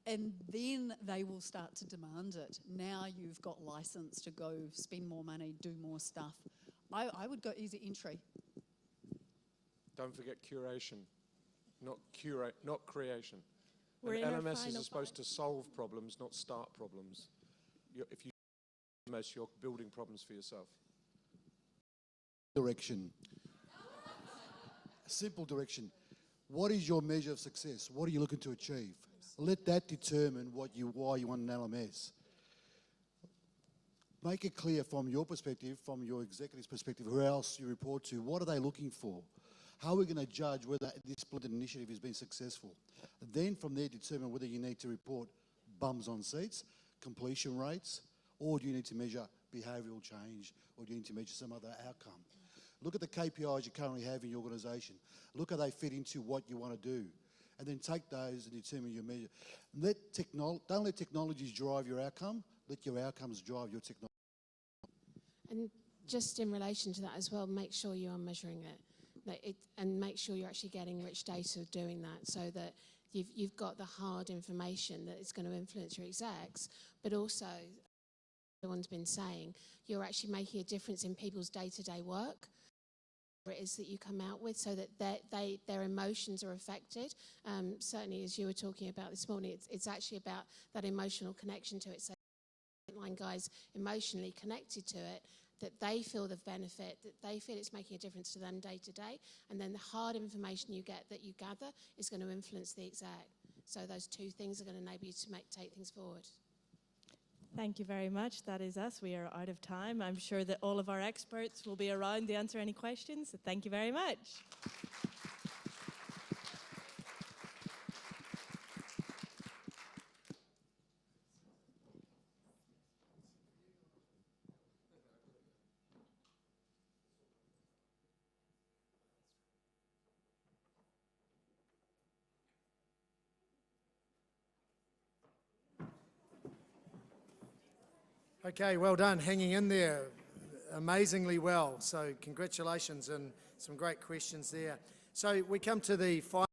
And then they will start to demand it. Now you've got license to go spend more money, do more stuff. I would go easy entry.
Don't forget curation, not creation.
We're
and
in our
LMS
final
is supposed to solve problems, not start problems. If you LMS, you're building problems for yourself.
Direction. A simple direction. What is your measure of success? What are you looking to achieve? Let that determine why you want an LMS. Make it clear from your perspective, from your executive's perspective, who else you report to, what are they looking for? How are we going to judge whether this blended initiative has been successful? Then from there determine whether you need to report bums on seats, completion rates, or do you need to measure behavioural change, or do you need to measure some other outcome? Look at the KPIs you currently have in your organisation. Look how they fit into what you want to do. And then take those and determine your measure. Don't let technologies drive your outcome, let your outcomes drive your technology.
And just in relation to that as well, make sure you are measuring it, and make sure you're actually getting rich data doing that, so that you've got the hard information that is going to influence your execs, but also, everyone's been saying, you're actually making a difference in people's day-to-day work. It is that you come out with, so that their emotions are affected. Certainly, as you were talking about this morning, it's actually about that emotional connection to it. So, line guys emotionally connected to it, that they feel the benefit, that they feel it's making a difference to them day to day, and then the hard information you get that you gather is going to influence the exec. So those two things are going to enable you to take things forward.
Thank you very much. That is us. We are out of time. I'm sure that all of our experts will be around to answer any questions. So thank you very much.
Okay, well done, hanging in there amazingly well. So congratulations and some great questions there. So we come to the final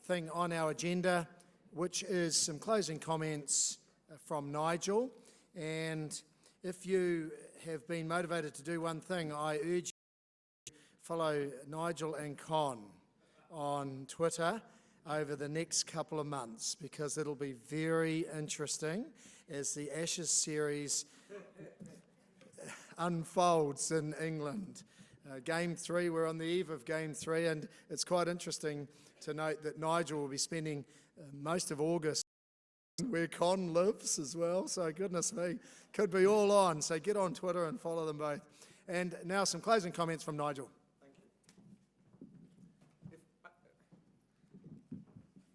thing on our agenda, which is some closing comments from Nigel. And if you have been motivated to do one thing, I urge you to follow Nigel and Con on Twitter over the next couple of months, because it'll be very interesting as the Ashes series unfolds in England. Game 3, we're on the eve of Game 3, and it's quite interesting to note that Nigel will be spending most of August where Con lives as well, so goodness me, could be all on. So get on Twitter and follow them both. And now some closing comments from Nigel.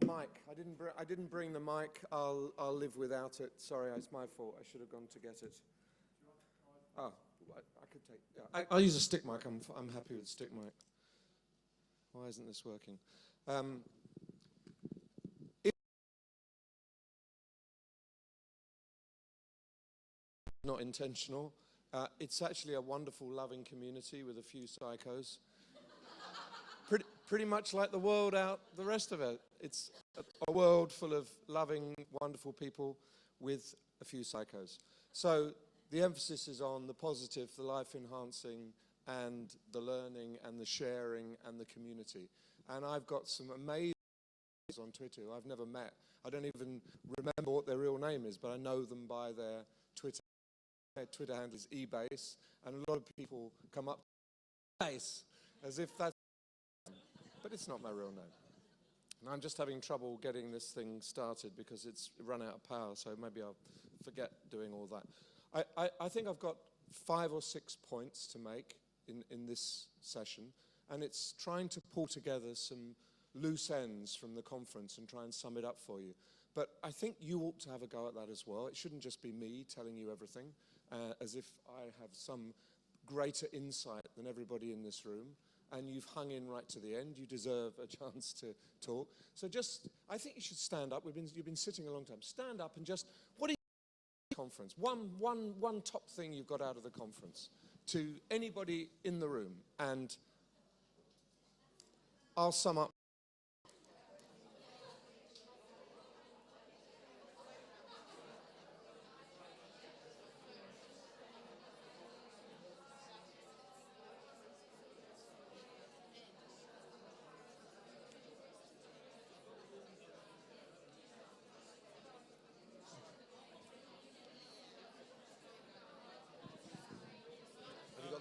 Mike, I didn't bring the mic. I'll live without it. Sorry, it's my fault. I should have gone to get it. Oh, I could take. Yeah, I'll use a stick mic. I'm happy with stick mic. Why isn't this working? Not intentional. It's actually a wonderful, loving community with a few psychos. Pretty much like the world out the rest of it. It's a world full of loving, wonderful people with a few psychos. So the emphasis is on the positive, the life-enhancing, and the learning, and the sharing, and the community. And I've got some amazing on Twitter who I've never met. I don't even remember what their real name is, but I know them by their Twitter. Their Twitter handle is eBase, and a lot of people come up to base as if that's, but it's not my real name. And I'm just having trouble getting this thing started because it's run out of power, so maybe I'll forget doing all that. I think I've got 5 or 6 points to make in this session, and it's trying to pull together some loose ends from the conference and try and sum it up for you. But I think you ought to have a go at that as well. It shouldn't just be me telling you everything, as if I have some greater insight than everybody in this room. And you've hung in right to the end. You deserve a chance to talk. So I think you should stand up. You've been sitting a long time. Stand up and just, what is the conference? One top thing you've got out of the conference to anybody in the room. And I'll sum up.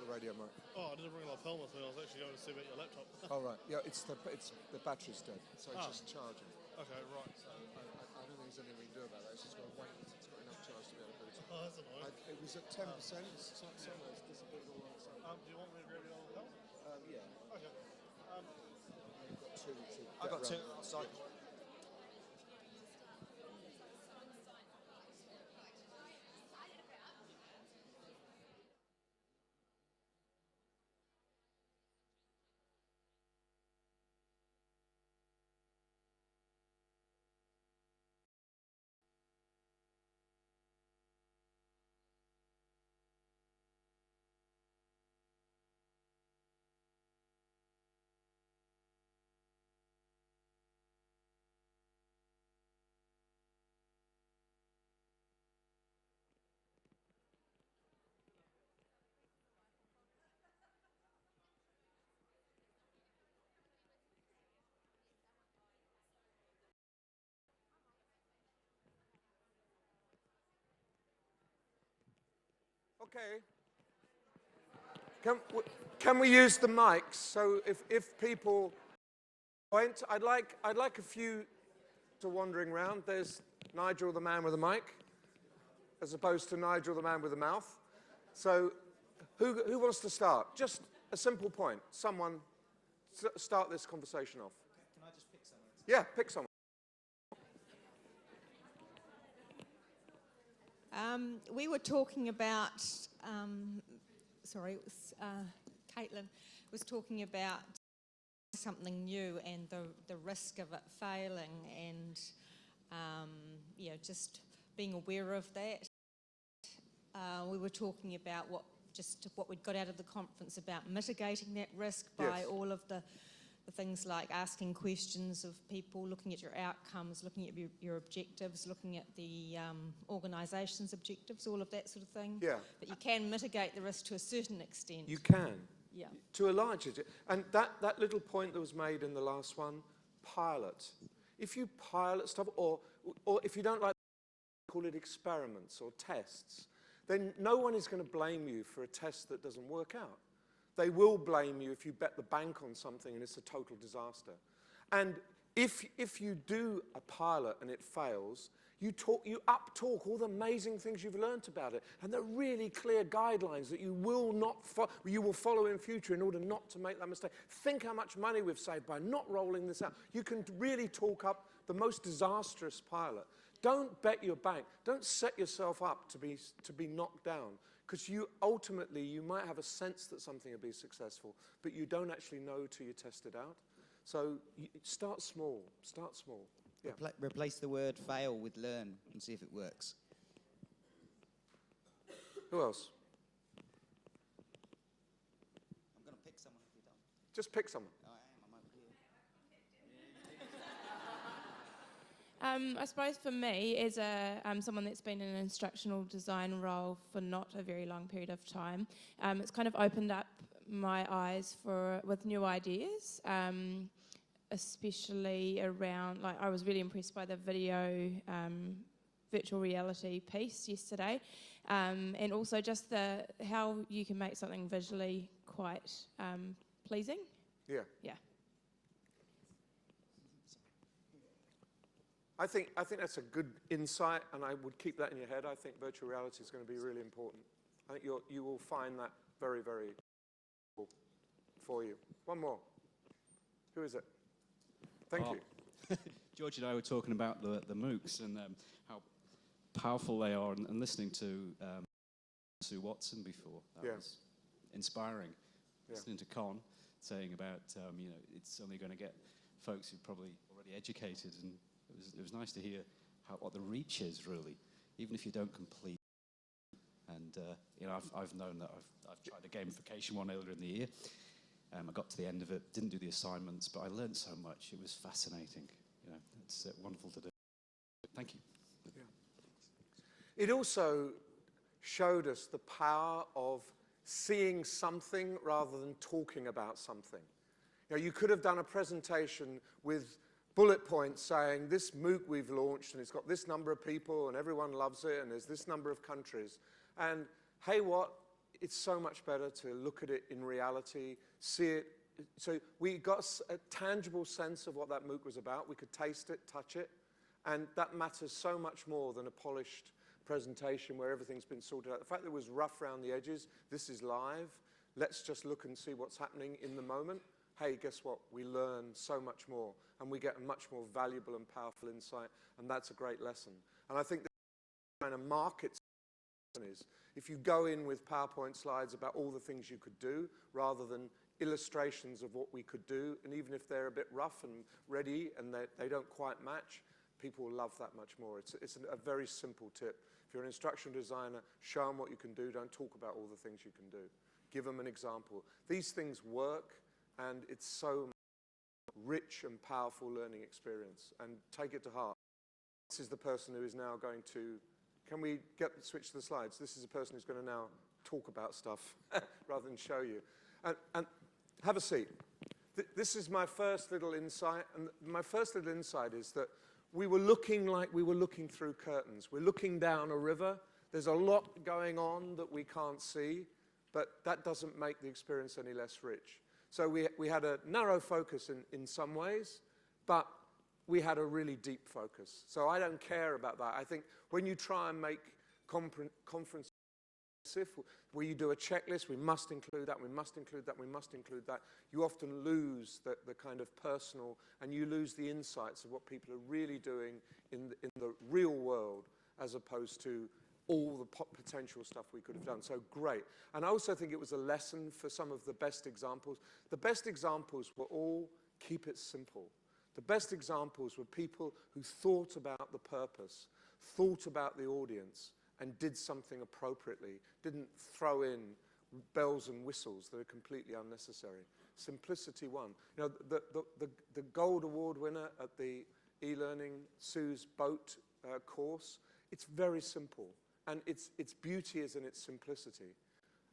Radio mic.
Oh, I didn't bring my phone with me. I was actually going to see about your laptop.
Oh, right. Yeah, it's the battery's dead, so it's just charging.
Okay, right.
So I don't think there's anything we can do about that. It's just got to wait. It's got enough charge to be able to boot it.
Oh, that's annoying.
It was at 10%. Somewhere it's disappeared all on its own.
Do you want me to grab your old help?
Yeah.
Okay.
You've got 2 to
I've got 2.
Sorry. Okay.
Can we use the mics? So if people point, I'd like a few to wandering around. There's Nigel, the man with the mic, as opposed to Nigel, the man with the mouth. So who wants to start? Just a simple point. Someone start this conversation off.
Can I just pick someone?
Yeah, pick someone.
We were talking about, Caitlin was talking about something new and the risk of it failing and, just being aware of that. We were talking about what we'd got out of the conference about mitigating that risk by all of the things like asking questions of people, looking at your outcomes, looking at your objectives, looking at the organisation's objectives, all of that sort of thing.
Yeah.
But you can mitigate the risk to a certain extent.
You can.
Yeah.
To a large extent. And that little point that was made in the last one, pilot. If you pilot stuff, or if you don't like call it experiments or tests, then no one is going to blame you for a test that doesn't work out. They will blame you if you bet the bank on something and it's a total disaster. And if you do a pilot and it fails, you up-talk all the amazing things you've learnt about it, and there are really clear guidelines that you will follow in future in order not to make that mistake. Think how much money we've saved by not rolling this out. You can really talk up the most disastrous pilot. Don't bet your bank. Don't set yourself up to be knocked down, because you might have a sense that something will be successful, but you don't actually know till you test it out. So start small. Start small. Yeah.
Replace the word fail with learn and see if it works.
Who else?
I'm going to pick someone if you don't.
Just pick someone.
I suppose for me, as someone that's been in an instructional design role for not a very long period of time, it's kind of opened up my eyes with new ideas, especially around, I was really impressed by the video virtual reality piece yesterday, and also just how you can make something visually quite pleasing.
Yeah.
Yeah.
I think that's a good insight, and I would keep that in your head. I think virtual reality is going to be really important. I think you will find that very, very cool for you. One more. Who is it? Thank you.
George and I were talking about the MOOCs and how powerful they are, and listening to Sue Watson before. That was inspiring. Listening to Con saying about, it's only going to get folks who are probably already educated, and it was nice to hear what the reach is, really, even if you don't complete. And I've known that I've tried a gamification one earlier in the year. I got to the end of it, didn't do the assignments, but I learned so much. It was fascinating. It's wonderful to do. Thank you.
Yeah. It also showed us the power of seeing something rather than talking about something. You could have done a presentation with bullet points saying, this MOOC we've launched, and it's got this number of people, and everyone loves it, and there's this number of countries. And hey, it's so much better to look at it in reality, see it. So we got a tangible sense of what that MOOC was about. We could taste it, touch it, and that matters so much more than a polished presentation where everything's been sorted out. The fact that it was rough around the edges, this is live, let's just look and see what's happening in the moment. Hey, guess what? We learn so much more, and we get a much more valuable and powerful insight, and that's a great lesson. And I think the kind of market is, if you go in with PowerPoint slides about all the things you could do, rather than illustrations of what we could do, and even if they're a bit rough and ready and they don't quite match, people will love that much more. It's a very simple tip. If you're an instructional designer, show them what you can do. Don't talk about all the things you can do. Give them an example. These things work, and it's so rich and powerful learning experience, and take it to heart. This is the person who is now going to, can we switch to the slides? This is a person who's going to now talk about stuff rather than show you. And have a seat. This is my first little insight, and my first little insight is that we were looking like we were looking through curtains. We're looking down a river. There's a lot going on that we can't see, but that doesn't make the experience any less rich. So we had a narrow focus in some ways, but we had a really deep focus. So I don't care about that. I think when you try and make conferences where you do a checklist, we must include that, we must include that, we must include that, you often lose the kind of personal, and you lose the insights of what people are really doing in the real world, as opposed to all the potential stuff we could have done. So great. And I also think it was a lesson for some of the best examples. The best examples were all keep it simple. The best examples were people who thought about the purpose, thought about the audience, and did something appropriately, didn't throw in bells and whistles that are completely unnecessary. Simplicity won. You know, the gold award winner at the eLearning Sue's boat course, it's very simple. And its beauty is in its simplicity.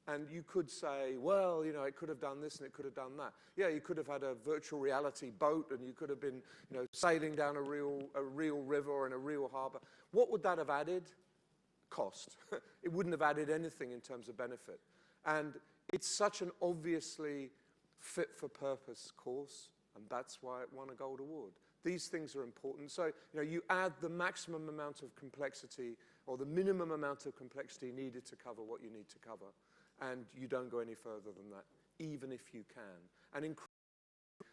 And you could say, well, you know, it could have done this and it could have done that. Yeah, you could have had a virtual reality boat and you could have been, you know, sailing down a real river or in a real harbour. What would that have added? Cost. It wouldn't have added anything in terms of benefit. And it's such an obviously fit-for-purpose course, and that's why it won a gold award. These things are important. So, you know, you add the maximum amount of complexity or the minimum amount of complexity needed to cover what you need to cover, and you don't go any further than that, even if you can. And in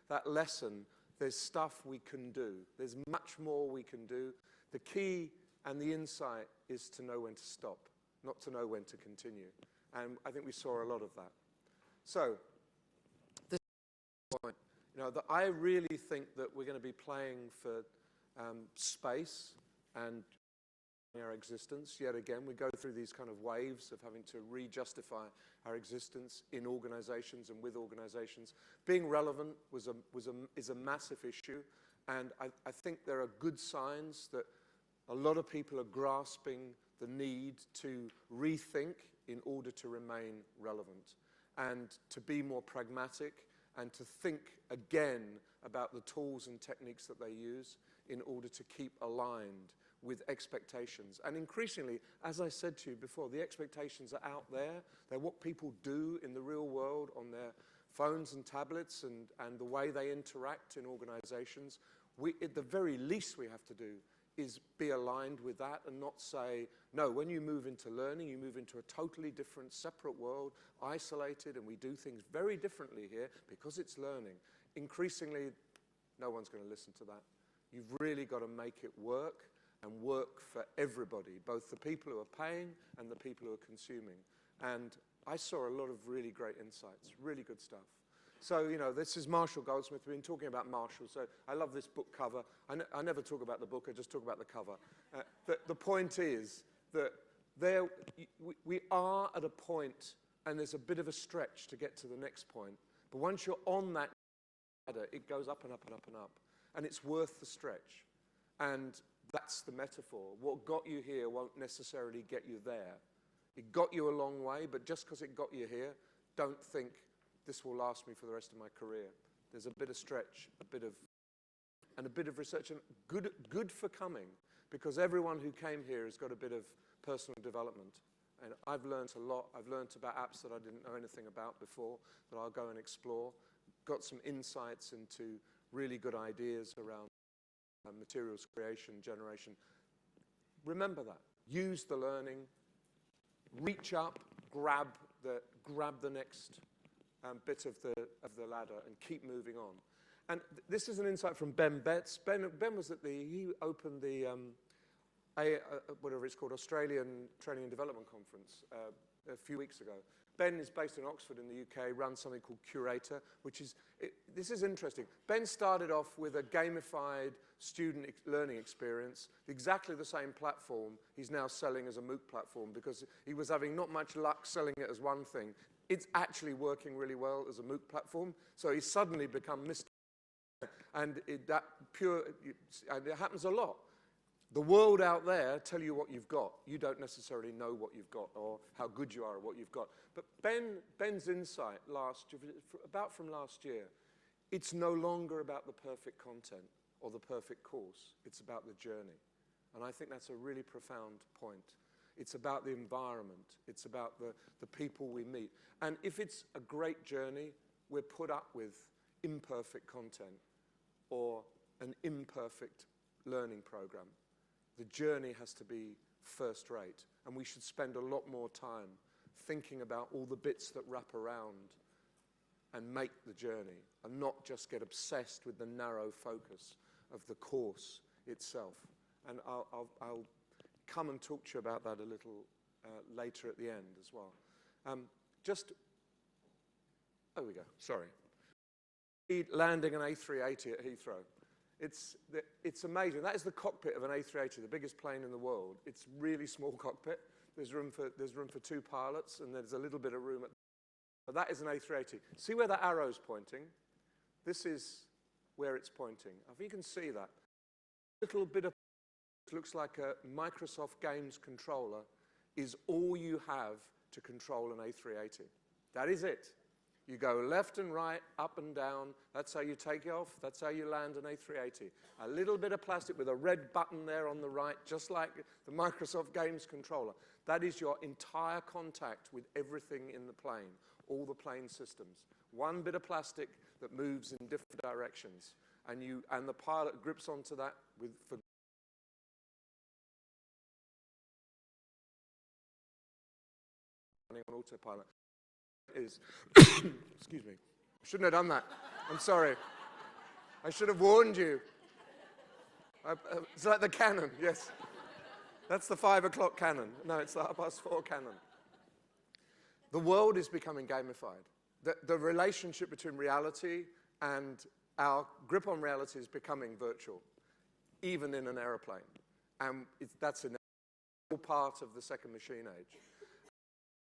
that lesson, there's stuff we can do. There's much more we can do. The key and the insight is to know when to stop, not to know when to continue. And I think we saw a lot of that. So, this point, you know, that I really think that we're going to be playing for space and our existence. Yet again, we go through these kind of waves of having to re-justify our existence in organizations and with organizations. Being relevant is a massive issue, and I think there are good signs that a lot of people are grasping the need to rethink in order to remain relevant and to be more pragmatic and to think again about the tools and techniques that they use in order to keep aligned with expectations. And increasingly, as I said to you before, the expectations are out there. They're what people do in the real world on their phones and tablets and the way they interact in organizations. At the very least we have to do is be aligned with that and not say, no, when you move into learning, you move into a totally different, separate world, isolated, and we do things very differently here because it's learning. Increasingly, no one's going to listen to that. You've really got to make it work and work for everybody, both the people who are paying and the people who are consuming. And I saw a lot of really great insights, really good stuff. So, you know, this is Marshall Goldsmith. We've been talking about Marshall, so I love this book cover. I never talk about the book, I just talk about the cover. The point is that we are at a point, and there's a bit of a stretch to get to the next point. But once you're on that ladder, it goes up and up and up and up. And it's worth the stretch. And that's the metaphor. What got you here won't necessarily get you there. It got you a long way, but just because it got you here, don't think this will last me for the rest of my career. There's a bit of stretch, a bit of research, and good for coming, because everyone who came here has got a bit of personal development. And I've learned a lot. I've learned about apps that I didn't know anything about before, that I'll go and explore. Got some insights into really good ideas around materials creation, generation. Remember that. Use the learning. Reach up, grab the next bit of the ladder and keep moving on. And this is an insight from Ben Betts. Ben was he opened the, whatever it's called, Australian Training and Development Conference a few weeks ago. Ben is based in Oxford in the UK, runs something called Curator, which is, this is interesting. Ben started off with a gamified student learning experience, exactly the same platform he's now selling as a MOOC platform, because he was having not much luck selling it as one thing. It's actually working really well as a MOOC platform, so he's suddenly become Mr. And it happens a lot. The world out there tell you what you've got. You don't necessarily know what you've got or how good you are at what you've got. But Ben's insight from last year, it's no longer about the perfect content or the perfect course. It's about the journey. And I think that's a really profound point. It's about the environment. It's about the people we meet. And if it's a great journey, we're put up with imperfect content or an imperfect learning program. The journey has to be first rate, and we should spend a lot more time thinking about all the bits that wrap around and make the journey, and not just get obsessed with the narrow focus of the course itself. And I'll come and talk to you about that a little later at the end as well. Oh, we go, sorry. Landing an A380 at Heathrow. It's amazing. That is the cockpit of an A380, the biggest plane in the world. It's really small cockpit. There's room for 2 pilots, and there's a little bit of room at. But that is an A380. See where that arrow's pointing? This is where it's pointing. If you can see that, little bit of looks like a Microsoft Games controller is all you have to control an A380. That is it. You go left and right, up and down. That's how you take off. That's how you land an A380. A little bit of plastic with a red button there on the right, just like the Microsoft Games controller. That is your entire contact with everything in the plane, all the plane systems. One bit of plastic that moves in different directions. And the pilot grips onto that for on autopilot. Excuse me. I shouldn't have done that. I'm sorry. I should have warned you. It's like the cannon, yes. That's the 5 o'clock cannon. No, it's the 4:30 cannon. The world is becoming gamified. The relationship between reality and our grip on reality is becoming virtual, even in an aeroplane. And that's an part of the second machine age.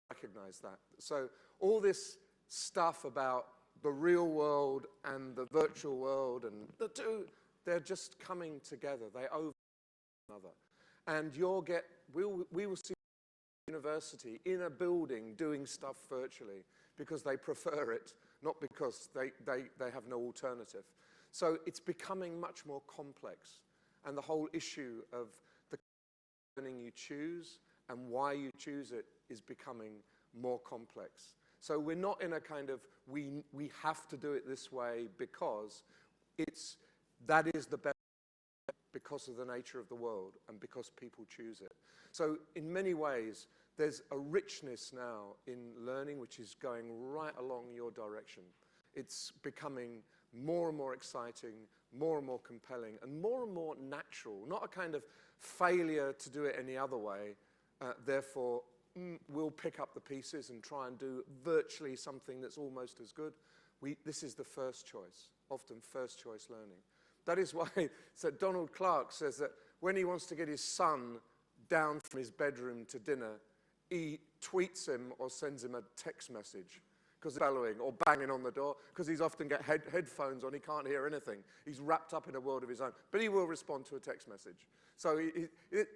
Recognize that. So all this stuff about the real world and the virtual world, and the two, they're just coming together. They over one another. And we will see university in a building doing stuff virtually because they prefer it, not because they have no alternative. So it's becoming much more complex. And the whole issue of the learning you choose and why you choose it is becoming more complex. So we're not in a kind of, we have to do it this way because that is the best because of the nature of the world and because people choose it. So in many ways, there's a richness now in learning which is going right along your direction. It's becoming more and more exciting, more and more compelling, and more natural, not a kind of failure to do it any other way. Therefore, we'll pick up the pieces and try and do virtually something that's almost as good. This is the first choice, often first choice learning. That is why Donald Clark says that when he wants to get his son down from his bedroom to dinner, he tweets him or sends him a text message because he's bellowing or banging on the door, because he's often got headphones on, he can't hear anything. He's wrapped up in a world of his own, but he will respond to a text message. So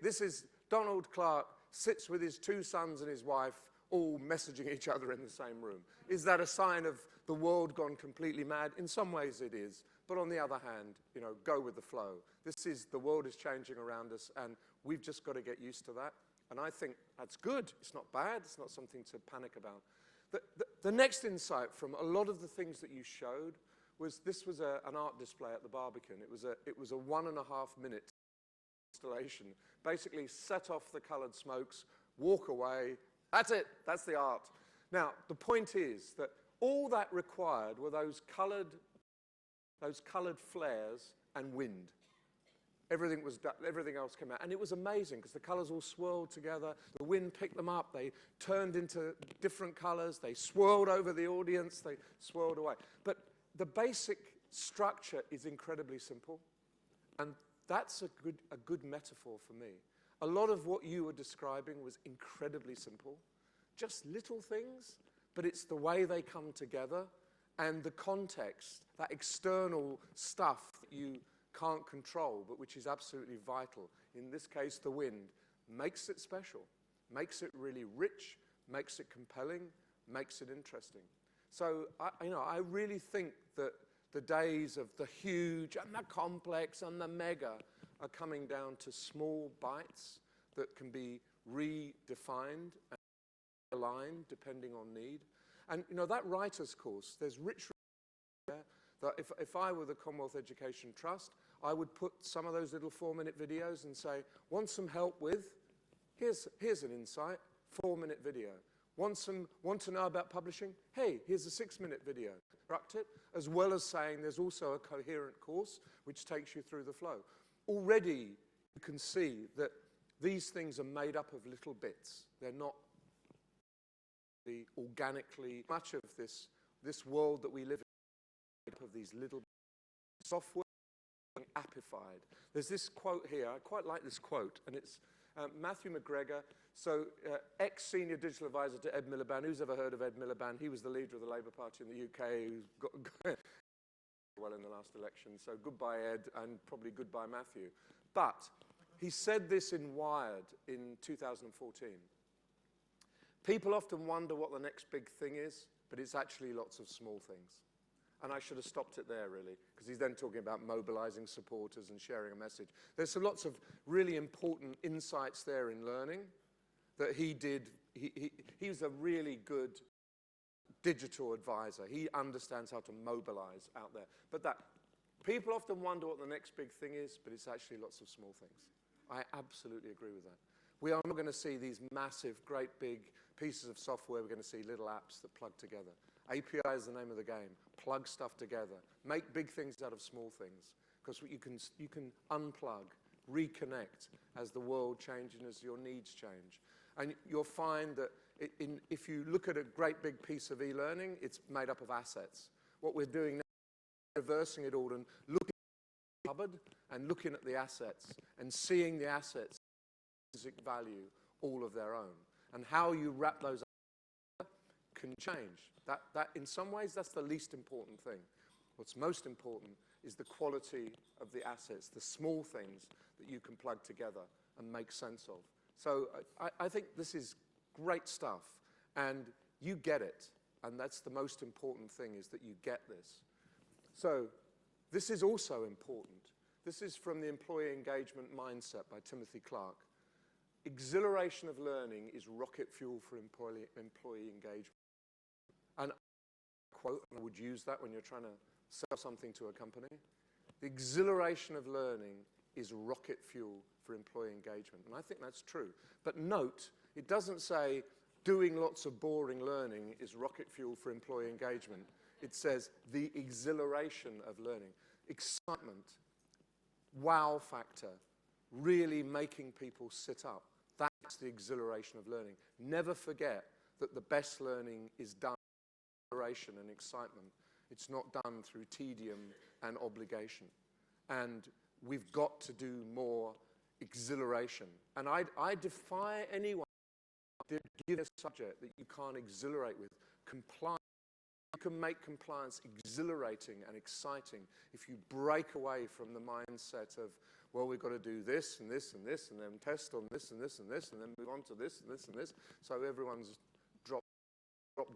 this is Donald Clark sits with his 2 sons and his wife, all messaging each other in the same room. Is that a sign of the world gone completely mad? In some ways it is. But on the other hand, go with the flow. The world is changing around us, and we've just got to get used to that. And I think that's good. It's not bad. It's not something to panic about. The next insight from a lot of the things that you showed was this was an art display at the Barbican. It was a 1.5-minute installation. Basically, set off the coloured smokes, walk away. That's it. That's the art. Now, the point is that all that required were those coloured flares and wind. Everything else came out. And it was amazing because the colours all swirled together. The wind picked them up. They turned into different colours. They swirled over the audience. They swirled away. But the basic structure is incredibly simple. And that's a good metaphor for me. A lot of what you were describing was incredibly simple. Just little things, but it's the way they come together and the context, that external stuff that you can't control, but which is absolutely vital. In this case, the wind makes it special, makes it really rich, makes it compelling, makes it interesting. So, I really think that the days of the huge and the complex and the mega are coming down to small bites that can be redefined and aligned depending on need. And you know, that writer's course, there's rich there that if I were the Commonwealth Education Trust, I would put some of those little 4-minute videos and say, want some help with? Here's an insight, 4-minute video. Want to know about publishing? Hey, here's a 6-minute video. Construct it, as well as saying there's also a coherent course which takes you through the flow. Already you can see that these things are made up of little bits. They're not organically, much of this world that we live in, of these little software appified. There's this quote here, I quite like this quote, and it's Matthew McGregor, so ex-senior digital advisor to Ed Miliband. Who's ever heard of Ed Miliband? He was the leader of the Labour Party in the UK, who got well in the last election, so goodbye Ed, and probably goodbye Matthew. But he said this in Wired in 2014. People often wonder what the next big thing is, but it's actually lots of small things. And I should have stopped it there, really, because he's then talking about mobilizing supporters and sharing a message. There's lots of really important insights there in learning that he did. He was a really good digital advisor. He understands how to mobilize out there. But that people often wonder what the next big thing is, but it's actually lots of small things. I absolutely agree with that. We are not going to see these massive, great big pieces of software. We're going to see little apps that plug together. API is the name of the game. Plug stuff together. Make big things out of small things. Because you can unplug, reconnect as the world changes and as your needs change. And you'll find that if you look at a great big piece of e-learning, it's made up of assets. What we're doing now is reversing it all and looking at the cupboard and looking at the assets and seeing the assets intrinsic value all of their own. And how you wrap those up can change. That in some ways, that's the least important thing. What's most important is the quality of the assets, the small things that you can plug together and make sense of. So I think this is great stuff, and you get it. And that's the most important thing, is that you get this. So this is also important. This is from the Employee Engagement Mindset by Timothy Clark. Exhilaration of learning is rocket fuel for employee engagement. And quote, and I would use that when you're trying to sell something to a company. The exhilaration of learning is rocket fuel for employee engagement. And I think that's true. But note, it doesn't say doing lots of boring learning is rocket fuel for employee engagement. It says the exhilaration of learning. Excitement, wow factor, really making people sit up. That's the exhilaration of learning. Never forget that the best learning is done through exhilaration and excitement. It's not done through tedium and obligation. And we've got to do more exhilaration. And I defy anyone to give a subject that you can't exhilarate with. Compliance. You can make compliance exhilarating and exciting if you break away from the mindset of, well, we've got to do this and this and this, and then test on this and this and this, and then move on to this and this and this, so everyone's drop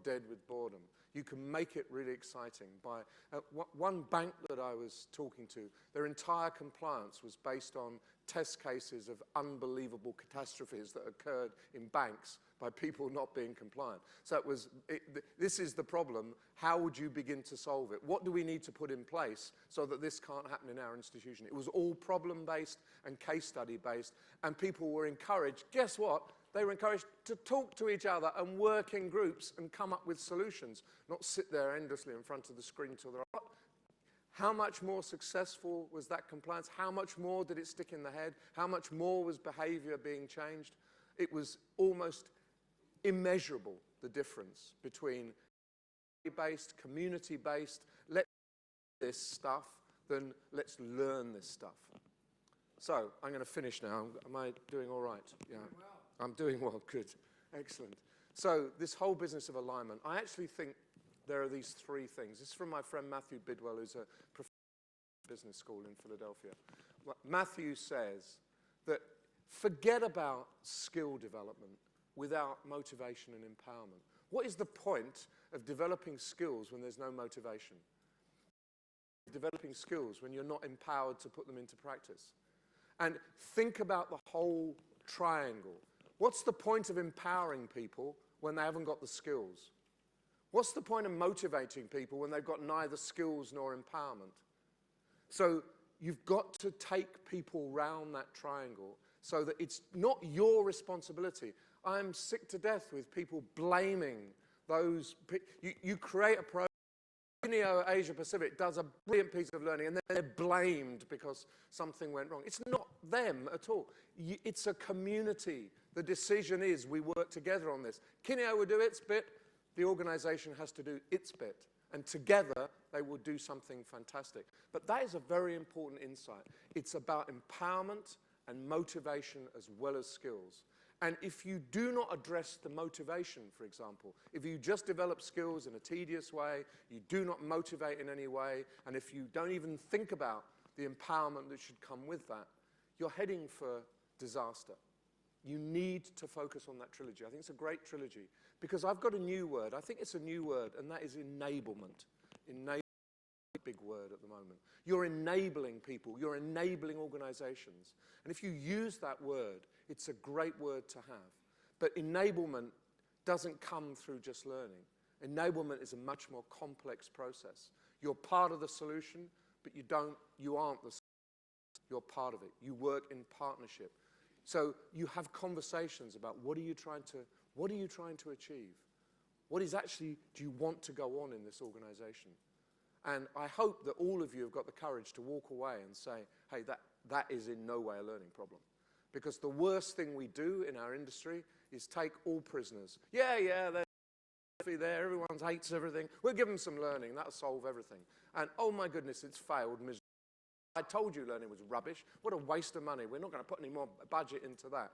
dead with boredom. You can make it really exciting. By one bank that I was talking to, their entire compliance was based on test cases of unbelievable catastrophes that occurred in banks by people not being compliant. So this is the problem. How would you begin to solve it? What do we need to put in place so that this can't happen in our institution? It was all problem-based and case study-based, and people were encouraged. Guess what? They were encouraged to talk to each other and work in groups and come up with solutions, not sit there endlessly in front of the screen till they're up. How much more successful was that compliance? How much more did it stick in the head? How much more was behavior being changed? It was almost immeasurable, the difference between based, community-based, let's do this stuff, than let's learn this stuff. So I'm going to finish now. Am I doing all right? Yeah. I'm doing well, good, excellent. So this whole business of alignment, I actually think there are these three things. This is from my friend Matthew Bidwell, who's a professor at business school in Philadelphia. Matthew says that forget about skill development without motivation and empowerment. What is the point of developing skills when there's no motivation? Developing skills when you're not empowered to put them into practice? And think about the whole triangle. What's the point of empowering people when they haven't got the skills? What's the point of motivating people when they've got neither skills nor empowerment? So you've got to take people round that triangle so that it's not your responsibility. I'm sick to death with people blaming those. You create a program. Unio Asia Pacific does a brilliant piece of learning and then they're blamed because something went wrong. It's not them at all. It's a community. The decision is we work together on this. Kineo will do its bit. The organisation has to do its bit. And together, they will do something fantastic. But that is a very important insight. It's about empowerment and motivation as well as skills. And if you do not address the motivation, for example, if you just develop skills in a tedious way, you do not motivate in any way, and if you don't even think about the empowerment that should come with that, you're heading for disaster. You need to focus on that trilogy. I think it's a great trilogy because I've got a new word. I think it's a new word, and that is enablement. Enablement is a big word at the moment. You're enabling people. You're enabling organizations. And if you use that word, it's a great word to have. But enablement doesn't come through just learning. Enablement is a much more complex process. You're part of the solution, but you aren't the solution. You're part of it. You work in partnership. So you have conversations about what are you trying to achieve? What is actually, do you want to go on in this organization? And I hope that all of you have got the courage to walk away and say, hey, that is in no way a learning problem. Because the worst thing we do in our industry is take all prisoners. Yeah, they're there, everyone hates everything. We'll give them some learning, that'll solve everything. And oh my goodness, it's failed miserably. I told you learning was rubbish. What a waste of money. We're not going to put any more budget into that.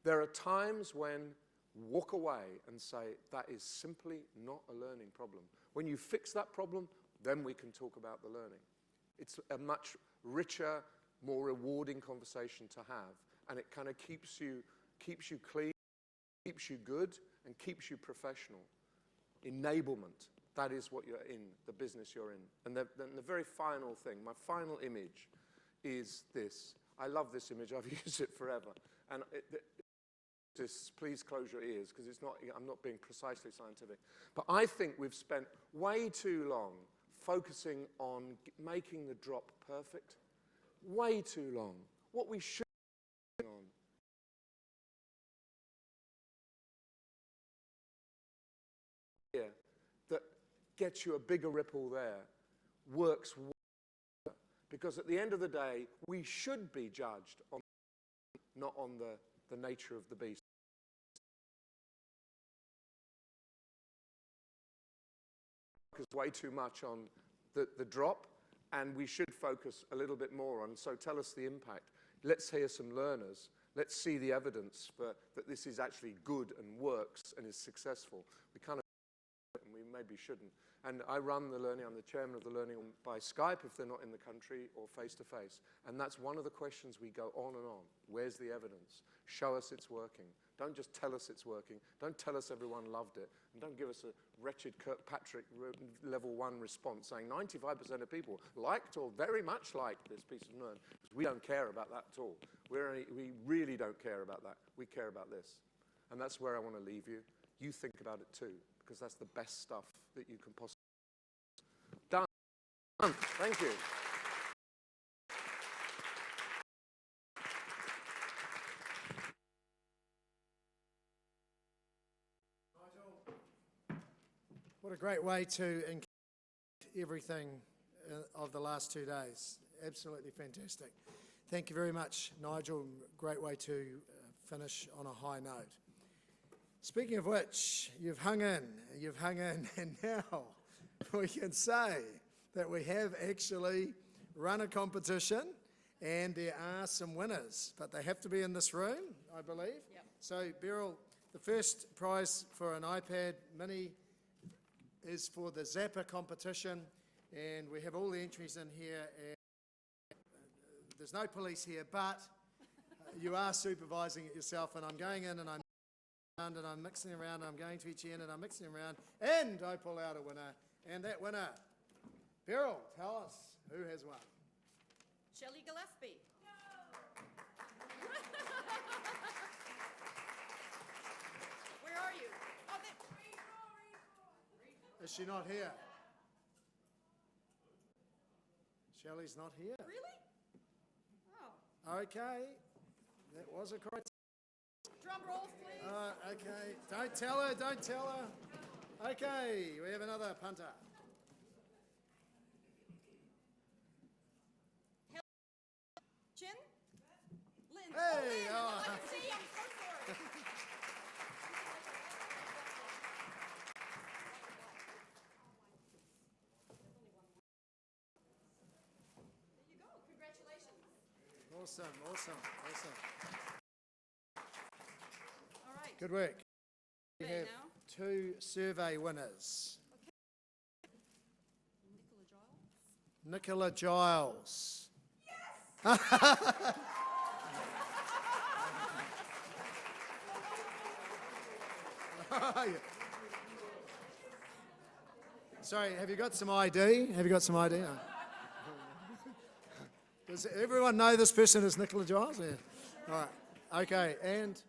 There are times when walk away and say, that is simply not a learning problem. When you fix that problem, then we can talk about the learning. It's a much richer, more rewarding conversation to have. And it kind of keeps you clean, keeps you good, and keeps you professional. Enablement. That is what you're in, the business you're in. And the very final thing, my final image is this. I love this image. I've used it forever. And please close your ears, because I'm not being precisely scientific. But I think we've spent way too long focusing on making the drop perfect. Way too long. What we should be on here that gets you a bigger ripple there works well. Because at the end of the day, we should be judged on, not on the nature of the beast. Focus way too much on the drop, and we should focus a little bit more on, so tell us the impact. Let's hear some learners. Let's see the evidence that this is actually good and works and is successful. We kind of, and we maybe shouldn't. And I run the learning, I'm the chairman of the learning by Skype if they're not in the country, or face-to-face. And that's one of the questions we go on and on. Where's the evidence? Show us it's working. Don't just tell us it's working. Don't tell us everyone loved it. And don't give us a wretched Kirkpatrick level 1 response saying 95% of people liked or very much liked this piece of learning. We don't care about that at all. We really don't care about that. We care about this. And that's where I want to leave you. You think about it too, because that's the best stuff that you can possibly do. Done. Thank you.
What a great way to encapsulate everything of the last 2 days. Absolutely fantastic. Thank you very much, Nigel. Great way to finish on a high note. Speaking of which, you've hung in, and now we can say that we have actually run a competition, and there are some winners, but they have to be in this room, I believe. Yep. So, Beryl, the first prize for an iPad Mini is for the Zapper competition, and we have all the entries in here, and there's no police here, but you are supervising it yourself, and I'm going in and I'm mixing around, and I'm going to each end and I'm mixing around, and I pull out a winner, and that winner, Beryl, tell us who has won.
Shelley Gillespie.
Is she not here? Shelley's not here.
Really? Oh.
Okay, that was a criteria.
Drum rolls, please.
Okay, don't tell her, don't tell her. Okay, we have another punter.
Chin? Lynn.
Hey,
Lynn.
oh.
I can see, I'm so sorry. There you go. Congratulations.
Awesome, awesome, awesome.
All right.
Good work. We
Okay,
have
now.
2 survey winners. Nicola Giles. Yes! Sorry, have you got some ID? Have you got some ID? No. Does everyone know this person is Nicola Giles? Yeah. All right. Okay, and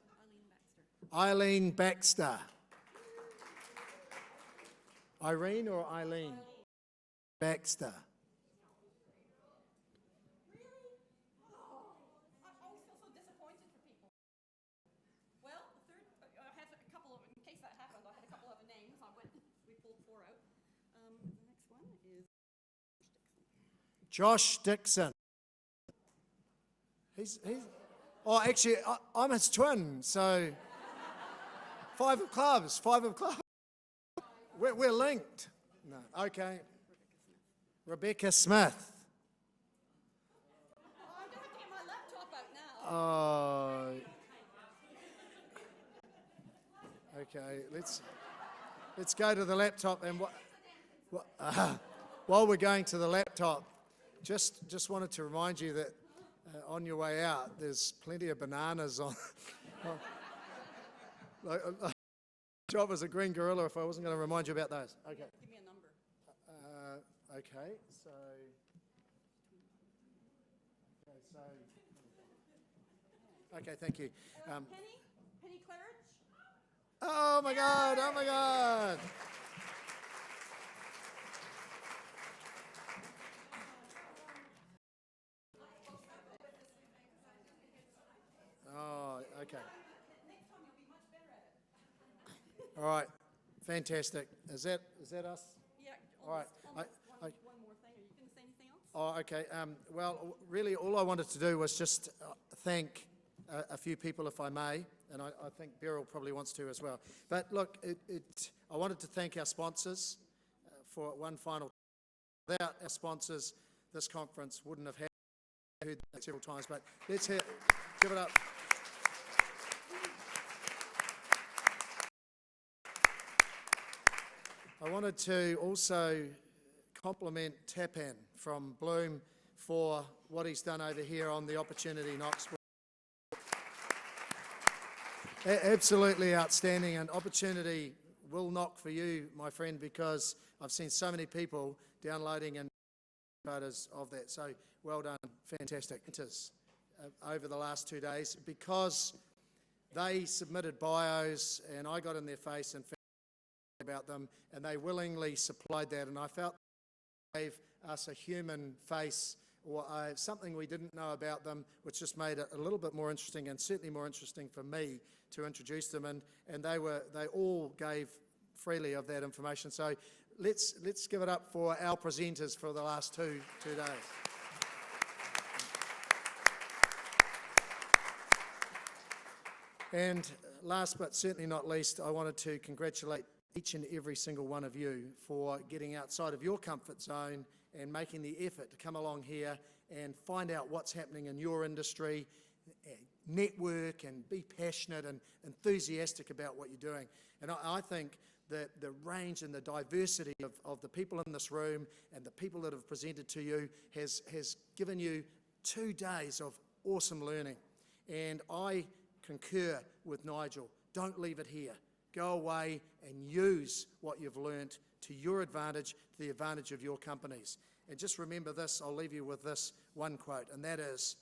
Eileen Baxter. Irene or Eileen? Baxter.
I always feel so disappointed for people. Well, the third, I have a couple of, in case that happened, I had a couple of names. We pulled 4 out. The next one is
Josh Dixon. He's oh, actually, I'm his twin, so 5 of clubs, 5 of clubs. We're linked. No, okay. Rebecca Smith.
Oh, I'm going to have to get my laptop out now.
Oh. Okay, let's go to the laptop and while we're going to the laptop, just wanted to remind you that on your way out, there's plenty of bananas on. Job as a green gorilla if I wasn't going to remind you about those. Okay.
Give me a number.
Okay, so. Okay, thank you.
Penny Claridge?
Oh my God! Oh my God! Oh, okay. All right, fantastic. Is that us?
Yeah.
All right.
One more thing. Are you going to say anything else?
Oh, okay. Well, really, all I wanted to do was just thank a few people, if I may, and I think Beryl probably wants to as well. But look, I wanted to thank our sponsors for one final. Without our sponsors, this conference wouldn't have happened. I heard that several times, but let's give it up. I wanted to also compliment Tapan from Bloom for what he's done over here on the Opportunity Knoxville. Absolutely outstanding, and Opportunity will knock for you, my friend, because I've seen so many people downloading and photos of that. So well done, fantastic. Over the last 2 days, because they submitted bios and I got in their face and about them, and they willingly supplied that, and I felt they gave us a human face or something we didn't know about them, which just made it a little bit more interesting, and certainly more interesting for me to introduce them, and they all gave freely of that information. So let's give it up for our presenters for the last two days. And last but certainly not least, I wanted to congratulate each and every single one of you for getting outside of your comfort zone and making the effort to come along here and find out what's happening in your industry, network and be passionate and enthusiastic about what you're doing. And I think that the range and the diversity of the people in this room and the people that have presented to you has given you 2 days of awesome learning. And I concur with Nigel. Don't leave it here. Go away and use what you've learnt to your advantage, to the advantage of your companies. And just remember this, I'll leave you with this one quote, and that is,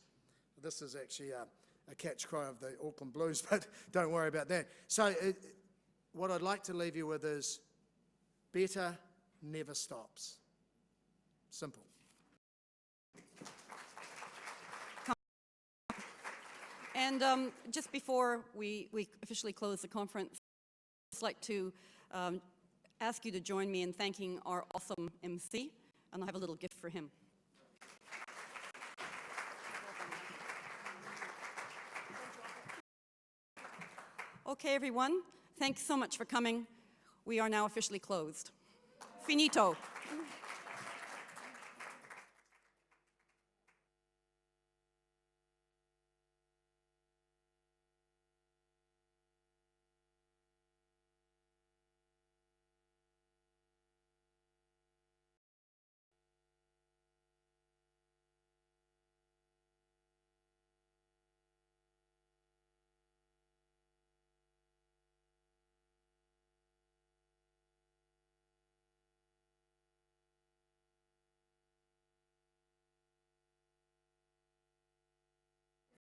this is actually a catch cry of the Auckland Blues, but don't worry about that. So what I'd like to leave you with is, better never stops. Simple.
And just before we officially close the conference, I'd just like to ask you to join me in thanking our awesome MC, and I have a little gift for him. Okay, everyone, thanks so much for coming. We are now officially closed. Finito.